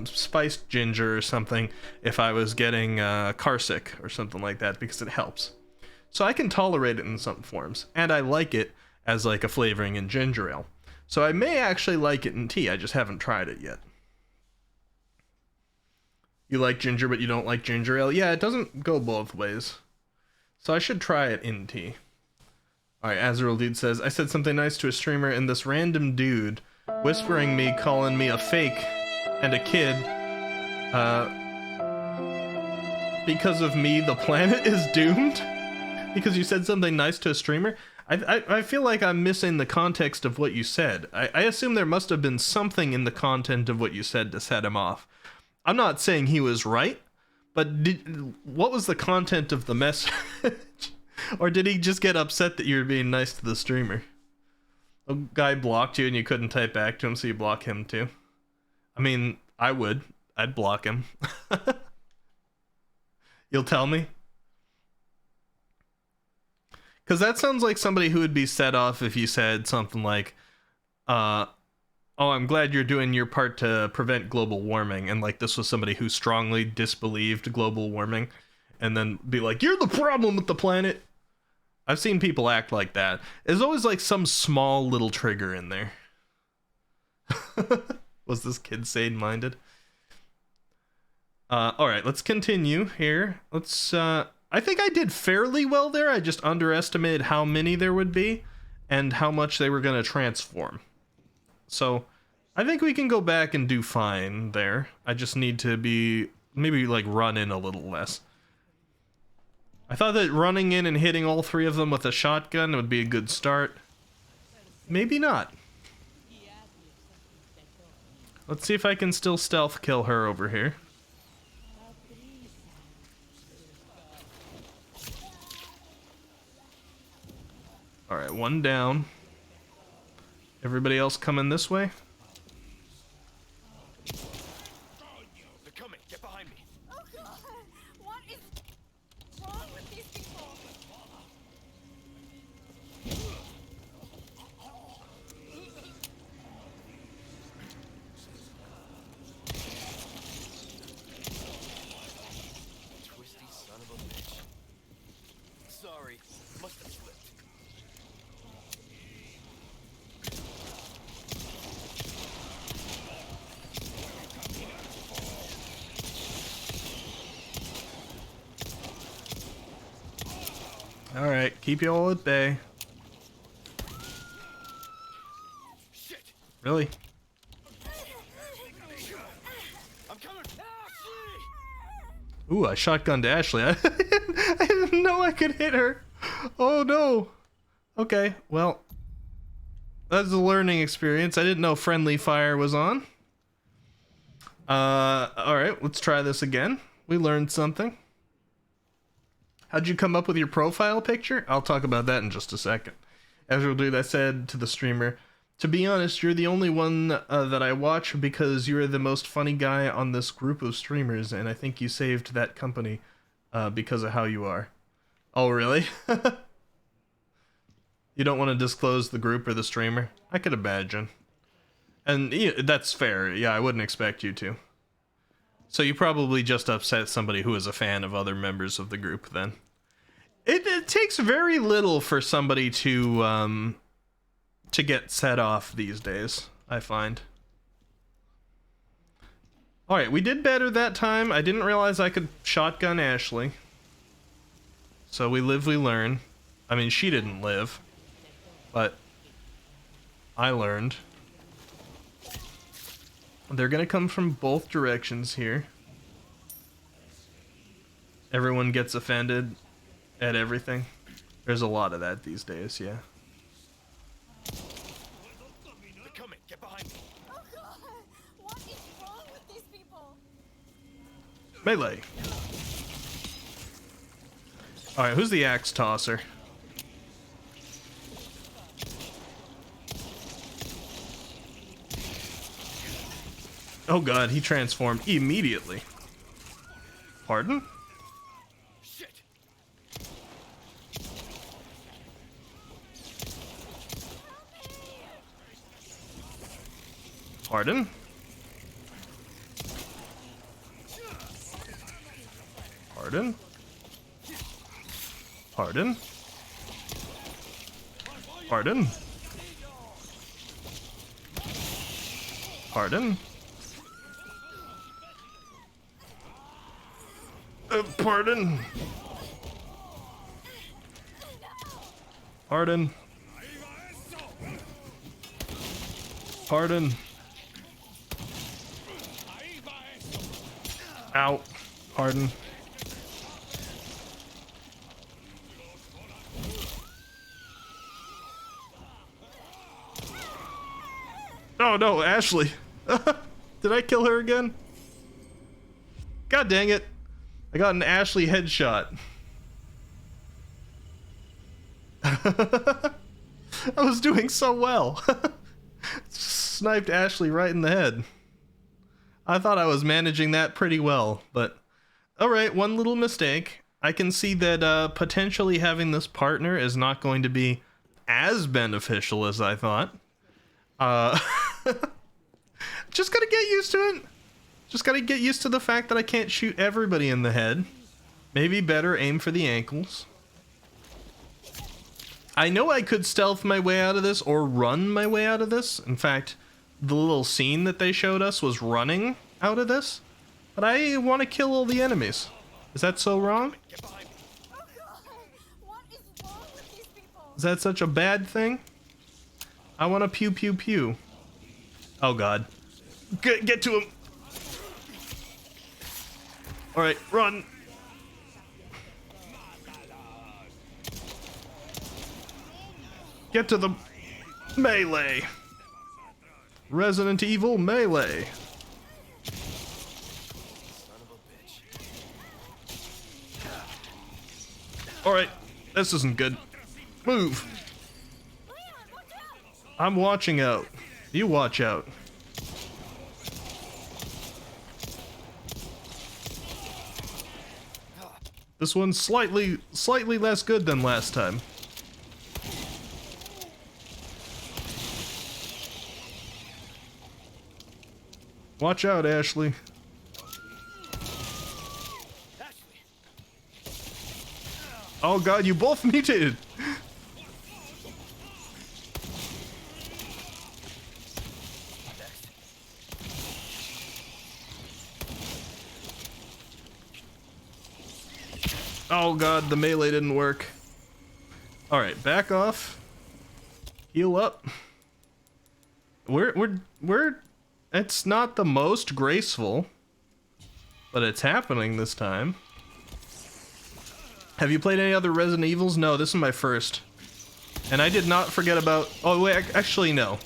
spiced ginger or something if I was getting car sick or something like that because it helps. So I can tolerate it in some forms, and I like it as like a flavoring in ginger ale. So I may actually like it in tea, I just haven't tried it yet. You like ginger but you don't like ginger ale? Yeah, it doesn't go both ways. So I should try it in tea. Alright, Azrael Dude says, I said something nice to a streamer and this random dude whispering me, calling me a fake and a kid. Because of me, the planet is doomed? Because you said something nice to a streamer? I feel like I'm missing the context of what you said. I assume there must have been something in the content of what you said to set him off. I'm not saying he was right, but what was the content of the message? Or did he just get upset that you were being nice to the streamer? A guy blocked you and you couldn't type back to him, so you block him too. I mean, I would. I'd block him. You'll tell me? Because that sounds like somebody who would be set off if you said something like, oh, I'm glad you're doing your part to prevent global warming. And like this was somebody who strongly disbelieved global warming. And then be like, you're the problem with the planet. I've seen people act like that. There's always like some small little trigger in there. Was this kid sane-minded? Alright, let's continue here. Let's, I think I did fairly well there. I just underestimated how many there would be and how much they were going to transform. So, I think we can go back and do fine there. I just need to be, maybe like run in a little less. I thought that running in and hitting all three of them with a shotgun would be a good start. Maybe not. Let's see if I can still stealth kill her over here. Alright, one down. Everybody else coming this way? They're coming. Get behind me. Oh God! What is wrong with these people? Twisty son of a bitch. Sorry. Must have slipped. Alright, keep you all at bay. Shit. Really? I'm coming. Ooh, I shotgunned Ashley. I didn't know I could hit her. Oh no. Okay, well. That's a learning experience. I didn't know friendly fire was on. Alright, let's try this again. We learned something. How'd you come up with your profile picture? I'll talk about that in just a second. As we'll do, I said to the streamer, to be honest, you're the only one that I watch because you're the most funny guy on this group of streamers, and I think you saved that company because of how you are. Oh, really? You don't want to disclose the group or the streamer? I could imagine. And yeah, that's fair. Yeah, I wouldn't expect you to. So you probably just upset somebody who is a fan of other members of the group then. It takes very little for somebody to get set off these days, I find. Alright, we did better that time. I didn't realize I could shotgun Ashley. So we live, we learn. I mean, she didn't live. But I learned. They're gonna come from both directions here. Everyone gets offended at everything. There's a lot of that these days, yeah. They're coming. Get behind me. Oh God! What is wrong with these people? Melee. Alright, who's the axe tosser? Oh god, he transformed immediately. Pardon? Shit. Pardon? Pardon? Pardon? Pardon? Pardon? Pardon? Pardon? Pardon? Ow. Pardon? Oh no, Ashley. Did I kill her again? God dang it. I got an Ashley headshot. I was doing so well. Sniped Ashley right in the head. I thought I was managing that pretty well, but alright, one little mistake. I can see that potentially having this partner is not going to be as beneficial as I thought. Just gotta get used to it. Just gotta get used to the fact that I can't shoot everybody in the head. Maybe better aim for the ankles. I know I could stealth my way out of this or run my way out of this. In fact, the little scene that they showed us was running out of this. But I want to kill all the enemies. Is that so wrong? What is wrong with these people? Is that such a bad thing? I want to pew pew pew. Oh god. Get to him. Alright, run. Get to the melee. Resident Evil melee. Alright, this isn't good. Move. I'm watching out. You watch out. This one's slightly less good than last time. Watch out, Ashley. Oh god, you both mutated! Oh god, the melee didn't work. Alright, back off. Heal up. It's not the most graceful, but it's happening this time. Have you played any other Resident Evils? No, this is my first. And I did not forget about... Oh, wait, actually, no.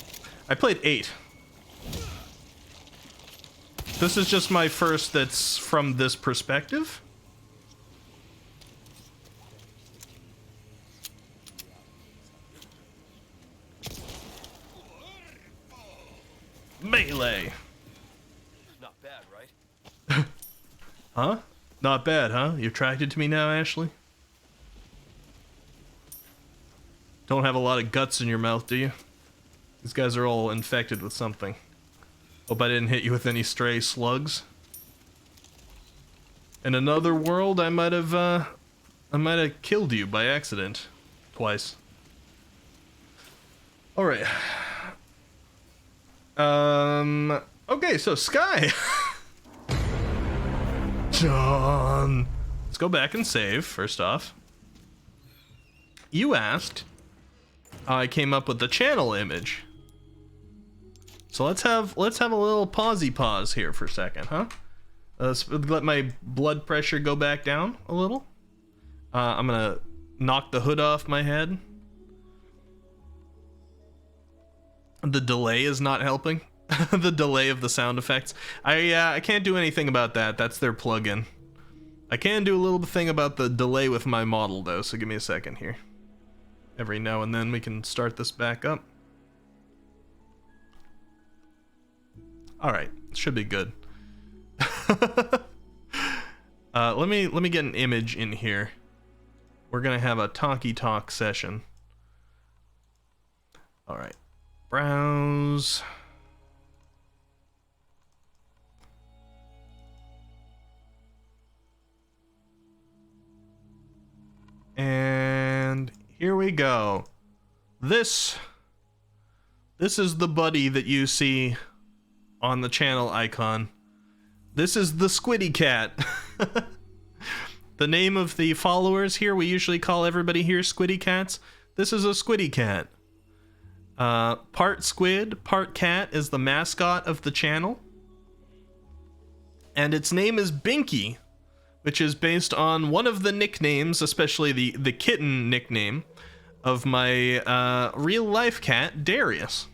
I played 8. This is just my first that's from this perspective. Melee. Not bad, right? Huh? Not bad, huh? You attracted to me now, Ashley? Don't have a lot of guts in your mouth, do you? These guys are all infected with something. Hope I didn't hit you with any stray slugs. In another world, I might have killed you by accident. Twice. Alright. Okay, so Sky. John. Let's go back and save, first off. You asked how I came up with the channel image. So let's have a little pausey pause here for a second, huh? Let's let my blood pressure go back down a little. I'm gonna knock the hood off my head. The delay is not helping. The delay of the sound effects. I can't do anything about that. That's their plugin. I can do a little thing about the delay with my model though, so give me a second here. Every now and then we can start this back up. Alright, should be good. Let me get an image in here. We're gonna have a talkie talk session. Alright. Browse. And here we go. This is the buddy that you see on the channel icon. This is the Squiddy Cat. The name of the followers here, we usually call everybody here Squiddy Cats. This is a Squiddy Cat. Part squid, part cat is the mascot of the channel. And its name is Binky, which is based on one of the nicknames, especially the kitten nickname, of my real-life cat, Darius.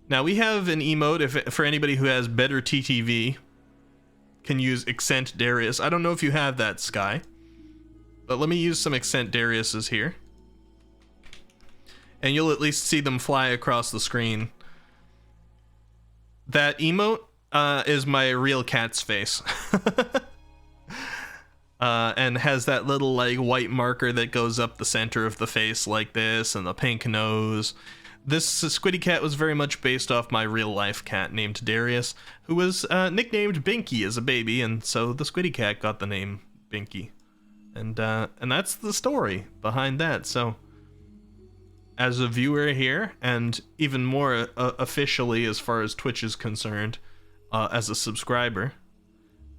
Now, we have an emote, for anybody who has better TTV, can use Accent Darius. I don't know if you have that, Sky, but let me use some Accent Dariuses here. And you'll at least see them fly across the screen. That emote is my real cat's face. and has that little like white marker that goes up the center of the face like this, and the pink nose. This Squiddy cat was very much based off my real life cat named Darius, who was nicknamed Binky as a baby, and so the Squiddy cat got the name Binky. And that's the story behind that. So as a viewer here, and even more officially as far as Twitch is concerned, as a subscriber,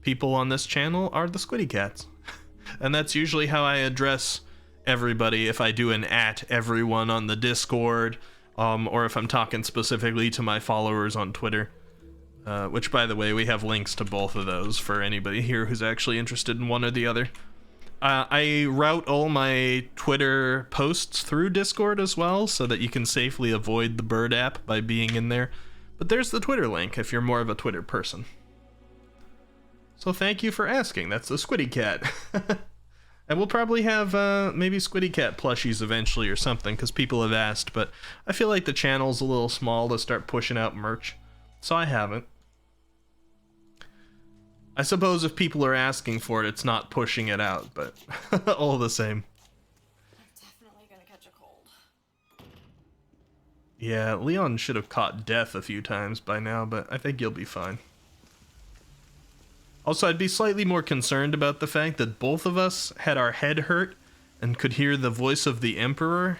people on this channel are the Squiddy cats. And that's usually how I address everybody if I do an @everyone on the Discord, or if I'm talking specifically to my followers on Twitter, which, by the way, we have links to both of those for anybody here who's actually interested in one or the other. I route all my Twitter posts through Discord as well, so that you can safely avoid the Bird app by being in there. But there's the Twitter link if you're more of a Twitter person. So thank you for asking. That's the Squiddy cat. And we'll probably have maybe Squiddy cat plushies eventually or something, because people have asked, but I feel like the channel's a little small to start pushing out merch, so I haven't. I suppose if people are asking for it, it's not pushing it out, but all the same. I'm definitely gonna catch a cold. Yeah, Leon should have caught death a few times by now, but I think you'll be fine. Also, I'd be slightly more concerned about the fact that both of us had our head hurt and could hear the voice of the Emperor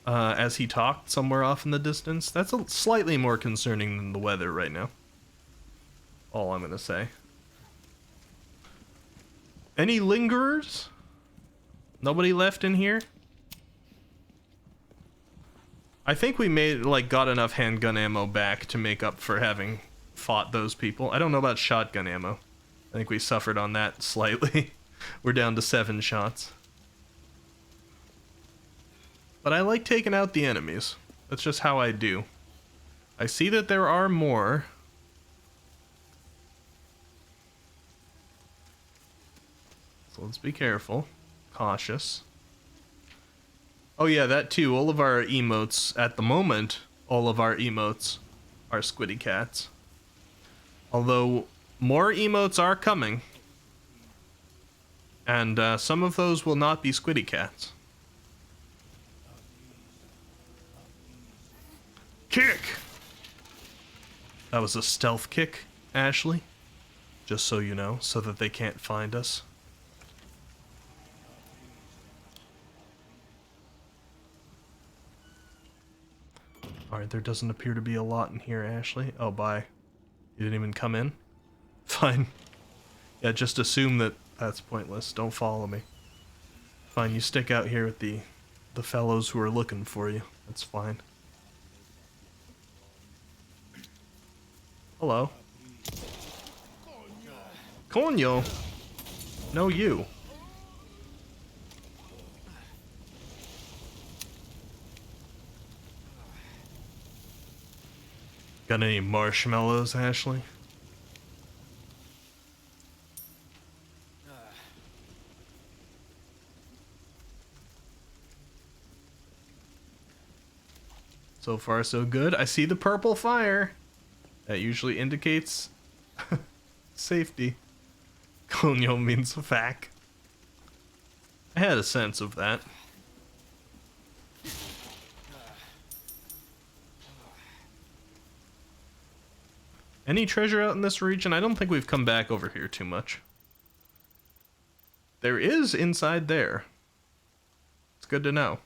as he talked somewhere off in the distance. That's slightly more concerning than the weather right now. All I'm gonna say. Any lingerers? Nobody left in here? I think we got enough handgun ammo back to make up for having fought those people. I don't know about shotgun ammo. I think we suffered on that slightly. We're down to 7 shots. But I like taking out the enemies. That's just how I do. I see that there are more. So let's be careful. Cautious. Oh yeah, that too. All of our emotes, at the moment, all of our emotes are Squiddy cats. Although, more emotes are coming. And some of those will not be Squiddy cats. Kick! That was a stealth kick, Ashley. Just so you know, so that they can't find us. Alright, there doesn't appear to be a lot in here, Ashley. Oh, bye. You didn't even come in? Fine. Yeah, just assume that that's pointless. Don't follow me. Fine, you stick out here with the fellows who are looking for you. That's fine. Hello. Coño! No, you. Got any marshmallows, Ashley? So far, so good. I see the purple fire. That usually indicates safety. Coño means fac. I had a sense of that. Any treasure out in this region? I don't think we've come back over here too much. There is inside there. It's good to know.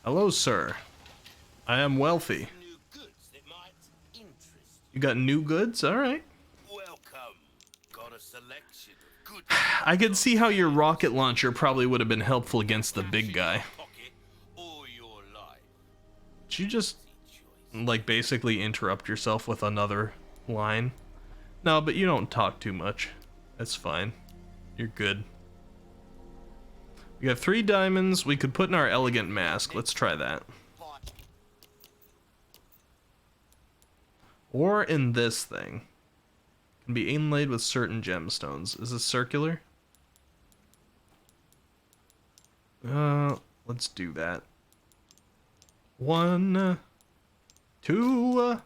Hello, sir. I am wealthy. You got new goods? Alright. I could see how your rocket launcher probably would have been helpful against the big guy. Did you just, like, basically interrupt yourself with another line? No, but you don't talk too much. That's fine. You're good. We got 3 diamonds we could put in our elegant mask. Let's try that. Or in this thing. Can be inlaid with certain gemstones. Is this circular? Let's do that. 1, 2,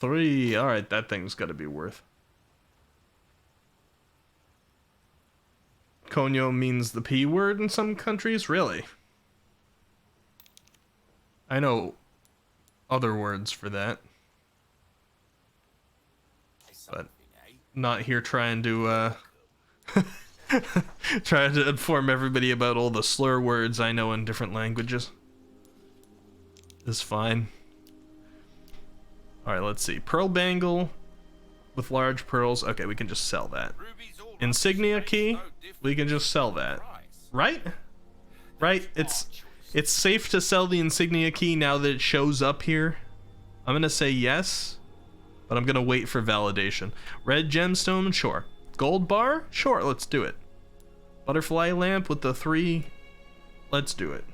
3. Alright, that thing's gotta be worth coño means the P word in some countries? Really? I know other words for that. But not here trying to, trying to inform everybody about all the slur words I know in different languages. Is fine. Alright, let's see. Pearl bangle with large pearls. Okay, we can just sell that. Insignia key. We can just sell that. Right? Right? It's safe to sell the insignia key now that it shows up here. I'm gonna say yes, but I'm gonna wait for validation. Red gemstone, sure. Gold bar, sure, let's do it. Butterfly lamp with the 3, let's do it.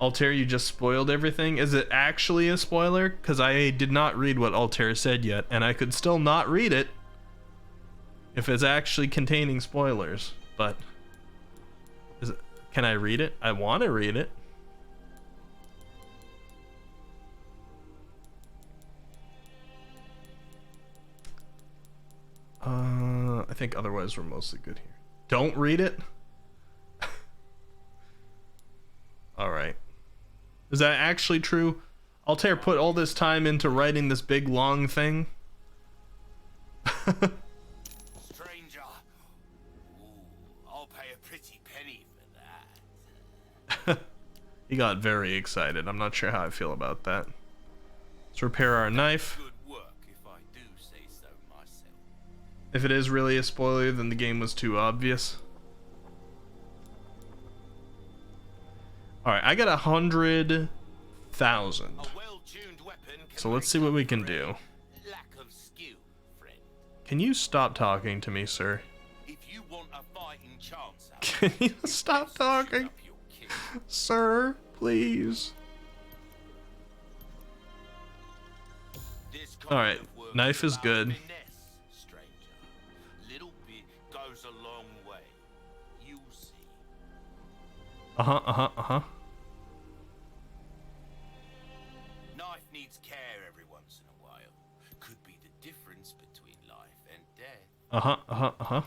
Altair, you just spoiled everything. Is it actually a spoiler? Because I did not read what Altair said yet, and I could still not read it if it's actually containing spoilers. But is it, can I read it? I want to read it. I think otherwise we're mostly good here. Don't read it? Alright. Is that actually true? Altair put all this time into writing this big long thing? Stranger. Ooh, I'll pay a pretty penny for that. He got very excited. I'm not sure how I feel about that. Let's repair our knife. Good work, if I do say so myself. If it is really a spoiler, then the game was too obvious. Alright, I got 100,000. So let's see what we can do. Lack of skill, friend. Can you stop talking to me, sir? If you want a fighting chance, Can you stop talking? Sir, please. Alright, knife is good. Stranger. Little bit goes a long way. You'll see. Uh-huh. Knife needs care every once in a while. Could be the difference between life and death. Uh-huh.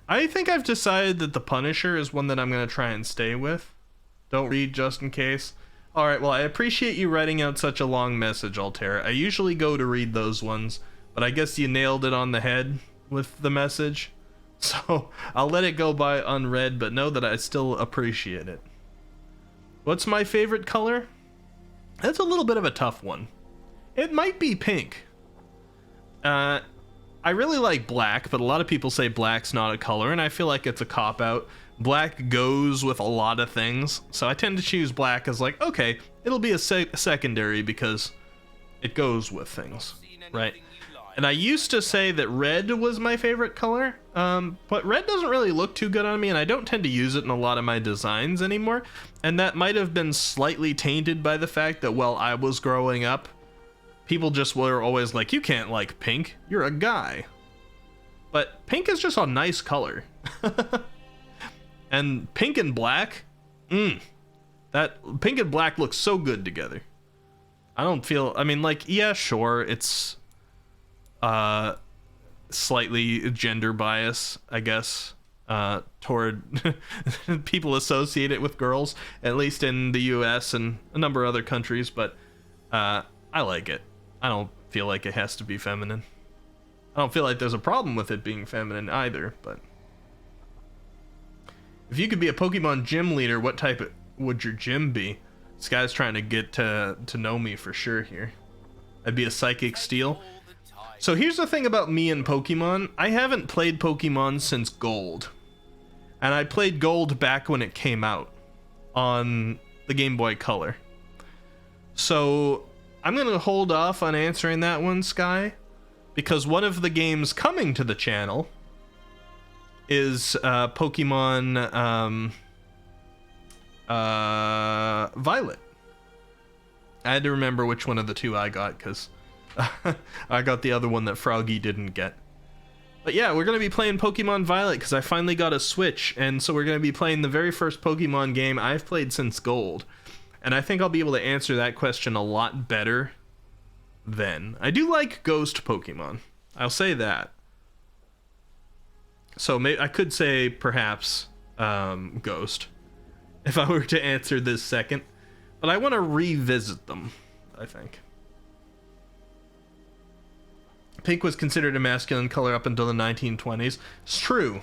I think I've decided that the Punisher is one that I'm going to try and stay with. Don't read just in case. Alright, well, I appreciate you writing out such a long message, Altair. I usually go to read those ones, but I guess you nailed it on the head with the message. So, I'll let it go by unread, but know that I still appreciate it. What's my favorite color? That's a little bit of a tough one. It might be pink. I really like black, but a lot of people say black's not a color, and I feel like it's a cop-out. Black goes with a lot of things, so I tend to choose black as like, okay, it'll be a secondary because it goes with things, right? And I used to say that red was my favorite color, but red doesn't really look too good on me, and I don't tend to use it in a lot of my designs anymore, and that might have been slightly tainted by the fact that while I was growing up, people just were always like, you can't like pink, you're a guy. But pink is just a nice color. And pink and black, that pink and black looks so good together. I don't feel, I mean, like, yeah, sure, it's slightly gender bias, I guess, toward people associate it with girls, at least in the US and a number of other countries, but I like it. I don't feel like it has to be feminine. I don't feel like there's a problem with it being feminine either, but if you could be a Pokemon gym leader, what type would your gym be? This guy's trying to get to know me for sure here. I'd be a Psychic Steel. So here's the thing about me and Pokemon. I haven't played Pokemon since Gold. And I played Gold back when it came out on the Game Boy Color. So I'm going to hold off on answering that one, Sky, because one of the games coming to the channel is Pokemon Violet. I had to remember which one of the two I got, because I got the other one that Froggy didn't get. But yeah, we're going to be playing Pokemon Violet, because I finally got a Switch, and so we're going to be playing the very first Pokemon game I've played since Gold. And I think I'll be able to answer that question a lot better then. I do like Ghost Pokemon. I'll say that. So I could say perhaps Ghost, if I were to answer this second. But I want to revisit them, I think. Pink was considered a masculine color up until the 1920s. It's true.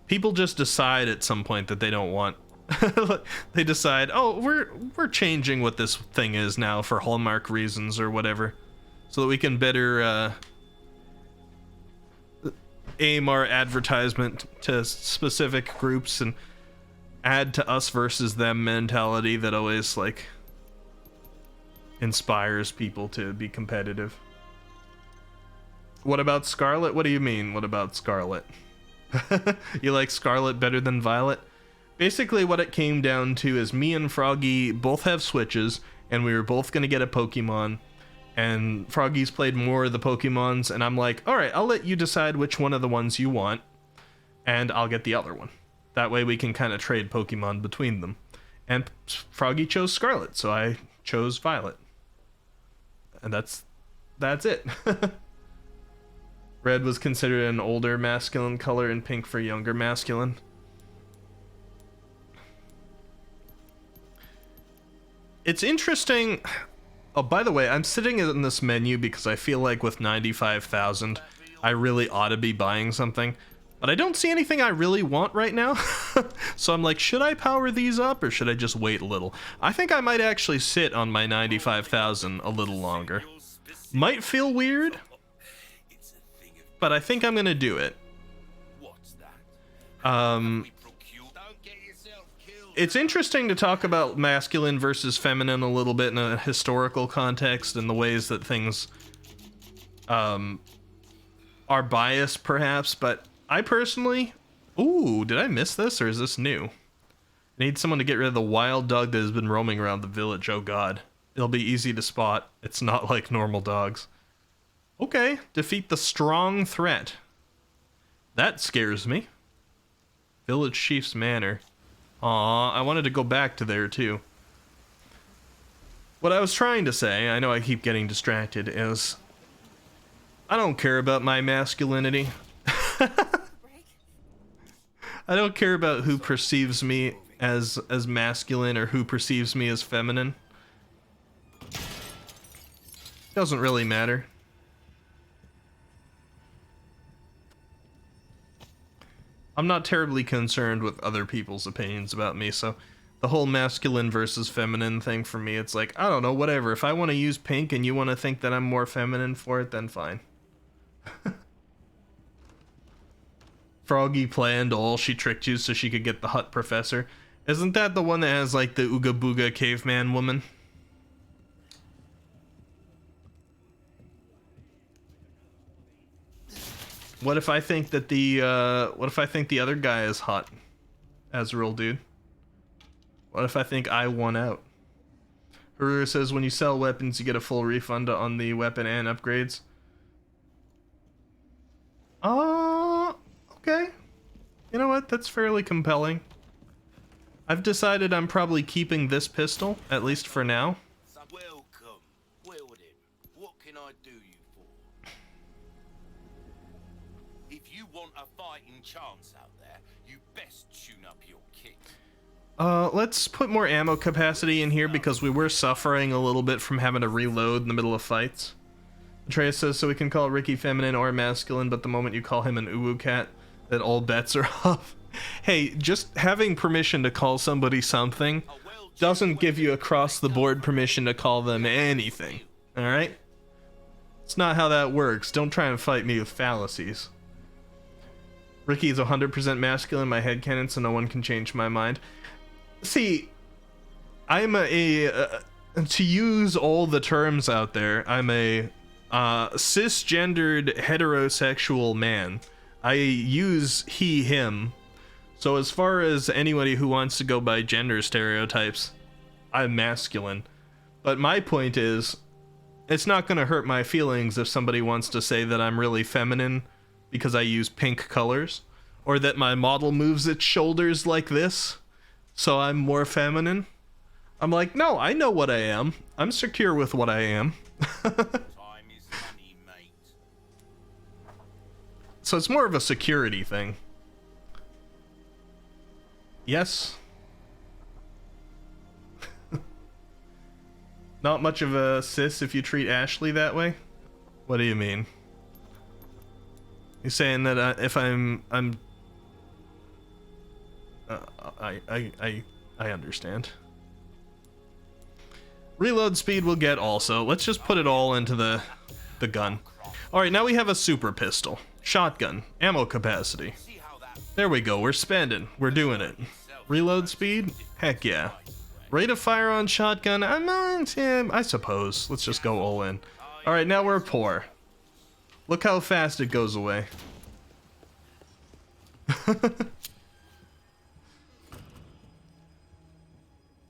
People just decide at some point that they don't want. They decide, oh, we're changing what this thing is now for Hallmark reasons or whatever, so that we can better aim our advertisement to specific groups and add to us versus them mentality that always like inspires people to be competitive. What about Scarlet? What do you mean, what about Scarlet? You like Scarlet better than Violet? Basically what it came down to is me and Froggy both have Switches, and we were both gonna get a Pokemon, and Froggy's played more of the Pokemons, and I'm like, alright, I'll let you decide which one of the ones you want, and I'll get the other one. That way we can kind of trade Pokemon between them. And Froggy chose Scarlet, so I chose Violet. And that's it. Red was considered an older masculine color and pink for younger masculine. It's interesting. Oh, by the way, I'm sitting in this menu because I feel like with 95,000, I really ought to be buying something. But I don't see anything I really want right now. So I'm like, should I power these up or should I just wait a little? I think I might actually sit on my 95,000 a little longer. Might feel weird, but I think I'm gonna do it. It's interesting to talk about masculine versus feminine a little bit in a historical context and the ways that things are biased perhaps, but I personally... Ooh, did I miss this or is this new? I need someone to get rid of the wild dog that has been roaming around the village. Oh god. It'll be easy to spot. It's not like normal dogs. Okay, defeat the strong threat. That scares me. Village Chief's Manor. Aw, I wanted to go back to there too. What I was trying to say, I know I keep getting distracted, is I don't care about my masculinity. I don't care about who perceives me as masculine or who perceives me as feminine. Doesn't really matter. I'm not terribly concerned with other people's opinions about me, so the whole masculine versus feminine thing for me, it's like, I don't know, whatever. If I want to use pink and you want to think that I'm more feminine for it, then fine. Froggy planned all, she tricked you so she could get the Hut Professor. Isn't that the one that has like the Ooga Booga caveman woman? What if I think that the other guy is hot? Azrael dude. What if I think I won out? Harura says when you sell weapons you get a full refund on the weapon and upgrades. Okay. You know what? That's fairly compelling. I've decided I'm probably keeping this pistol, at least for now. Welcome. Well then, what can I do you for? If you want a fighting chance out there, you best tune up your kit. Let's put more ammo capacity in here because we were suffering a little bit from having to reload in the middle of fights. Atreus says, so we can call Ricky feminine or masculine, but the moment you call him an uwu cat, then all bets are off. Hey, just having permission to call somebody something doesn't give you across-the-board permission to call them anything, alright? It's not how that works. Don't try and fight me with fallacies. Ricky is 100% masculine in my headcanon, so no one can change my mind. See, I'm to use all the terms out there, I'm a cisgendered heterosexual man. I use he, him. So as far as anybody who wants to go by gender stereotypes, I'm masculine. But my point is, it's not going to hurt my feelings if somebody wants to say that I'm really feminine because I use pink colors, or that my model moves its shoulders like this, so I'm more feminine. I'm like, no, I know what I am. I'm secure with what I am. Time is money, mate. So it's more of a security thing. Yes. Not much of a sis if you treat Ashley that way? What do you mean? You're saying that if I understand. Reload speed we'll get also. Let's just put it all into the gun. Alright, now we have a super pistol. Shotgun. Ammo capacity. There we go, we're spending. We're doing it. Reload speed? Heck yeah. Rate of fire on shotgun? I suppose. Let's just go all in. Alright, now we're poor. Look how fast it goes away.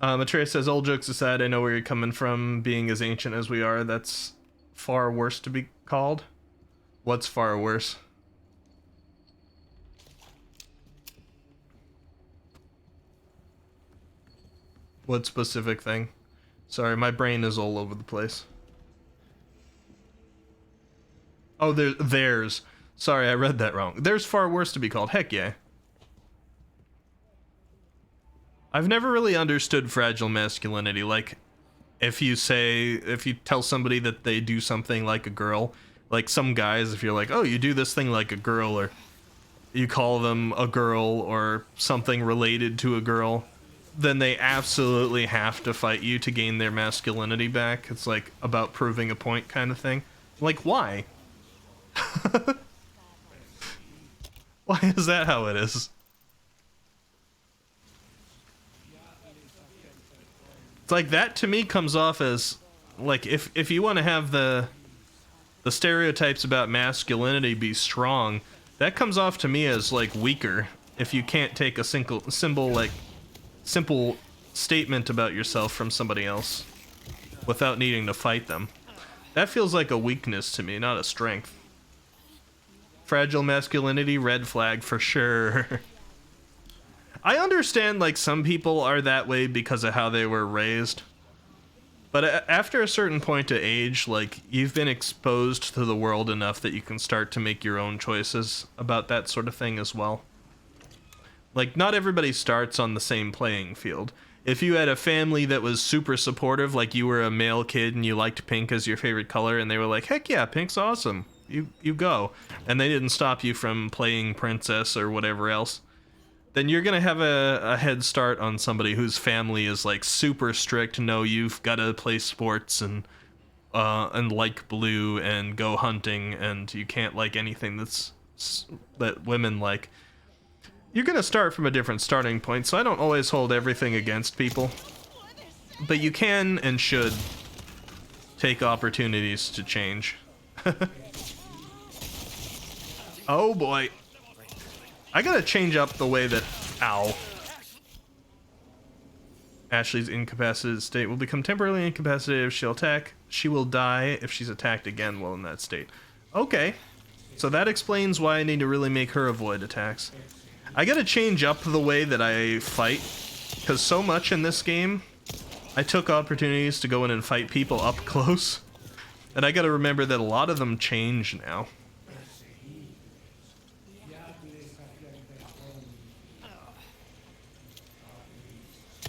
Atreus says, all jokes aside, I know where you're coming from. Being as ancient as we are, that's far worse to be called. What's far worse? What specific thing? Sorry, my brain is all over the place. Oh, theirs. Sorry, I read that wrong. There's far worse to be called. Heck yeah. I've never really understood fragile masculinity. Like, if you tell somebody that they do something like a girl, like some guys, if you're like, oh, you do this thing like a girl, or you call them a girl or something related to a girl, then they absolutely have to fight you to gain their masculinity back. It's like about proving a point kind of thing. Like, why? Why is that how it is? It's like that to me comes off as like if you want to have the stereotypes about masculinity be strong, that comes off to me as like weaker if you can't take a simple statement about yourself from somebody else without needing to fight them. That feels like a weakness to me, not a strength. Fragile masculinity, red flag for sure. I understand, like, some people are that way because of how they were raised. But after a certain point of age, like, you've been exposed to the world enough that you can start to make your own choices about that sort of thing as well. Like, not everybody starts on the same playing field. If you had a family that was super supportive, like you were a male kid and you liked pink as your favorite color, and they were like, heck yeah, pink's awesome. You go. And they didn't stop you from playing princess or whatever else, then you're gonna have a head start on somebody whose family is like super strict. No, you've got to play sports and like blue and go hunting, and you can't like anything that women like. You're gonna start from a different starting point, so I don't always hold everything against people, but you can and should take opportunities to change. Oh boy. I gotta change up the way that... Ow. Ashley's incapacitated state will become temporarily incapacitated if she'll attack. She will die if she's attacked again while in that state. Okay. So that explains why I need to really make her avoid attacks. I gotta change up the way that I fight, because so much in this game, I took opportunities to go in and fight people up close. And I gotta remember that a lot of them change now.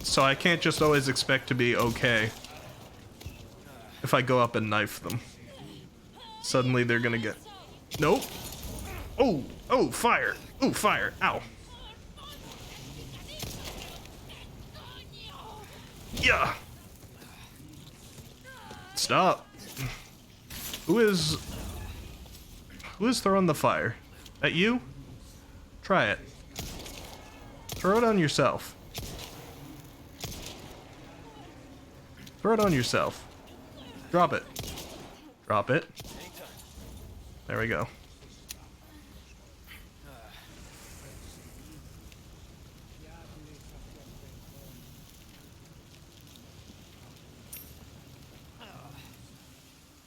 So I can't just always expect to be okay if I go up and knife them. Suddenly they're gonna get... Nope. Oh, oh, fire. Oh, fire. Ow. Yeah. Stop. Who is throwing the fire? At you? Try it. Throw it on yourself. Throw it on yourself. Drop it. Drop it. There we go.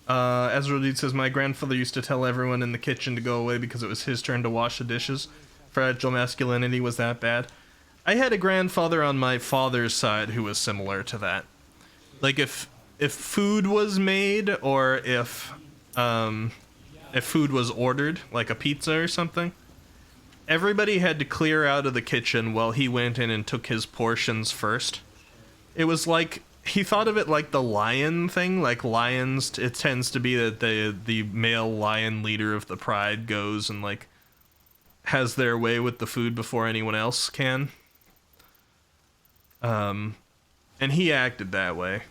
Ezra Dude says, my grandfather used to tell everyone in the kitchen to go away because it was his turn to wash the dishes. Fragile masculinity was that bad. I had a grandfather on my father's side who was similar to that. Like if food was made, or if if food was ordered, like a pizza or something, everybody had to clear out of the kitchen while he went in and took his portions first. It was like, he thought of it like the lion thing, like lions, it tends to be that the male lion leader of the pride goes and like has their way with the food before anyone else can. And he acted that way.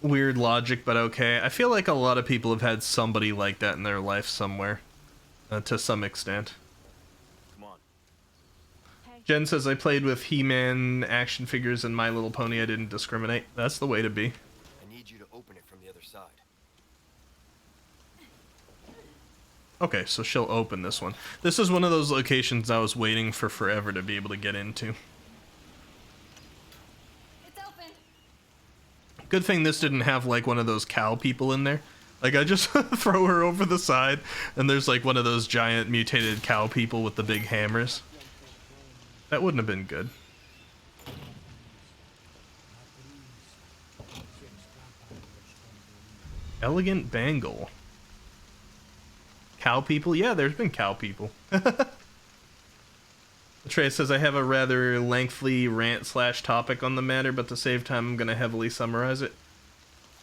Weird logic, but okay. I feel like a lot of people have had somebody like that in their life somewhere, to some extent. Come on. Jen says, I played with He-Man action figures and My Little Pony. I didn't discriminate. That's the way to be. I need you to open it from the other side. Okay, so she'll open this one. This is one of those locations I was waiting for forever to be able to get into. It's open. Good thing this didn't have like one of those cow people in there. Like I just throw her over the side and there's like one of those giant mutated cow people with the big hammers. That wouldn't have been good. Elegant bangle. Cow people? Yeah, there's been cow people. Trey says, I have a rather lengthy rant / topic on the matter, but to save time, I'm going to heavily summarize it.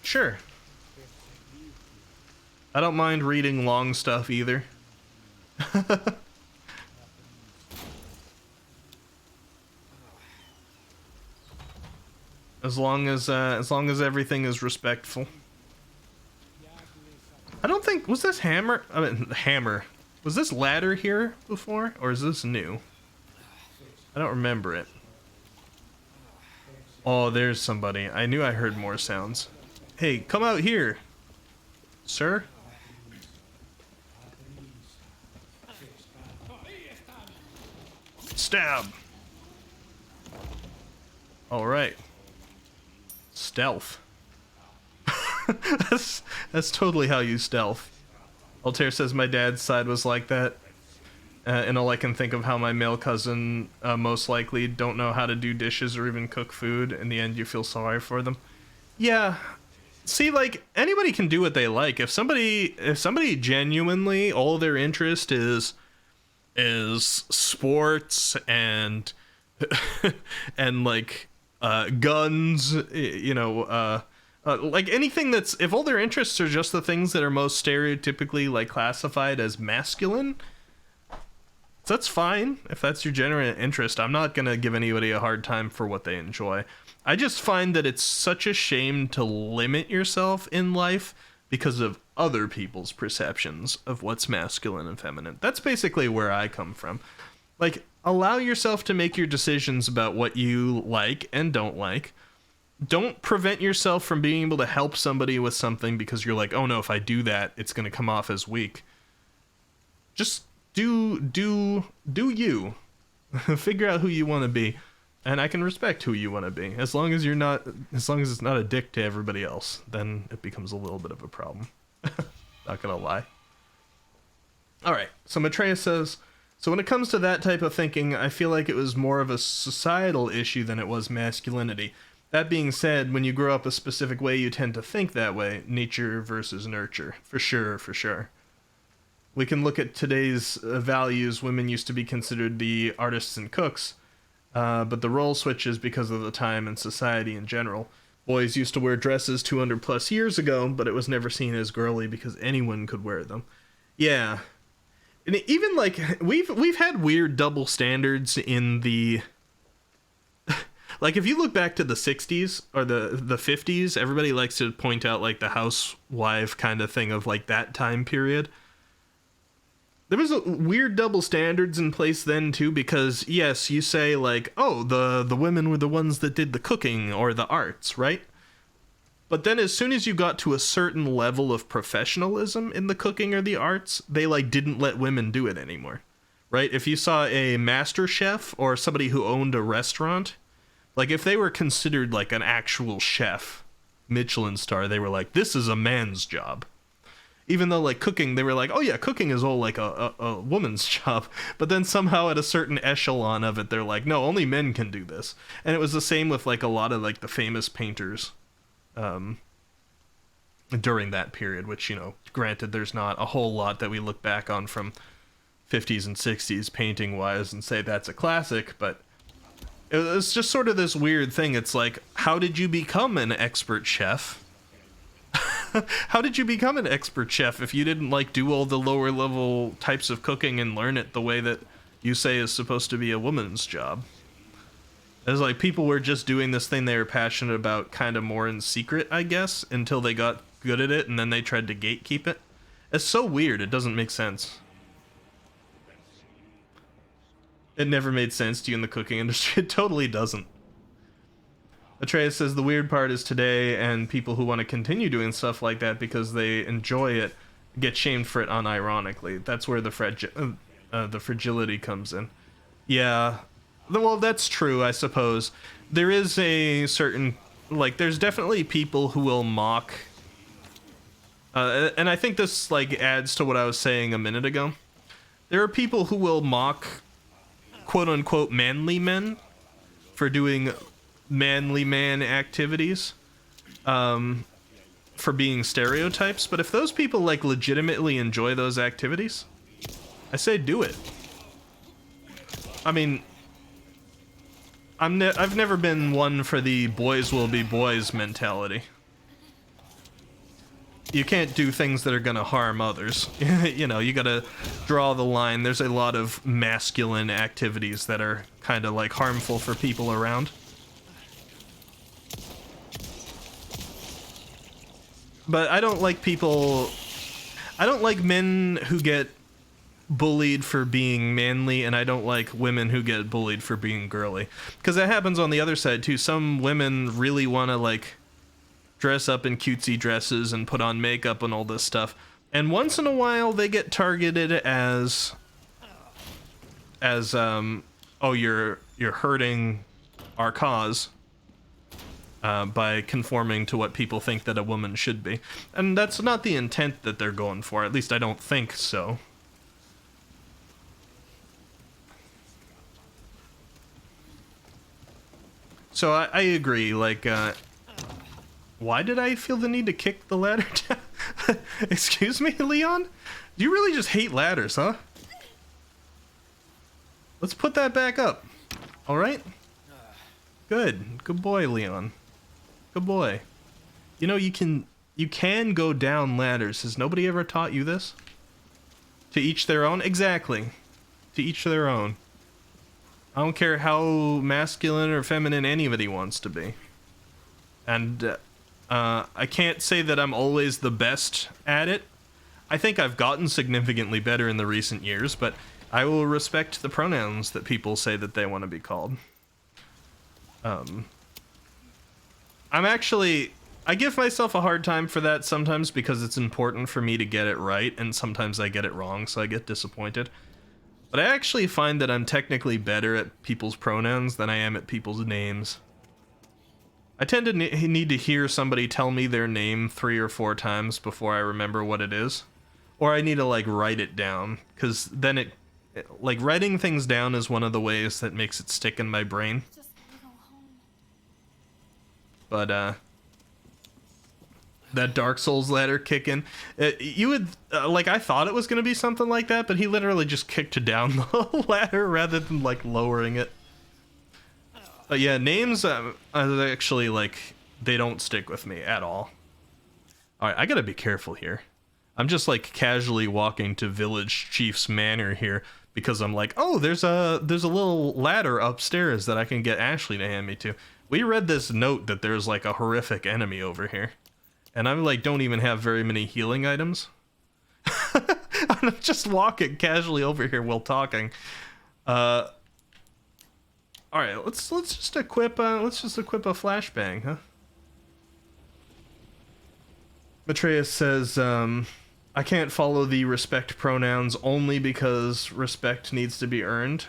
Sure. I don't mind reading long stuff either. As long as everything is respectful. I don't think, was this hammer? Was this ladder here before, or is this new? I don't remember it. Oh, there's somebody. I knew I heard more sounds. Hey, come out here, sir. Stab. All right. Stealth. that's totally how you stealth. Altair says my dad's side was like that. And all I can think of how my male cousin most likely don't know how to do dishes or even cook food. In the end, you feel sorry for them. Yeah. See, like, anybody can do what they like. If somebody genuinely, all their interest is sports and and like guns, you know, like anything that's, if all their interests are just the things that are most stereotypically like classified as masculine, that's fine. If that's your genuine interest, I'm not gonna give anybody a hard time for what they enjoy. I just find that it's such a shame to limit yourself in life because of other people's perceptions of what's masculine and feminine. That's basically where I come from. Like, allow yourself to make your decisions about what you like and don't like. Don't prevent yourself from being able to help somebody with something because you're like, oh no, if I do that, it's going to come off as weak. Just do you. Figure out who you want to be. And I can respect who you want to be. As long as it's not a dick to everybody else, then it becomes a little bit of a problem. Not gonna lie. Alright, so Maitreya says, so when it comes to that type of thinking, I feel like it was more of a societal issue than it was masculinity. That being said, when you grow up a specific way, you tend to think that way. Nature versus nurture. For sure, for sure. We can look at today's values. Women used to be considered the artists and cooks, but the role switches because of the time and society in general. Boys used to wear dresses 200 plus years ago, but it was never seen as girly because anyone could wear them. Yeah. And even like, we've had weird double standards in the... Like, if you look back to the 60s or the 50s, everybody likes to point out, like, the housewife kind of thing of, like, that time period. There was a weird double standards in place then, too, because, yes, you say, like, oh, the women were the ones that did the cooking or the arts, right? But then as soon as you got to a certain level of professionalism in the cooking or the arts, they, like, didn't let women do it anymore, right? If you saw a master chef or somebody who owned a restaurant... Like, if they were considered, like, an actual chef, Michelin star, they were like, this is a man's job. Even though like cooking, they were like, oh yeah, cooking is all like a woman's job. But then somehow at a certain echelon of it, they're like, no, only men can do this. And it was the same with like a lot of like the famous painters during that period, which, you know, granted, there's not a whole lot that we look back on from 50s and 60s painting wise and say that's a classic, but it's just sort of this weird thing. It's like, how did you become an expert chef? How did you become an expert chef if you didn't like do all the lower level types of cooking and learn it the way that you say is supposed to be a woman's job? It's like people were just doing this thing they were passionate about kind of more in secret, I guess, until they got good at it and then they tried to gatekeep it. It's so weird, it doesn't make sense. It never made sense to you in the cooking industry. It totally doesn't. Atreus says the weird part is today, and people who want to continue doing stuff like that because they enjoy it get shamed for it unironically. That's where the fragility comes in. Yeah, well, that's true, I suppose. There is a certain, like, there's definitely people who will mock, and I think this, like, adds to what I was saying a minute ago. There are people who will mock quote-unquote manly men for doing manly man activities, for being stereotypes, but if those people like legitimately enjoy those activities, I say do it. I mean, I've never been one for the boys will be boys mentality. You can't do things that are gonna harm others. You know, you gotta draw the line. There's a lot of masculine activities that are kind of like harmful for people around. But I don't like people... I don't like men who get bullied for being manly, and I don't like women who get bullied for being girly. Because that happens on the other side, too. Some women really want to, like, dress up in cutesy dresses and put on makeup and all this stuff. And once in a while, they get targeted as oh, you're hurting our cause. By conforming to what people think that a woman should be. And that's not the intent that they're going for. At least I don't think so. So I agree, like, why did I feel the need to kick the ladder down? Excuse me, Leon? Do you really just hate ladders, huh? Let's put that back up. Alright? Good. Good boy, Leon. Good boy. You know, you can go down ladders. Has nobody ever taught you this? To each their own? Exactly. To each their own. I don't care how masculine or feminine anybody wants to be. And I can't say that I'm always the best at it. I think I've gotten significantly better in the recent years, but I will respect the pronouns that people say that they want to be called. I give myself a hard time for that sometimes because it's important for me to get it right, and sometimes I get it wrong, so I get disappointed. But I actually find that I'm technically better at people's pronouns than I am at people's names. I tend to need to hear somebody tell me their name 3 or 4 times before I remember what it is. Or I need to, like, write it down, because then like, writing things down is one of the ways that makes it stick in my brain. But, that Dark Souls ladder kicking, you would, like, I thought it was going to be something like that, but he literally just kicked down the ladder rather than, like, lowering it. But yeah, names, actually, like, they don't stick with me at all. Alright, I gotta be careful here. I'm just, like, casually walking to Village Chief's Manor here, because I'm like, oh, there's a little ladder upstairs that I can get Ashley to hand me to. We read this note that there's, like, a horrific enemy over here. And I, like, don't even have very many healing items. I'm just walking casually over here while talking. Alright, let's just equip a flashbang, huh? Atreus says, I can't follow the respect pronouns only because respect needs to be earned.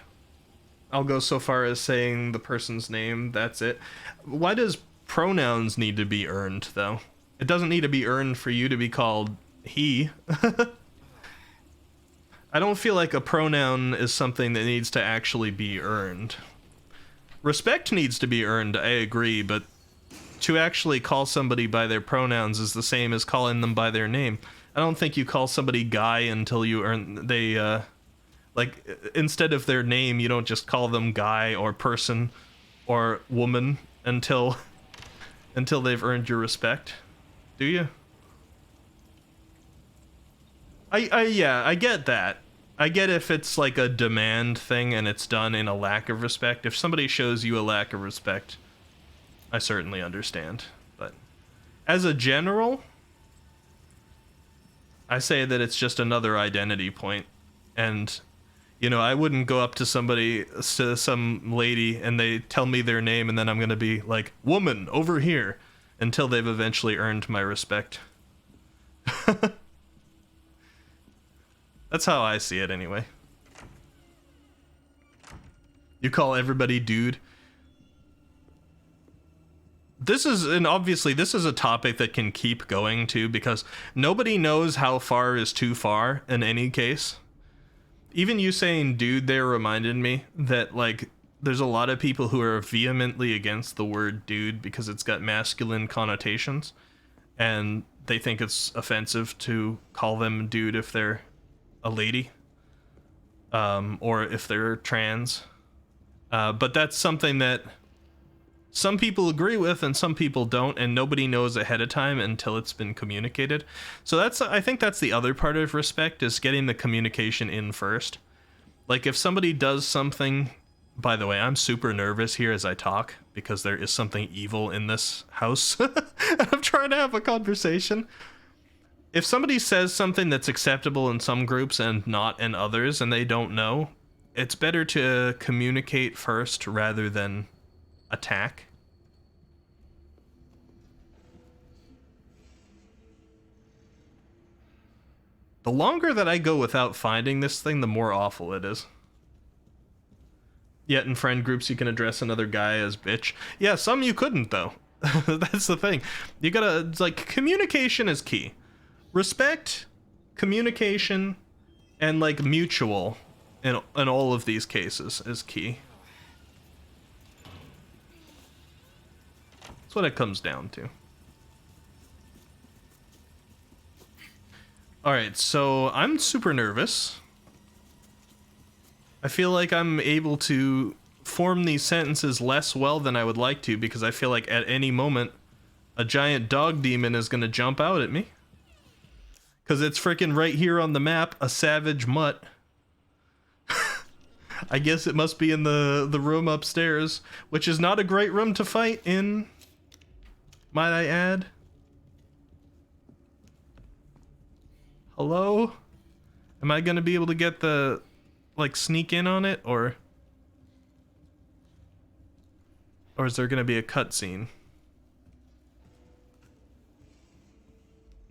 I'll go so far as saying the person's name, that's it. Why does pronouns need to be earned, though? It doesn't need to be earned for you to be called he. I don't feel like a pronoun is something that needs to actually be earned. Respect needs to be earned, I agree, but to actually call somebody by their pronouns is the same as calling them by their name. I don't think you call somebody guy until you earn like instead of their name, you don't just call them guy or person or woman until they've earned your respect. Do you? Yeah, I get that. I get if it's like a demand thing and it's done in a lack of respect. If somebody shows you a lack of respect, I certainly understand. But as a general, I say that it's just another identity point. And, you know, I wouldn't go up to somebody, to some lady, and they tell me their name, and then I'm going to be like, woman, over here, until they've eventually earned my respect. That's how I see it anyway. You call everybody dude. This is, and obviously this is a topic that can keep going too, because nobody knows how far is too far in any case. Even you saying dude there reminded me that, like, there's a lot of people who are vehemently against the word dude because it's got masculine connotations, and they think it's offensive to call them dude if they're a lady, or if they're trans. But that's something that some people agree with and some people don't, and nobody knows ahead of time until it's been communicated. So that's, I think that's the other part of respect, is getting the communication in first. Like if somebody does something, by the way, I'm super nervous here as I talk because there is something evil in this house. I'm trying to have a conversation. If somebody says something that's acceptable in some groups and not in others, and they don't know, it's better to communicate first rather than attack. The longer that I go without finding this thing, the more awful it is. Yet in friend groups you can address another guy as bitch. Yeah, some you couldn't though. That's the thing. You gotta, it's like, communication is key. Respect, communication, and like mutual in all of these cases is key. That's what it comes down to. Alright, so I'm super nervous. I feel like I'm able to form these sentences less well than I would like to, because I feel like at any moment a giant dog demon is going to jump out at me. Because it's freaking right here on the map, a savage mutt. I guess it must be in the room upstairs, which is not a great room to fight in, might I add. Hello? Am I gonna be able to get the, like, sneak in on it, or is there gonna be a cutscene?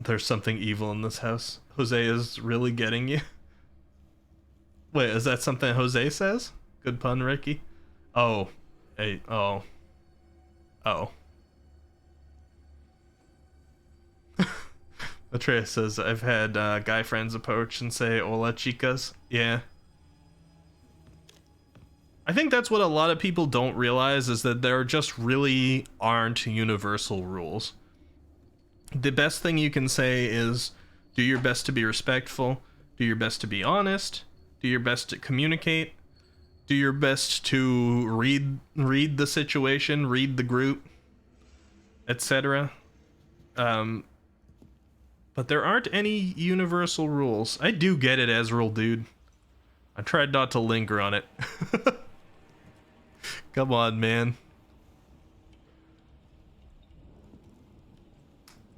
There's something evil in this house. Jose is really getting you. Wait, is that something Jose says? Good pun, Ricky. Oh. Hey, oh. Oh. Atreus says, I've had guy friends approach and say, hola chicas. Yeah. I think that's what a lot of people don't realize, is that there just really aren't universal rules. The best thing you can say is, do your best to be respectful, do your best to be honest, do your best to communicate, do your best to read the situation, read the group, etc. But there aren't any universal rules. I do get it, Ezreal, dude. I tried not to linger on it. Come on, man.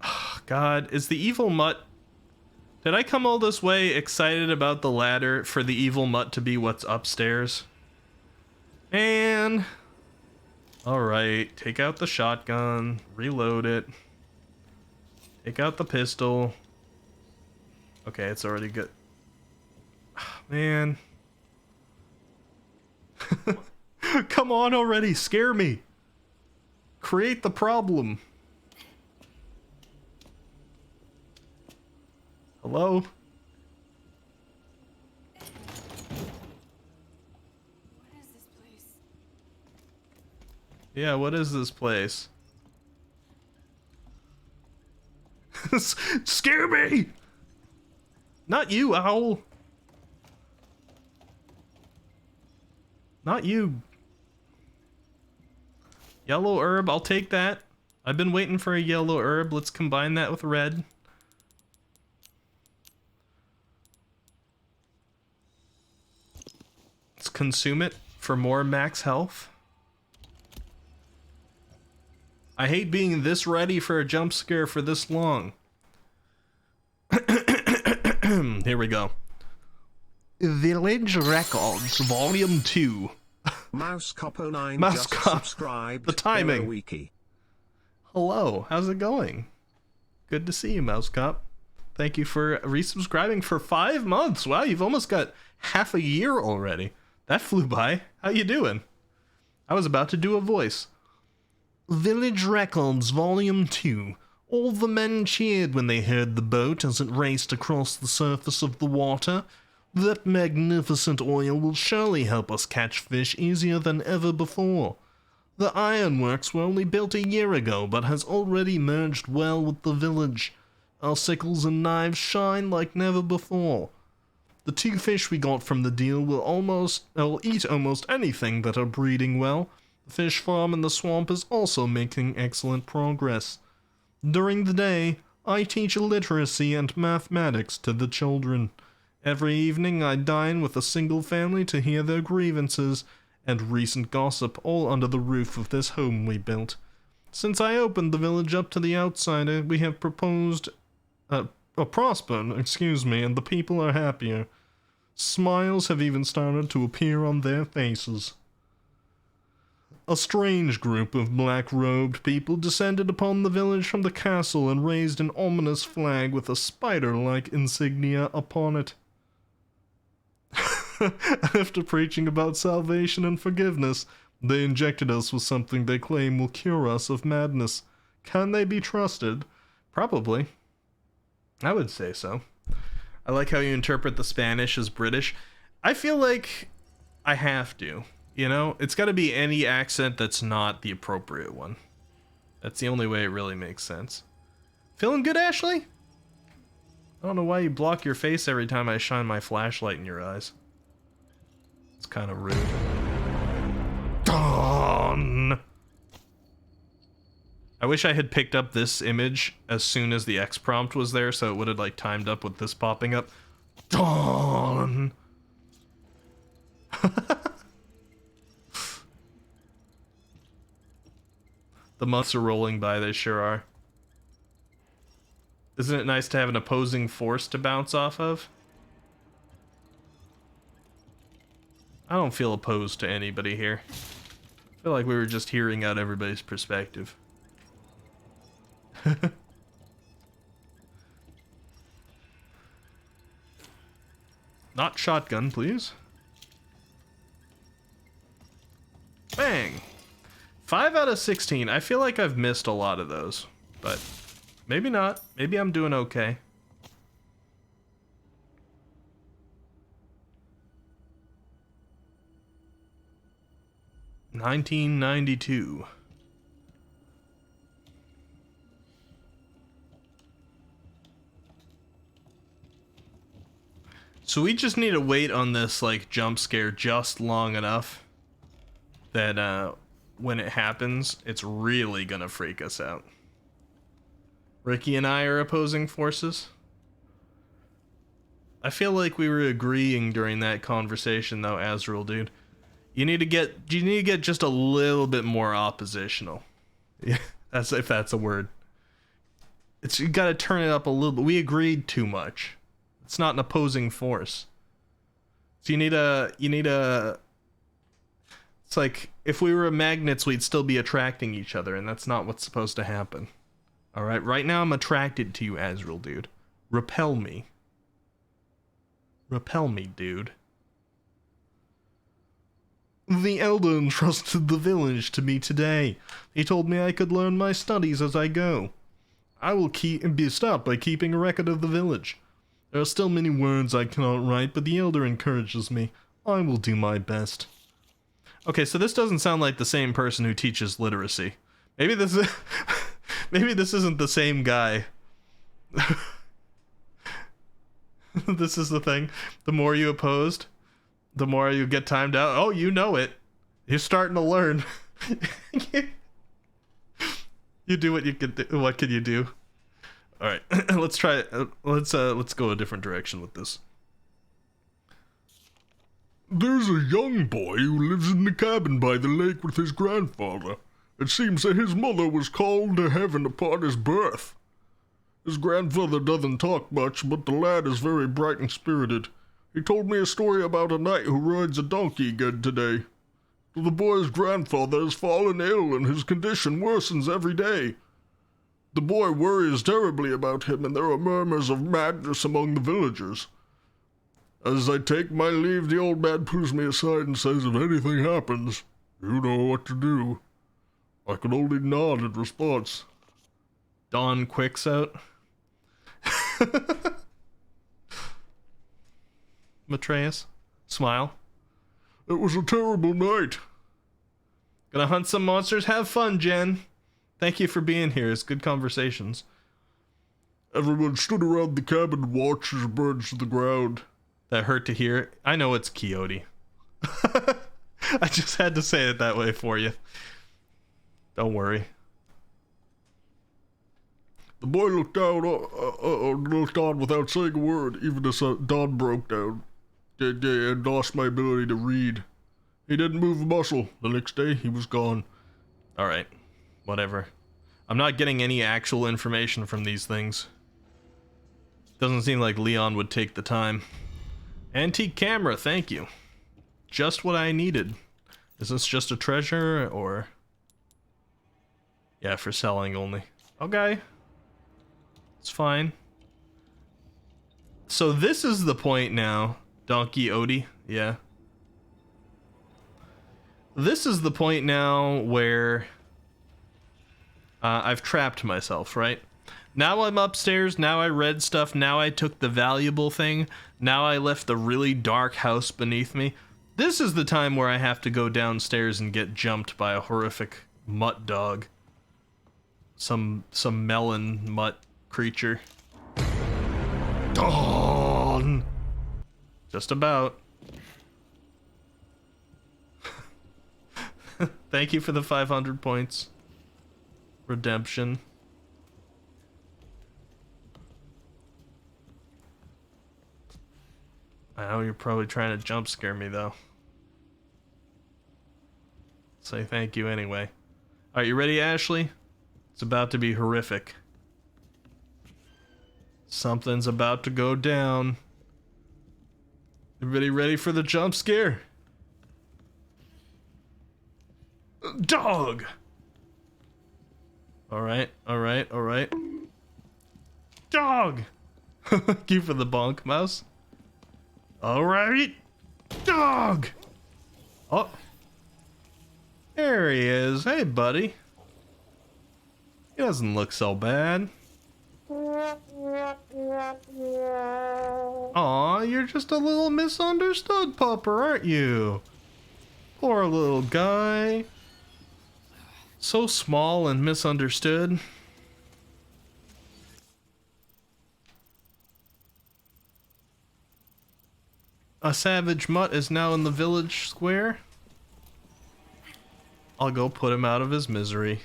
Oh, God, is the evil mutt... Did I come all this way excited about the ladder for the evil mutt to be what's upstairs? Man. Alright, take out the shotgun, reload it. Take out the pistol. Okay, it's already good. Man. Come on already, scare me. Create the problem. Hello? What is this place? Yeah, what is this place? Scare me! Not you, owl. Not you. Yellow herb, I'll take that. I've been waiting for a yellow herb. Let's combine that with red. Let's consume it for more max health. I hate being this ready for a jump scare for this long. Here we go. Village Records, Volume 2. MouseCop09 Mouse just Cop. subscribed. The timing. Wiki. Hello, how's it going? Good to see you, Mouse Cop. Thank you for resubscribing for 5 months. Wow, you've almost got half a year already. That flew by. How you doing? I was about to do a voice. Village Records, Volume 2. All the men cheered when they heard the boat as it raced across the surface of the water. That magnificent oil will surely help us catch fish easier than ever before. The ironworks were only built a year ago, but has already merged well with the village. Our sickles and knives shine like never before. The 2 fish we got from the deal will eat almost anything that are breeding well. The fish farm in the swamp is also making excellent progress. During the day, I teach literacy and mathematics to the children. Every evening I dine with a single family to hear their grievances and recent gossip, all under the roof of this home we built. Since I opened the village up to the outsider, we have prospered, and the people are happier. Smiles have even started to appear on their faces. A strange group of black-robed people descended upon the village from the castle and raised an ominous flag with a spider-like insignia upon it. After preaching about salvation and forgiveness, they injected us with something they claim will cure us of madness. Can they be trusted? Probably. I would say so. I like how you interpret the Spanish as British. I feel like I have to. You know, it's got to be any accent that's not the appropriate one. That's the only way it really makes sense. Feeling good, Ashley? I don't know why you block your face every time I shine my flashlight in your eyes. It's kind of rude. Dawn! I wish I had picked up this image as soon as the X prompt was there, so it would have like timed up with this popping up. Dawn! The months are rolling by, they sure are. Isn't it nice to have an opposing force to bounce off of? I don't feel opposed to anybody here. I feel like we were just hearing out everybody's perspective. Not shotgun, please. Bang! 5 out of 16. I feel like I've missed a lot of those, but maybe not. Maybe I'm doing okay. $19.92. So we just need to wait on this like jump scare just long enough that when it happens, it's really gonna freak us out. Ricky and I are opposing forces. I feel like we were agreeing during that conversation though, Azrael dude. You need to get just a little bit more oppositional. Yeah, that's if that's a word. You gotta turn it up a little bit. We agreed too much. It's not an opposing force. So you need a it's like if we were magnets, we'd still be attracting each other, and that's not what's supposed to happen. Alright, right now I'm attracted to you, Azrael dude. Repel me. Repel me, dude. The elder entrusted the village to me today. He told me I could learn my studies as I go. I will start by keeping a record of the village. There are still many words I cannot write, but the Elder encourages me. I will do my best. Okay, so this doesn't sound like the same person who teaches literacy. Maybe this is maybe this isn't the same guy. This is the thing. The more you opposed, the more you get timed out. Oh, you know it. You're starting to learn. You do what you can do. What can you do? All right, let's try. Let's go a different direction with this. There's a young boy who lives in the cabin by the lake with his grandfather. It seems that his mother was called to heaven upon his birth. His grandfather doesn't talk much, but the lad is very bright and spirited. He told me a story about a knight who rides a donkey again today. The boy's grandfather has fallen ill and his condition worsens every day. The boy worries terribly about him, and there are murmurs of madness among the villagers. As I take my leave, the old man pulls me aside and says, if anything happens, you know what to do. I can only nod in response. Dawn quicks out. Matreus, smile. It was a terrible night. Gonna hunt some monsters. Have fun, Jen. Thank you for being here. It's good conversations. Everyone stood around the cabin and watched as it burns to the ground. That hurt to hear. I know it's Quixote. I just had to say it that way for you. Don't worry. The boy looked on without saying a word, even as dawn broke down, and lost my ability to read. He didn't move a muscle. The next day, he was gone. Alright. Whatever. I'm not getting any actual information from these things. Doesn't seem like Leon would take the time. Antique camera, thank you. Just what I needed. Is this just a treasure, or... Yeah, for selling only. Okay. It's fine. So this is the point now. Donkey Odie, yeah. This is the point now where... I've trapped myself, right? Now I'm upstairs, now I read stuff, now I took the valuable thing, now I left the really dark house beneath me. This is the time where I have to go downstairs and get jumped by a horrific mutt dog. Some melon mutt creature. Dawn! Just about. Thank you for the 500 points. Redemption. I know you're probably trying to jump scare me though. Say thank you anyway. Alright, you ready, Ashley? It's about to be horrific. Something's about to go down. Everybody ready for the jump scare? Dog! Alright, alright, alright. Dog! Thank you for the bonk, mouse. Alright. Dog! Oh. There he is. Hey, buddy. He doesn't look so bad. Aw, you're just a little misunderstood pupper, aren't you? Poor little guy. So small and misunderstood. A savage mutt is now in the village square. I'll go put him out of his misery.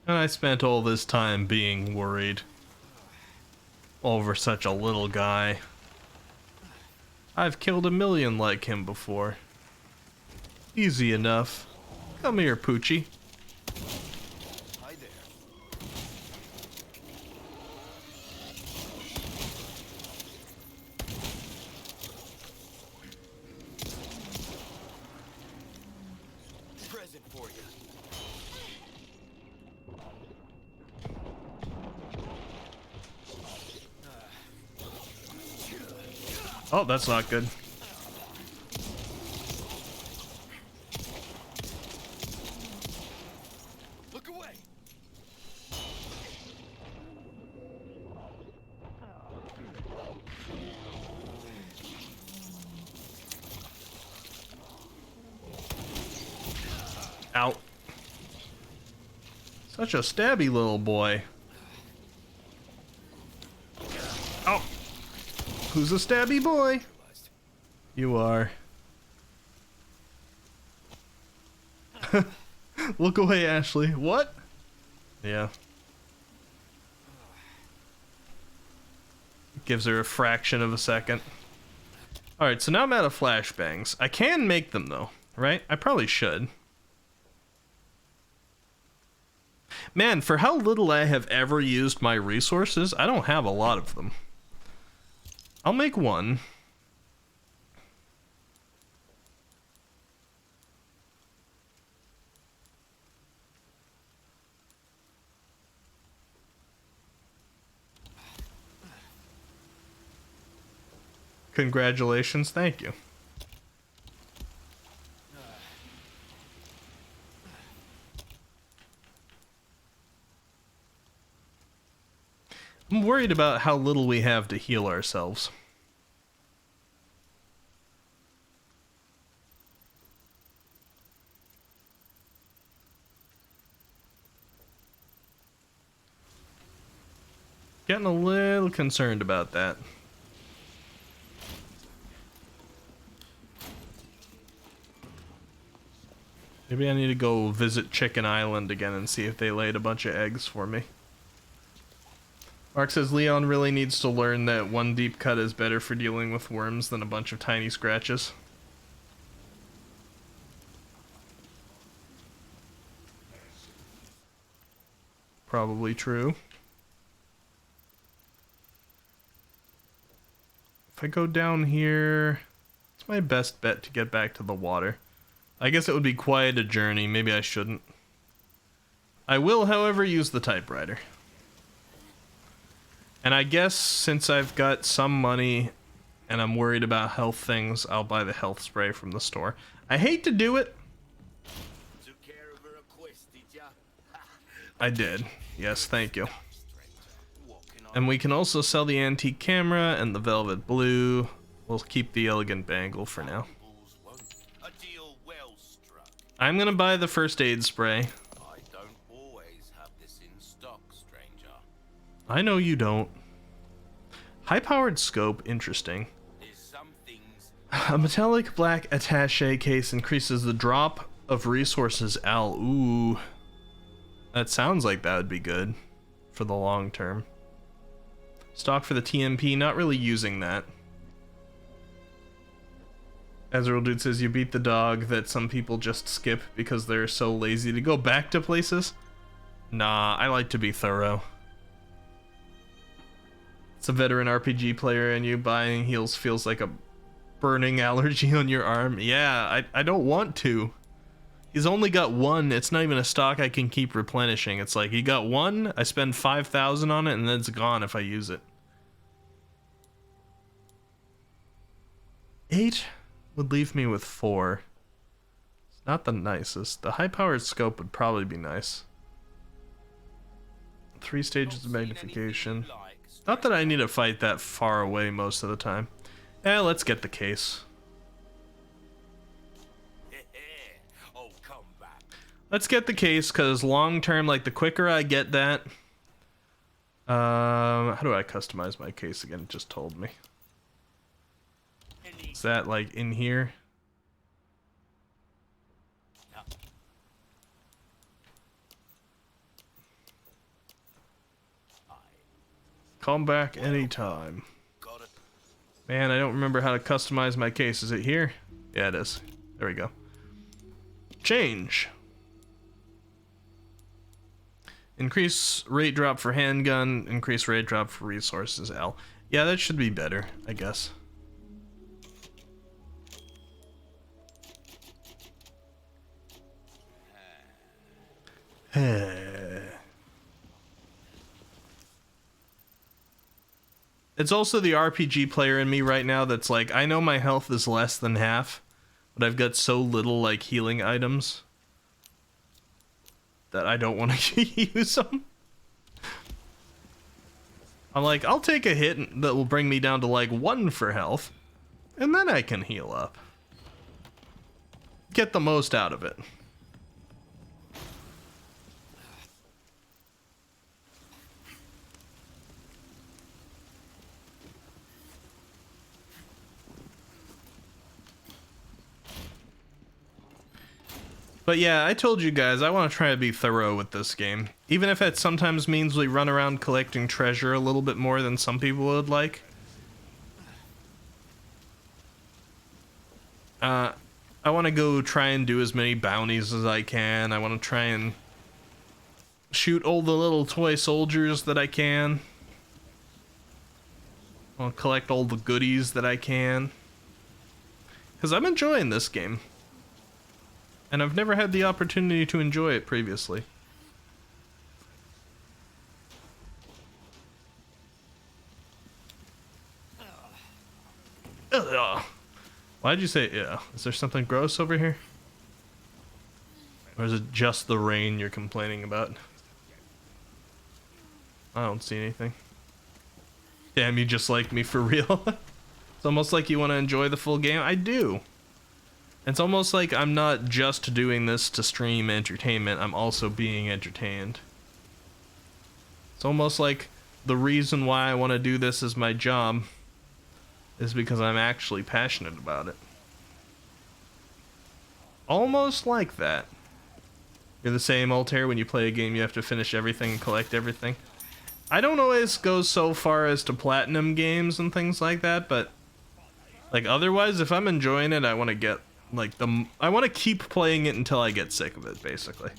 And I spent all this time being worried over such a little guy. I've killed a million like him before. Easy enough. Come here, Poochie. Hi there. Present for you. Oh, that's not good. way! Out. Such a stabby little boy. Oh. Who's a stabby boy? You are. Look away, Ashley. What? Yeah. Gives her a fraction of a second. Alright, so now I'm out of flashbangs. I can make them though, right? I probably should. Man, for how little I have ever used my resources, I don't have a lot of them. I'll make one. Congratulations, thank you. I'm worried about how little we have to heal ourselves. Getting a little concerned about that. Maybe I need to go visit Chicken Island again and see if they laid a bunch of eggs for me. Mark says Leon really needs to learn that one deep cut is better for dealing with worms than a bunch of tiny scratches. Probably true. If I go down here, it's my best bet to get back to the water. I guess it would be quite a journey. Maybe I shouldn't. I will, however, use the typewriter. And I guess since I've got some money and I'm worried about health things, I'll buy the health spray from the store. I hate to do it. Took care of her request, did ya? I did. Yes, thank you. And we can also sell the antique camera and the velvet blue. We'll keep the elegant bangle for now. A deal well struck. I'm gonna buy the first aid spray. I don't always have this in stock, stranger. I know you don't. High-powered scope, interesting. There's some things. A metallic black attaché case increases the drop of resources L. Ooh. That sounds like that would be good for the long term. Stock for the TMP, not really using that. Ezreal Dude says you beat the dog that some people just skip because they're so lazy to go back to places. Nah, I like to be thorough. It's a veteran RPG player and you buying heals feels like a burning allergy on your arm. Yeah, I don't want to. He's only got one. It's not even a stock I can keep replenishing. It's like, he got one, I spend 5,000 on it, and then it's gone if I use it. 8 would leave me with 4. It's not the nicest. The high-powered scope would probably be nice. 3 stages of magnification. Not that I need to fight that far away most of the time. Let's get the case. Let's get the case, because long term, like the quicker I get that... how do I customize my case again? It just told me. Is that like in here? Come back anytime. Man, I don't remember how to customize my case. Is it here? Yeah, it is. There we go. Change. Increase rate drop for handgun, increase rate drop for resources, L. Yeah, that should be better, I guess. It's also the RPG player in me right now that's like, I know my health is less than half, but I've got so little like healing items. that I don't want to use them. I'm like, I'll take a hit that will bring me down to like 1 for health, and then I can heal up. Get the most out of it. But yeah, I told you guys, I want to try to be thorough with this game. Even if it sometimes means we run around collecting treasure a little bit more than some people would like. I want to go try and do as many bounties as I can. I want to try and shoot all the little toy soldiers that I can. I want to collect all the goodies that I can. Because I'm enjoying this game. And I've never had the opportunity to enjoy it previously. Ugh. Why'd you say yeah? Is there something gross over here? Or is it just the rain you're complaining about? I don't see anything. Damn, you just like me for real. It's almost like you want to enjoy the full game. I do. It's almost like I'm not just doing this to stream entertainment, I'm also being entertained. It's almost like the reason why I want to do this as my job is because I'm actually passionate about it. Almost like that. You're the same, Altair, when you play a game you have to finish everything and collect everything. I don't always go so far as to platinum games and things like that, but like otherwise, if I'm enjoying it, I want to get like I want to keep playing it until I get sick of it, basically.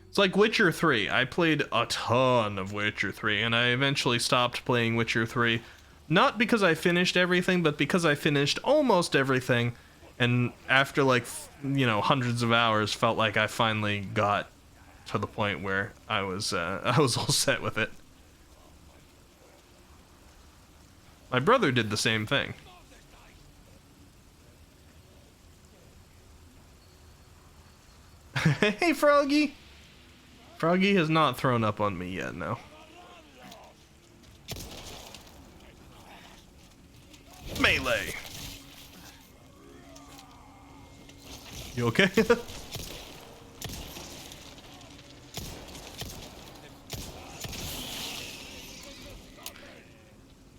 It's like Witcher 3. I played a ton of Witcher 3, and I eventually stopped playing Witcher 3. Not because I finished everything, but because I finished almost everything, and after like, you know, hundreds of hours, felt like I finally got to the point where I was all set with it. My brother did the same thing. Hey, Froggy! Froggy has not thrown up on me yet, no. Melee! You okay?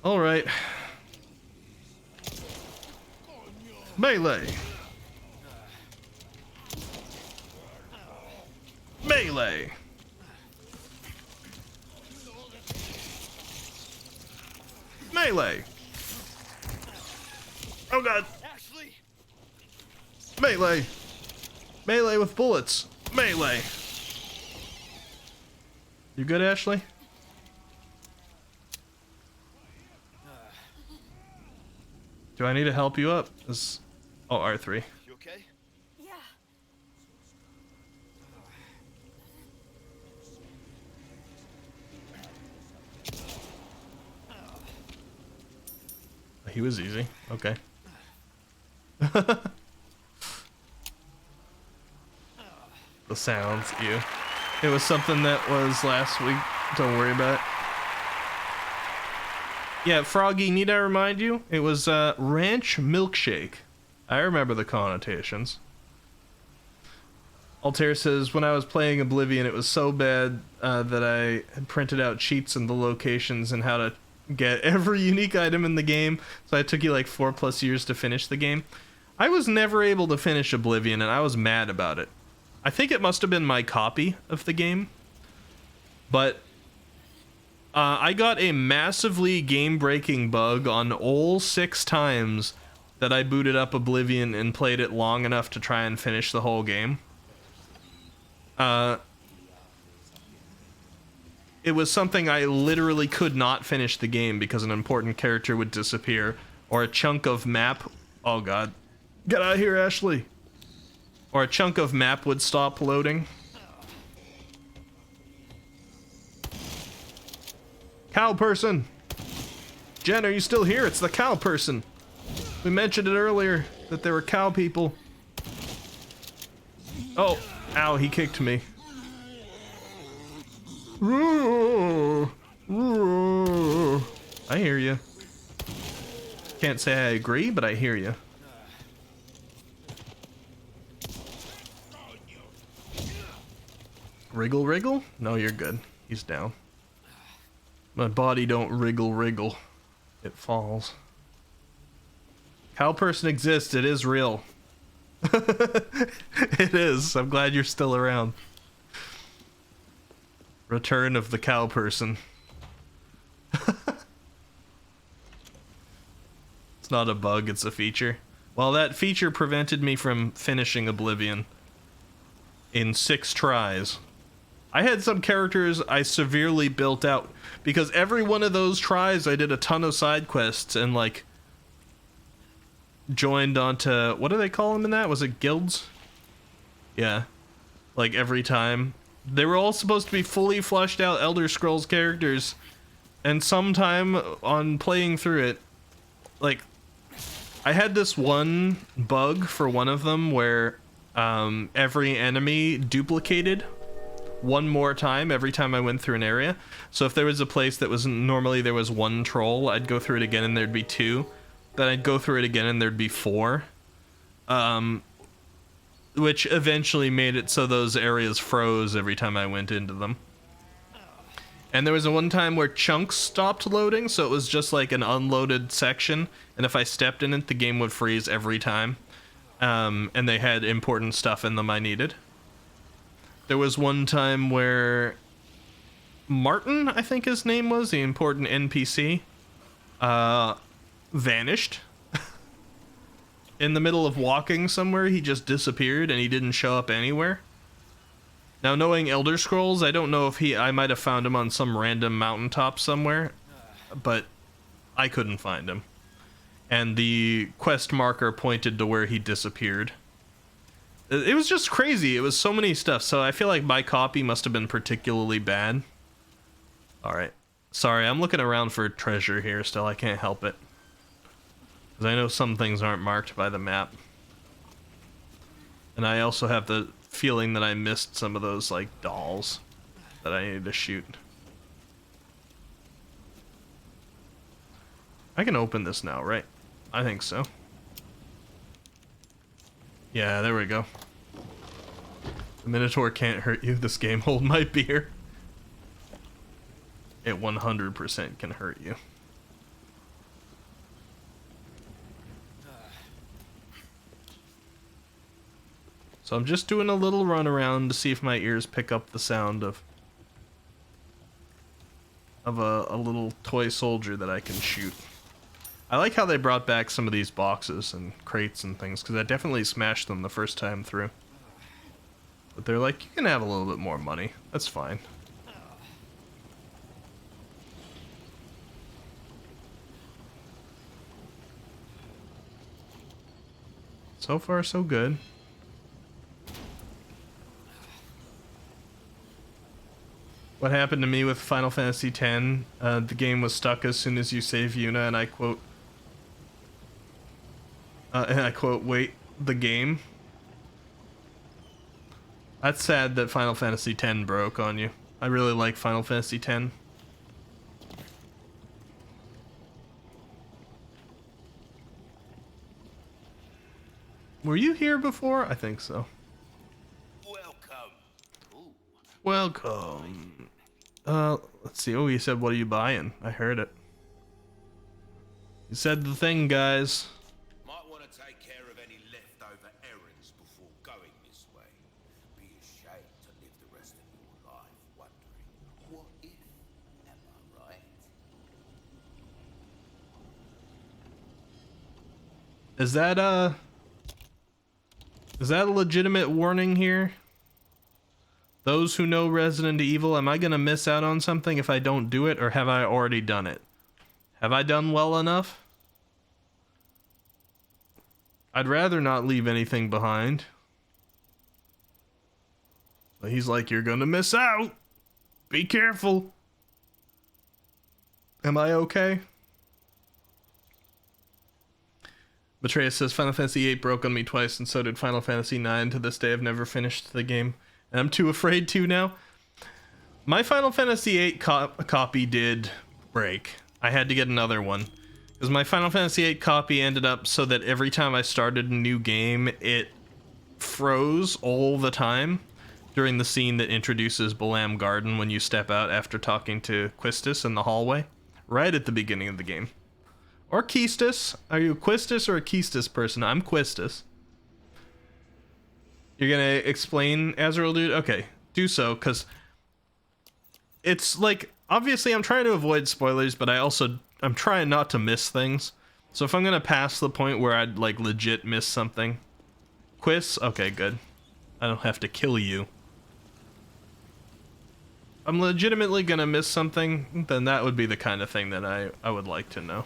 Alright. Melee! Melee! Melee! Oh god! Ashley! Melee! Melee with bullets! Melee! You good, Ashley? Do I need to help you up? Oh, R3. You okay? Yeah. He was easy. Okay. The sounds, ew. It was something that was last week. Don't worry about it. Yeah, Froggy, need I remind you? It was ranch milkshake. I remember the connotations. Altair says, when I was playing Oblivion, it was so bad that I had printed out cheats and the locations and how to get every unique item in the game. So it took you like 4+ years to finish the game. I was never able to finish Oblivion, and I was mad about it. I think it must have been my copy of the game. But I got a massively game-breaking bug on all 6 times that I booted up Oblivion and played it long enough to try and finish the whole game. It was something I literally could not finish the game because an important character would disappear, or a chunk of map... Oh god. Get out of here, Ashley! Or a chunk of map would stop loading. Cow person! Jen, are you still here? It's the cow person! We mentioned it earlier, that there were cow people. Oh, ow, he kicked me. I hear you. Can't say I agree, but I hear you. Wriggle, wriggle? No, you're good. He's down. My body don't wriggle, wriggle. It falls. Cow person exists. It is real. It is. I'm glad you're still around. Return of the cow person. It's not a bug, it's a feature. Well, that feature prevented me from finishing Oblivion in 6 tries. I had some characters I severely built out because every one of those tries I did a ton of side quests and like joined onto, what do they call them in that? Was it guilds? Yeah. Like every time. They were all supposed to be fully fleshed out Elder Scrolls characters, and sometime on playing through it, like, I had this one bug for one of them where every enemy duplicated one more time every time I went through an area. So if there was a place that was normally there was 1 troll, I'd go through it again and there'd be 2. Then I'd go through it again and there'd be 4. Which eventually made it so those areas froze every time I went into them. And there was a one time where chunks stopped loading, so it was just like an unloaded section, and if I stepped in it, the game would freeze every time. And they had important stuff in them I needed. There was one time where Martin, I think his name was, the important NPC, vanished. In the middle of walking somewhere, he just disappeared and he didn't show up anywhere. Now, knowing Elder Scrolls, I don't know if I might have found him on some random mountaintop somewhere, but I couldn't find him. And the quest marker pointed to where he disappeared. It was just crazy. It was so many stuff, so I feel like my copy must have been particularly bad. Alright. Sorry, I'm looking around for treasure here still. I can't help it. Because I know some things aren't marked by the map. And I also have the feeling that I missed some of those, like, dolls that I needed to shoot. I can open this now, right? I think so. Yeah, there we go. The Minotaur can't hurt you. This game hold my beer. It 100% can hurt you. So I'm just doing a little run around to see if my ears pick up the sound of a little toy soldier that I can shoot. I like how they brought back some of these boxes and crates and things, because I definitely smashed them the first time through. But they're like, you can have a little bit more money. That's fine. So far, so good. What happened to me with Final Fantasy X, the game was stuck as soon as you save Yuna, and I quote, wait, the game? That's sad that Final Fantasy X broke on you. I really like Final Fantasy X. Were you here before? I think so. Welcome. Let's see. Oh, you said, what are you buying? I heard it. You said the thing, guys. Might want to take care of any leftover errands before going this way. Be ashamed to live the rest of your life wondering, what if? Am I right? Is that a legitimate warning here? Those who know Resident Evil, am I gonna miss out on something if I don't do it, or have I already done it? Have I done well enough? I'd rather not leave anything behind. But he's like, you're gonna miss out. Be careful. Am I okay? Betrayus says, Final Fantasy VIII broke on me twice, and so did Final Fantasy IX. To this day, I've never finished the game. And I'm too afraid to now. My Final Fantasy VIII copy did break. I had to get another one. Because my Final Fantasy VIII copy ended up so that every time I started a new game, it froze all the time during the scene that introduces Balam Garden when you step out after talking to Quistis in the hallway. Right at the beginning of the game. Or Quistis. Are you a Quistis or a Quistis person? I'm Quistis. You're gonna explain Azrael, dude? Okay, do so, because it's like, obviously I'm trying to avoid spoilers, but I'm trying not to miss things. So if I'm gonna pass the point where I'd like legit miss something. Quiz? Okay, good. I don't have to kill you. I'm legitimately gonna miss something, then that would be the kind of thing that I would like to know.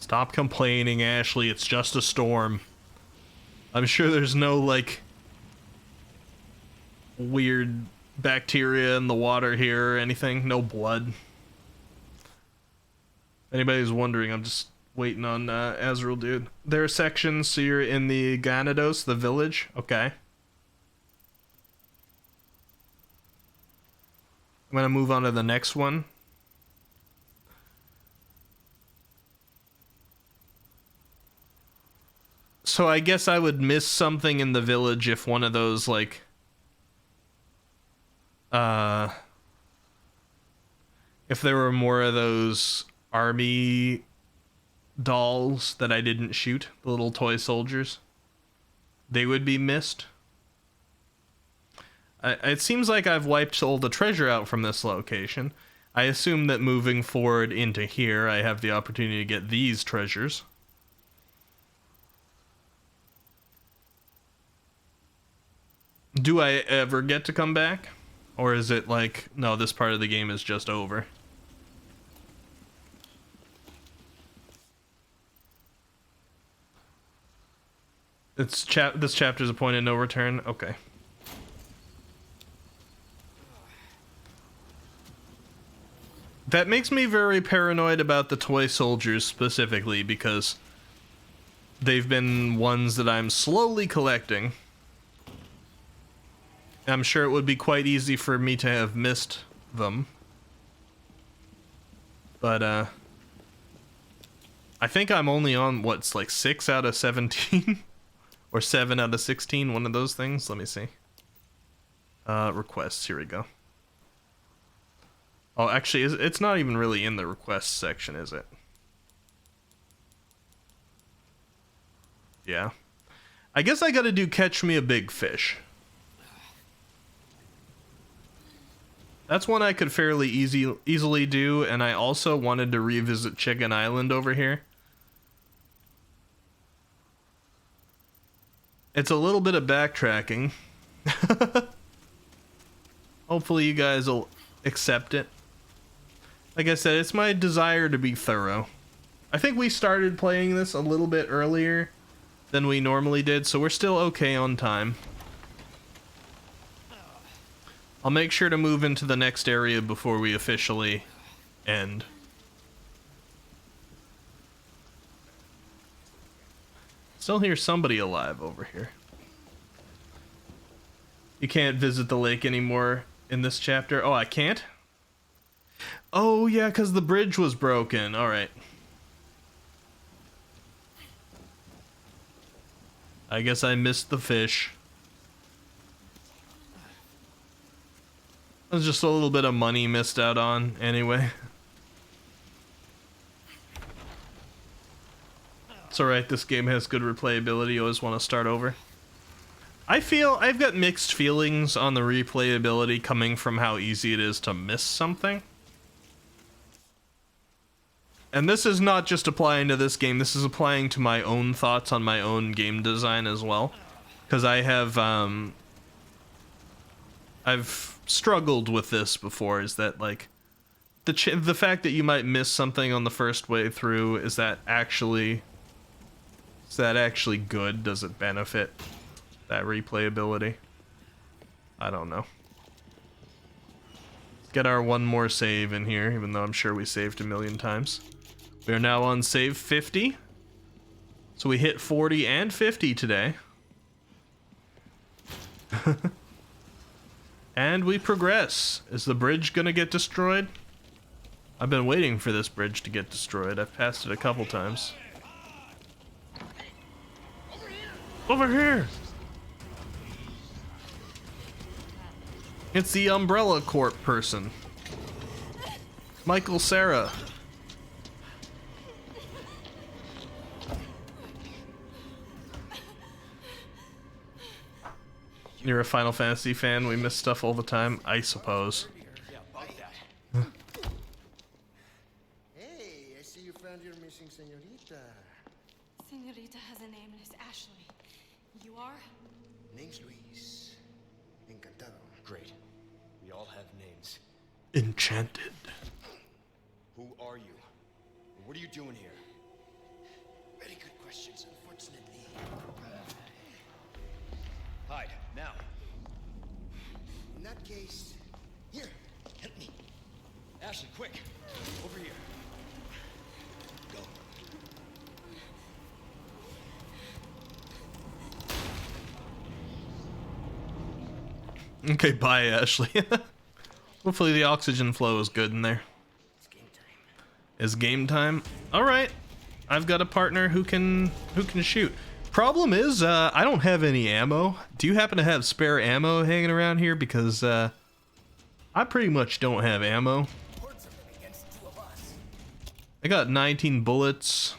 Stop complaining, Ashley. It's just a storm. I'm sure there's no, like, weird bacteria in the water here or anything. No blood. If anybody's wondering, I'm just waiting on Azrael, dude. There are sections, so you're in the Ganados, the village. Okay. I'm gonna move on to the next one. So I guess I would miss something in the village if one of those, like, if there were more of those army dolls that I didn't shoot, the little toy soldiers, they would be missed. It seems like I've wiped all the treasure out from this location. I assume that moving forward into here, I have the opportunity to get these treasures. Do I ever get to come back? Or is it like, no, this part of the game is just over? This chapter's a point of no return? Okay. That makes me very paranoid about the toy soldiers specifically, because they've been ones that I'm slowly collecting. I'm sure it would be quite easy for me to have missed them. But, I think I'm only on, what's like 6 out of 17? Or 7 out of 16, one of those things. Let me see. Requests, here we go. Oh, actually, it's not even really in the requests section, is it? Yeah. I guess I gotta do Catch Me a Big Fish. That's one I could fairly easily do, and I also wanted to revisit Chicken Island over here. It's a little bit of backtracking. Hopefully you guys will accept it. Like I said, it's my desire to be thorough. I think we started playing this a little bit earlier than we normally did, so we're still okay on time. I'll make sure to move into the next area before we officially end. Still hear somebody alive over here. You can't visit the lake anymore in this chapter. Oh, I can't? Oh, yeah, because the bridge was broken. Alright. I guess I missed the fish. There's just a little bit of money missed out on, anyway. It's alright, this game has good replayability. You always want to start over. I feel I've got mixed feelings on the replayability coming from how easy it is to miss something. And this is not just applying to this game, this is applying to my own thoughts on my own game design as well. Because I have, I've struggled with this before, is that, like, the fact that you might miss something on the first way through, is that actually good? Does it benefit that replayability? I don't know. Let's get our one more save in here, even though I'm sure we saved a million times. We are now on save 50. So we hit 40 and 50 today. And we progress. Is the bridge gonna get destroyed? I've been waiting for this bridge to get destroyed. I've passed it a couple times. Over here! It's the Umbrella Corp person. Michael Cera. You're a Final Fantasy fan, we miss stuff all the time, I suppose. Hey, I see you found your missing señorita. Señorita has a name and it's Ashley. You are? Name's Luis. Encantado. Great. We all have names. Enchanted. Who are you? What are you doing here? Very good questions, unfortunately. Hide, now. In that case, here, help me. Ashley, quick! Over here. Go. Okay, bye, Ashley. Hopefully the oxygen flow is good in there. It's game time. Is game time? Alright. I've got a partner who can shoot. Problem is, I don't have any ammo. Do you happen to have spare ammo hanging around here? Because, I pretty much don't have ammo. I got 19 bullets.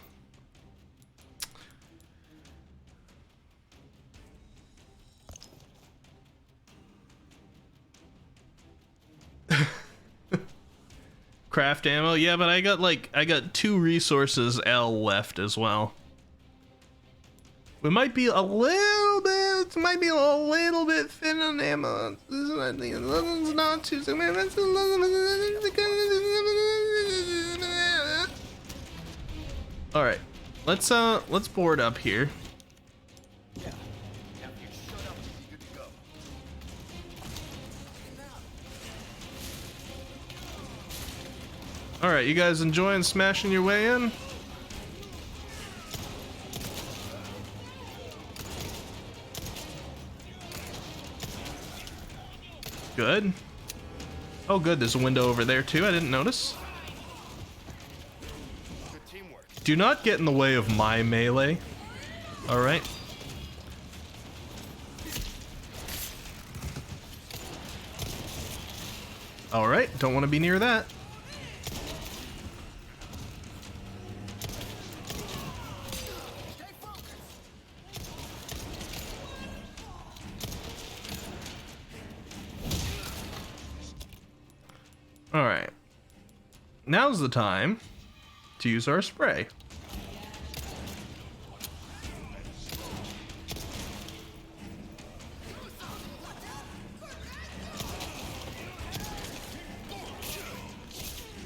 Craft ammo? Yeah, but I got 2 resources L left as well. We might be a little bit thin on ammo. It's not too. All right, let's board up here. Yeah. Now you shut up and be good to go. All right, you guys enjoying smashing your way in? Good. Oh, good. There's a window over there too. I didn't notice. Good teamwork. Do not get in the way of my melee. All right. All right. Don't want to be near that. All right. Now's the time to use our spray.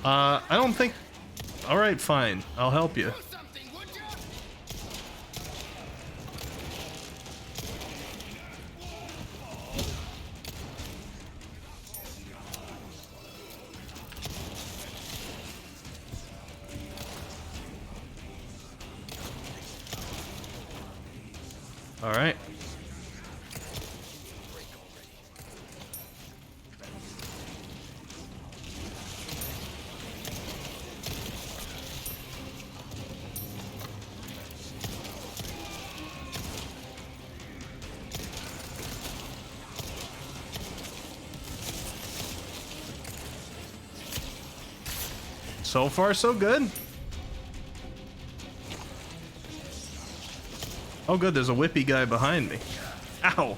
I don't think... All right, fine. I'll help you. All right. So far, so good. Oh, good. There's a whippy guy behind me. Ow.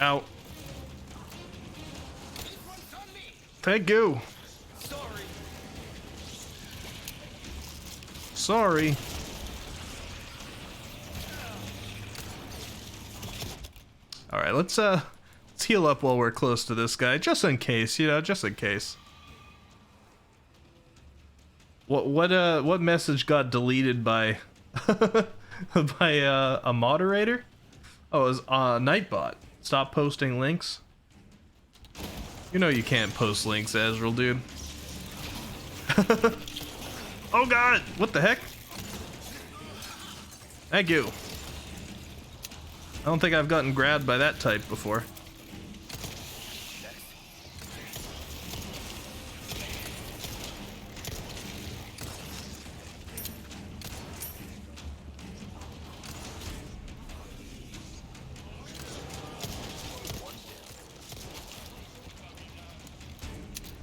Ow. Thank you. Sorry. All right, let's heal up while we're close to this guy, just in case, you know, just in case. What message got deleted by by a moderator? Oh, it was Nightbot. Stop posting links. You know you can't post links, Azrael, dude. Oh god! What the heck? Thank you. I don't think I've gotten grabbed by that type before.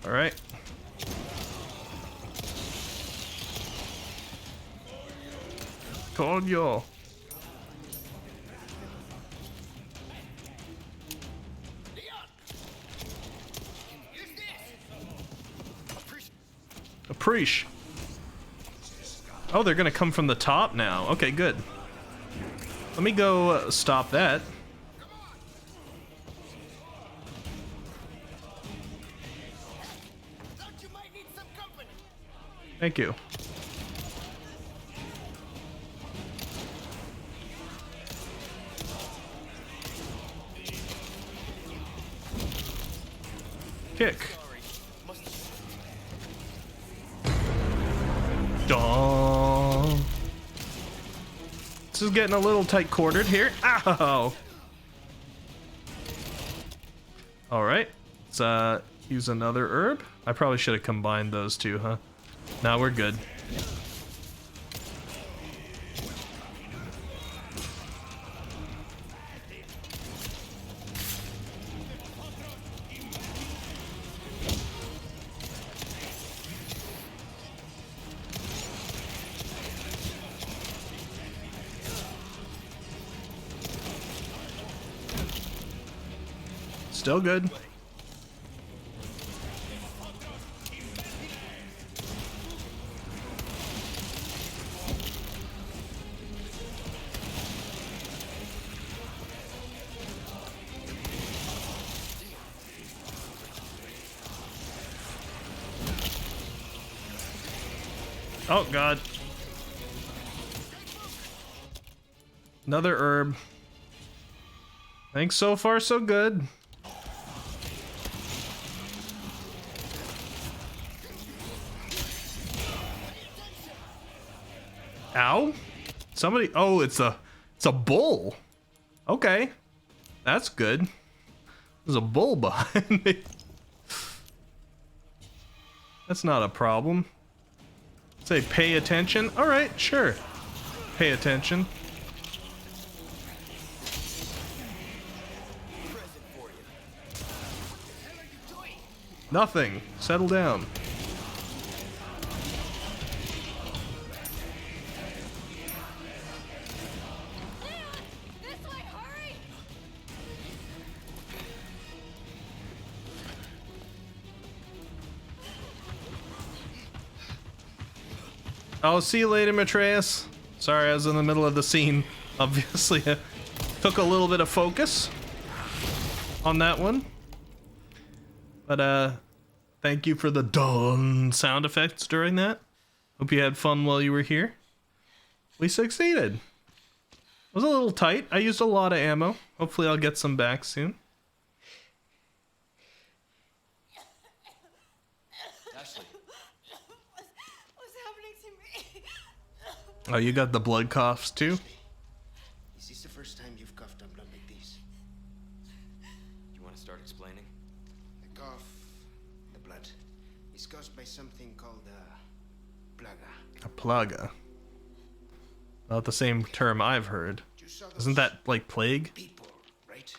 All right. Call y'all. Appreciate. Oh, they're gonna come from the top now. Okay, good. Let me go stop that. Thank you. Kick. Daw. This is getting a little tight quartered here. Ow! Alright. Let's use another herb. I probably should have combined those two, huh? Now we're good. Still good. Oh god. Another herb. Thanks, so far so good. Ow? Somebody, oh, it's a bull. Okay. That's good. There's a bull behind me. That's not a problem. Say pay attention. All right, sure. Pay attention. Nothing. Settle down. I'll see you later, Matreus. Sorry, I was in the middle of the scene. Obviously, took a little bit of focus on that one. But, thank you for the done sound effects during that. Hope you had fun while you were here. We succeeded. It was a little tight. I used a lot of ammo. Hopefully I'll get some back soon. Ashley. What's happening to me? Oh, you got the blood coughs too? Is this the first time you've coughed up blood like this? You want to start explaining? The cough, the blood, is caused by something called a plaga. A plaga. Not the same term I've heard. Isn't that like plague? People, right?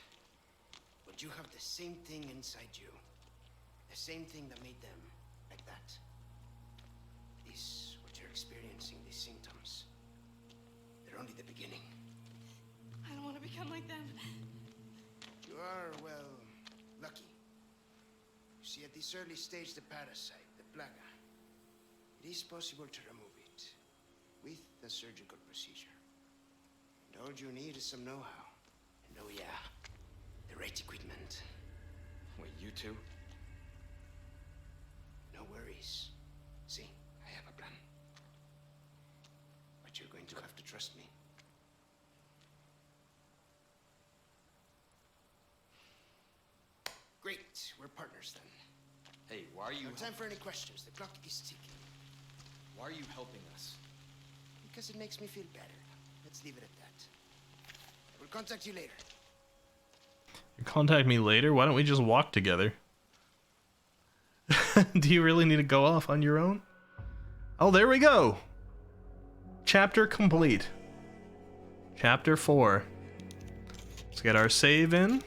But you have the same thing inside you. The same thing that made them like that. This, what you're experiencing, these symptoms, they're only the beginning. I don't want to become like them. You are, well, lucky. You see, at this early stage, the parasite, the plaga, it is possible to remove it with a surgical procedure. And all you need is some know-how. And oh yeah, the right equipment. Wait, you two? No worries. See, I have a plan. But you're going to have to trust me. Great. We're partners then. Hey, why are you... No time for any questions. The clock is ticking. Why are you helping us? Because it makes me feel better. Let's leave it at that. We'll contact you later. You contact me later? Why don't we just walk together? Do you really need to go off on your own? Oh, there we go. Chapter complete. Chapter 4. Let's get our save in.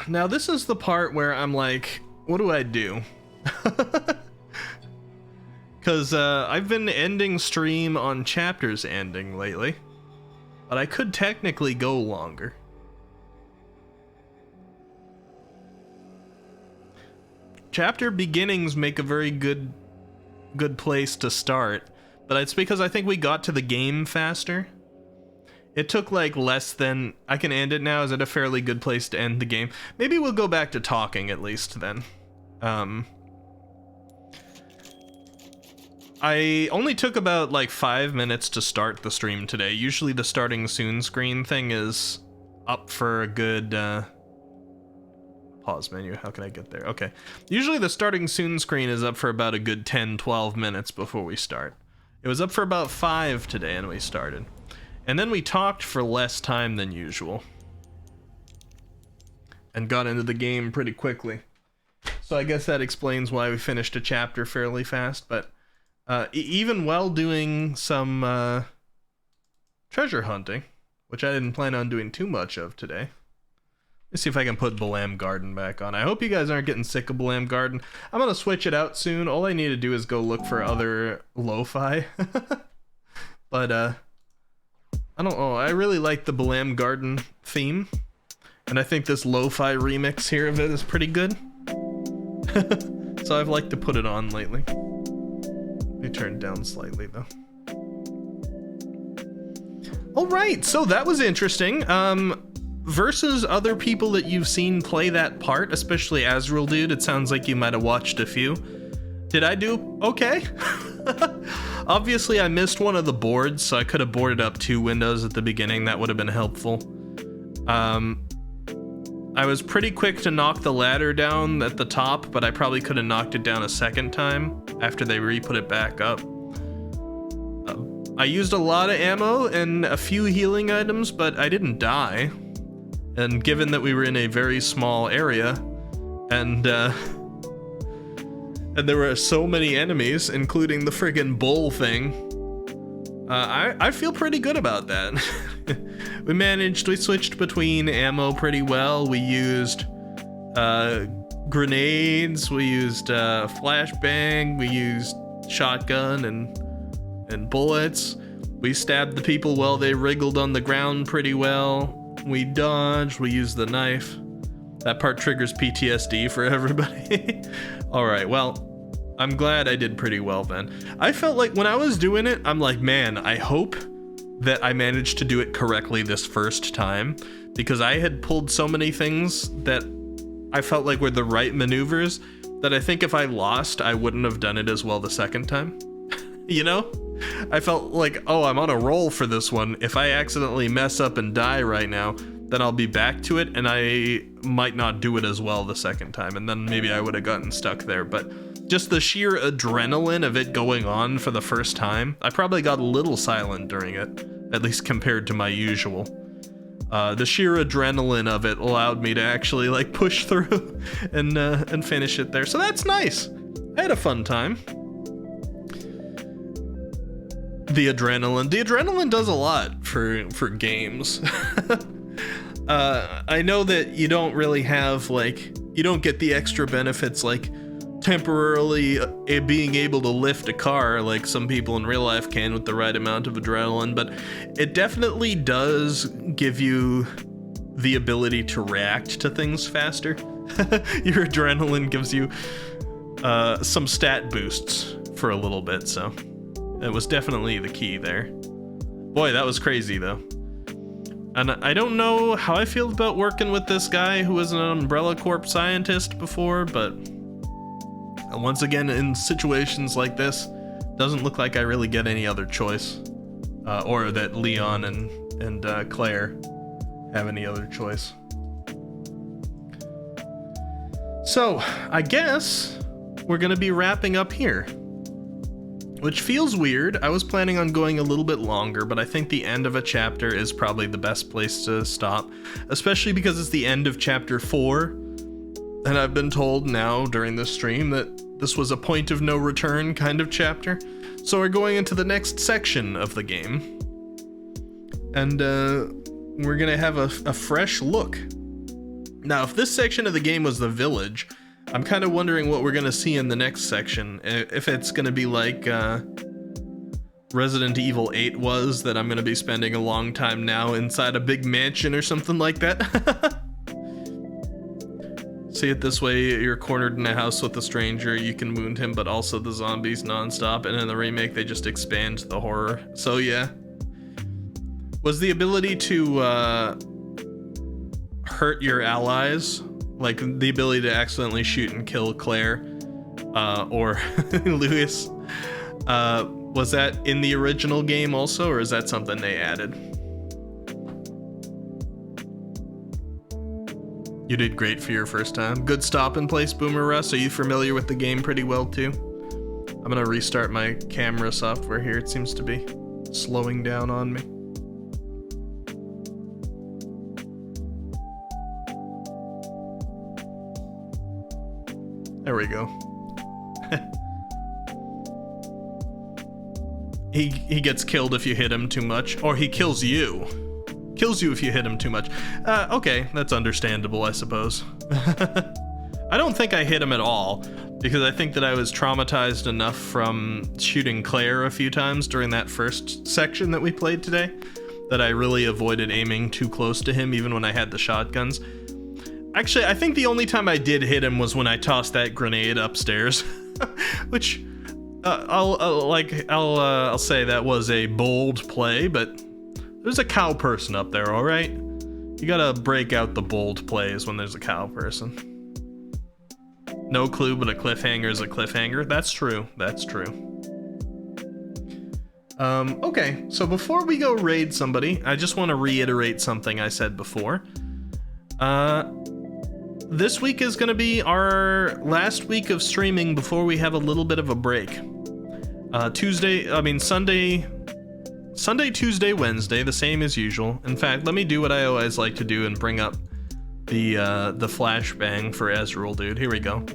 Now this is the part where I'm like, what do I do? Because I've been ending stream on chapters ending lately, but I could technically go longer. Chapter beginnings make a very good place to start, but it's because I think we got to the game faster. It took like less than... I can end it now. Is it a fairly good place to end the game? Maybe we'll go back to talking at least then. I only took about like 5 minutes to start the stream today. Usually the starting soon screen thing is up for a good... Pause menu, how can I get there? Okay. Usually the starting soon screen is up for about a good 10-12 minutes before we start. It was up for about 5 today and we started. And then we talked for less time than usual. And got into the game pretty quickly. So I guess that explains why we finished a chapter fairly fast, but even while doing some treasure hunting, which I didn't plan on doing too much of today. Let's see if I can put Balam Garden back on. I hope you guys aren't getting sick of Balam Garden. I'm gonna switch it out soon. All I need to do is go look for other lo-fi. But I don't know. I really like the Balam Garden theme, and I think this lo-fi remix here of it is pretty good. So I've liked to put it on lately. Let me turn it down slightly though. All right, so that was interesting. Versus other people that you've seen play that part, especially Azrael Dude, it sounds like you might have watched a few. Did I do okay? Obviously, I missed one of the boards, so I could have boarded up 2 windows at the beginning. That would have been helpful. I was pretty quick to knock the ladder down at the top, but I probably could have knocked it down a second time after they re-put it back up. I used a lot of ammo and a few healing items, but I didn't die. And given that we were in a very small area, and there were so many enemies, including the friggin' bull thing, I feel pretty good about that. We switched between ammo pretty well. We used grenades, we used flashbang, we used shotgun and bullets. We stabbed the people while they wriggled on the ground pretty well. We dodged, we used the knife. That part triggers PTSD for everybody. Alright, well, I'm glad I did pretty well then. I felt like when I was doing it, I'm like, man, I hope that I managed to do it correctly this first time, because I had pulled so many things that I felt like were the right maneuvers that I think if I lost, I wouldn't have done it as well the second time. You know? I felt like, oh, I'm on a roll for this one. If I accidentally mess up and die right now, then I'll be back to it, and I might not do it as well the second time, and then maybe I would have gotten stuck there. But just the sheer adrenaline of it going on for the first time, I probably got a little silent during it, at least compared to my usual. The sheer adrenaline of it allowed me to actually like push through and finish it there. So that's nice. I had a fun time. The adrenaline does a lot for games. I know that you don't really have you don't get the extra benefits like temporarily being able to lift a car like some people in real life can with the right amount of adrenaline, but it definitely does give you the ability to react to things faster. Your adrenaline gives you some stat boosts for a little bit, so it was definitely the key there. Boy, that was crazy though. And I don't know how I feel about working with this guy who was an Umbrella Corp scientist before, but once again, in situations like this, doesn't look like I really get any other choice. Or that Leon and Claire have any other choice. So, I guess we're gonna be wrapping up here. Which feels weird. I was planning on going a little bit longer, but I think the end of a chapter is probably the best place to stop, especially because it's the end of chapter 4, and I've been told now during this stream that this was a point of no return kind of chapter. So we're going into the next section of the game, and we're gonna have a fresh look. Now, if this section of the game was the village, I'm kind of wondering what we're gonna see in the next section. If it's gonna be like Resident Evil 8 was, that I'm gonna be spending a long time now inside a big mansion or something like that. See it this way, you're cornered in a house with a stranger, you can wound him, but also the zombies nonstop, and in the remake they just expand the horror. So yeah. Was the ability to hurt your allies, like the ability to accidentally shoot and kill Claire or Louis, was that in the original game also, or is that something they added? You did great for your first time. Good stop and place, Boomer Russ. Are you familiar with the game pretty well too? I'm gonna restart my camera software here. It seems to be slowing down on me. There we go. He gets killed if you hit him too much, or he kills you. Kills you if you hit him too much. Okay, that's understandable, I suppose. I don't think I hit him at all, because I think that I was traumatized enough from shooting Claire a few times during that first section that we played today, that I really avoided aiming too close to him, even when I had the shotguns. Actually, I think the only time I did hit him was when I tossed that grenade upstairs, which I'll say that was a bold play, but there's a cow person up there, all right? You gotta break out the bold plays when there's a cow person. No clue, but a cliffhanger is a cliffhanger. That's true. That's true. Okay, so before we go raid somebody, I just want to reiterate something I said before. This week is going to be our last week of streaming before we have a little bit of a break. Sunday, Tuesday, Wednesday, the same as usual. In fact, let me do what I always like to do and bring up the flashbang for Ezreal, dude. Here we go.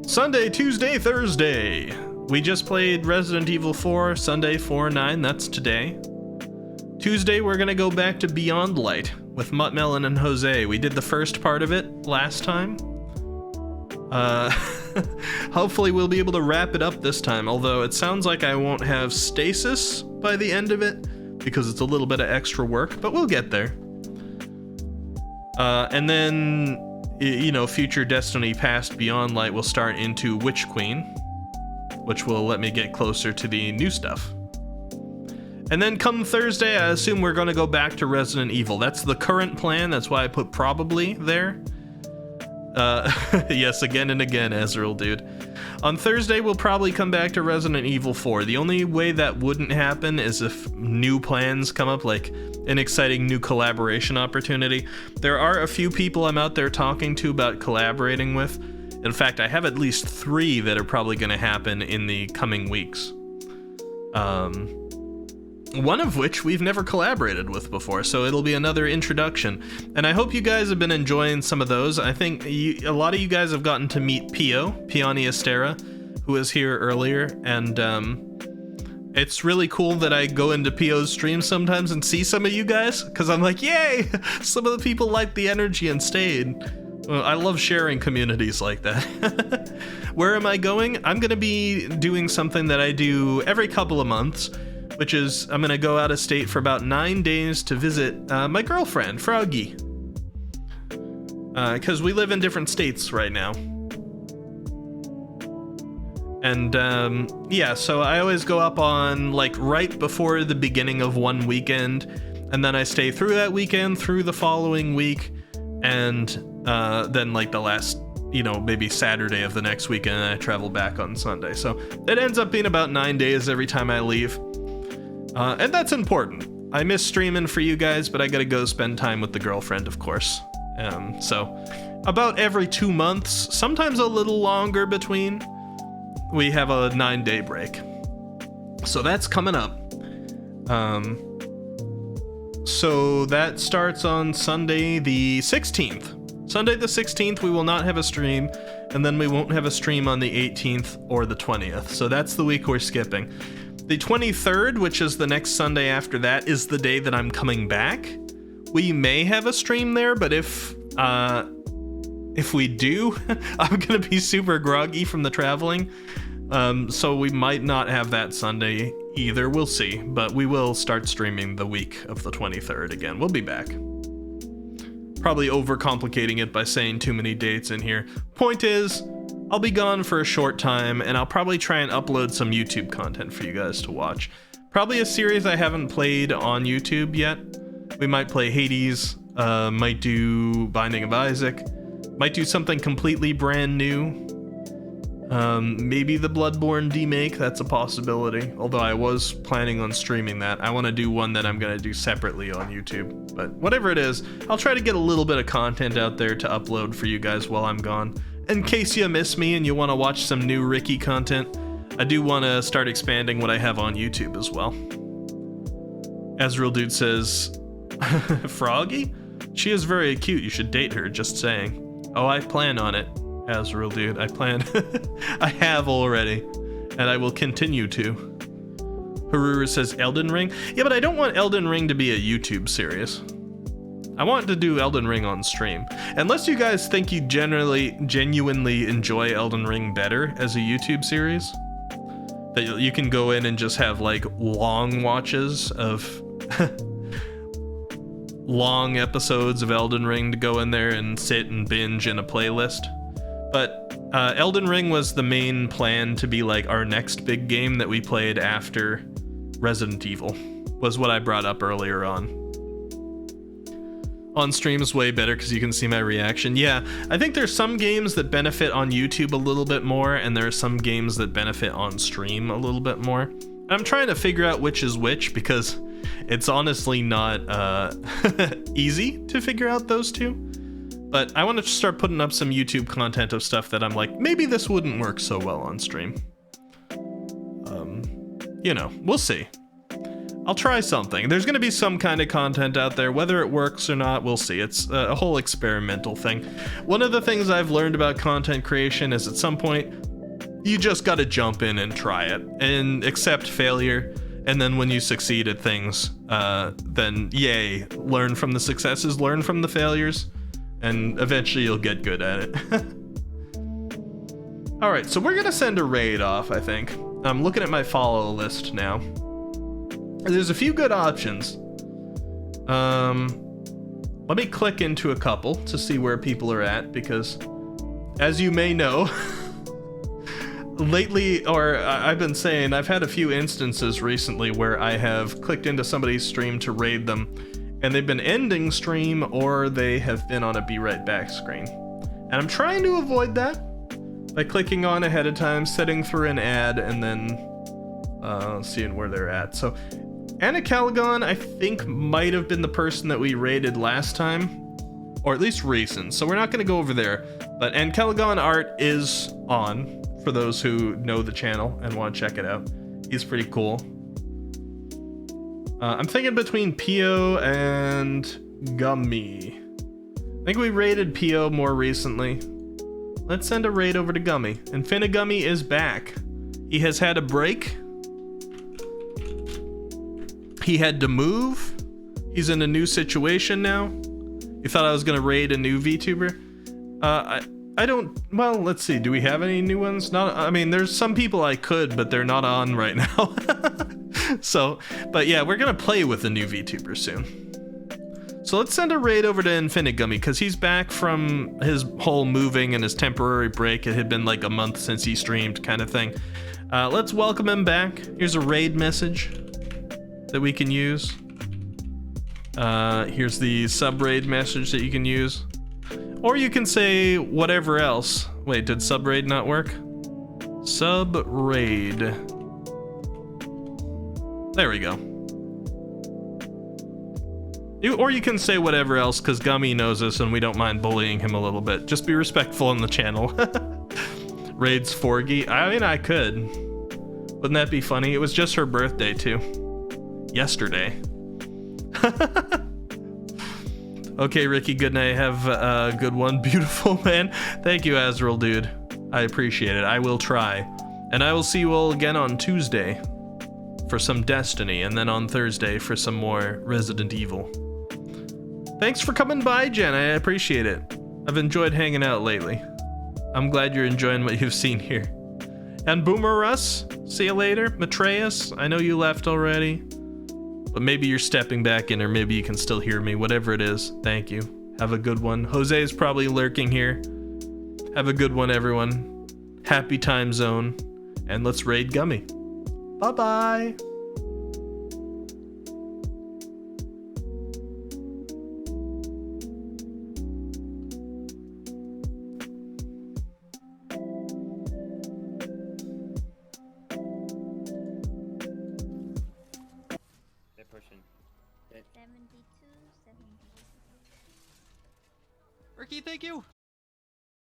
Sunday, Tuesday, Thursday. We just played Resident Evil 4, Sunday 4/9, that's today. Tuesday, we're gonna go back to Beyond Light with Muttmelon and Jose. We did the first part of it last time. Hopefully we'll be able to wrap it up this time, although it sounds like I won't have stasis by the end of it, because it's a little bit of extra work, but we'll get there. And then, you know, future Destiny past Beyond Light will start into Witch Queen, which will let me get closer to the new stuff. And then come Thursday, I assume we're going to go back to Resident Evil. That's the current plan. That's why I put probably there. Yes, again and again, Ezreal, dude. On Thursday, we'll probably come back to Resident Evil 4. The only way that wouldn't happen is if new plans come up, like an exciting new collaboration opportunity. There are a few people I'm out there talking to about collaborating with. In fact, I have at least 3 that are probably going to happen in the coming weeks. One of which we've never collaborated with before, so it'll be another introduction. And I hope you guys have been enjoying some of those. I think a lot of you guys have gotten to meet Peony Estera, who was here earlier, and it's really cool that I go into Pio's stream sometimes and see some of you guys, because I'm like, yay! Some of the people liked the energy and stayed. Well, I love sharing communities like that. Where am I going? I'm going to be doing something that I do every couple of months, which is I'm going to go out of state for about 9 days to visit my girlfriend, Froggy. Because we live in different states right now. And yeah, so I always go up on like right before the beginning of one weekend, and then I stay through that weekend, through the following week, and then like the last, you know, maybe Saturday of the next weekend, and I travel back on Sunday. So it ends up being about 9 days every time I leave. And that's important. I miss streaming for you guys, but I gotta go spend time with the girlfriend, of course. So about every 2 months, sometimes a little longer between, we have a 9-day break. So that's coming up. So that starts on Sunday the 16th. Sunday the 16th, we will not have a stream, and then we won't have a stream on the 18th or the 20th. So that's the week we're skipping. The 23rd, which is the next Sunday after that, is the day that I'm coming back. We may have a stream there, but if we do, I'm gonna be super groggy from the traveling. So we might not have that Sunday either. We'll see, but we will start streaming the week of the 23rd again. We'll be back. Probably overcomplicating it by saying too many dates in here. Point is, I'll be gone for a short time, and I'll probably try and upload some YouTube content for you guys to watch. Probably a series I haven't played on YouTube yet. We might play Hades, might do Binding of Isaac, might do something completely brand new. Maybe the Bloodborne demake, that's a possibility. Although I was planning on streaming that. I want to do one that I'm going to do separately on YouTube. But whatever it is, I'll try to get a little bit of content out there to upload for you guys while I'm gone. In case you miss me and you want to watch some new Ricky content, I do want to start expanding what I have on YouTube as well. Azrael Dude says, Froggy? She is very cute, you should date her, just saying. Oh, I plan on it. Azrael Dude, I plan. I have already, and I will continue to. Haruru says Elden Ring. Yeah, but I don't want Elden Ring to be a YouTube series. I want to do Elden Ring on stream. Unless you guys think you genuinely enjoy Elden Ring better as a YouTube series, that you can go in and just have like long watches of long episodes of Elden Ring to go in there and sit and binge in a playlist. But Elden Ring was the main plan to be like our next big game that we played after Resident Evil, was what I brought up earlier on. On stream is way better because you can see my reaction. Yeah, I think there's some games that benefit on YouTube a little bit more, and there are some games that benefit on stream a little bit more. I'm trying to figure out which is which because it's honestly not easy to figure out those two. But I want to start putting up some YouTube content of stuff that I'm like, maybe this wouldn't work so well on stream. You know, we'll see. I'll try something. There's going to be some kind of content out there. Whether it works or not, we'll see. It's a whole experimental thing. One of the things I've learned about content creation is at some point, you just got to jump in and try it and accept failure. And then when you succeed at things, then yay, learn from the successes, learn from the failures, and eventually you'll get good at it. All right, so we're going to send a raid off, I think. I'm looking at my follow list now. There's a few good options. Let me click into a couple to see where people are at, because as you may know, lately, or I've been saying, I've had a few instances recently where I have clicked into somebody's stream to raid them, and they've been ending stream or they have been on a be right back screen. And I'm trying to avoid that by clicking on ahead of time, setting through an ad, and then seeing where they're at. So Anna Caligon, I think, might have been the person that we raided last time, or at least recent. So we're not going to go over there. But Anna Caligon art is on for those who know the channel and want to check it out. He's pretty cool. I'm thinking between Pio and Gummy. I think we raided Pio more recently. Let's send a raid over to Gummy. And Finagummy is back. He has had a break. He had to move. He's in a new situation now. You thought I was gonna raid a new VTuber? I don't, well, let's see. Do we have any new ones? Not, I mean, there's some people I could, but they're not on right now. So, but yeah, we're gonna play with a new VTuber soon. So let's send a raid over to Infinigummy, because he's back from his whole moving and his temporary break. It had been like a month since he streamed, kind of thing. Let's welcome him back. Here's a raid message that we can use. Here's the sub raid message that you can use. Or you can say whatever else. Wait, did sub raid not work? Sub raid. There we go. Or you can say whatever else, because Gummy knows us and we don't mind bullying him a little bit. Just be respectful on the channel. Raids Forgy. I mean, I could. Wouldn't that be funny? It was just her birthday, too. Yesterday. Okay, Ricky, good night. Have a good one. Beautiful, man. Thank you, Azrael, dude. I appreciate it. I will try. And I will see you all again on Tuesday for some Destiny, and then on Thursday for some more Resident Evil. Thanks for coming by, Jen. I appreciate it. I've enjoyed hanging out lately. I'm glad you're enjoying what you've seen here. And Boomer Russ, see you later. Matreus, I know you left already, but maybe you're stepping back in, or maybe you can still hear me. Whatever it is, thank you. Have a good one. Jose is probably lurking here. Have a good one, everyone. Happy time zone, and let's raid Gummy. Bye-bye. They're pushing. 72, 70. Ricky, thank you.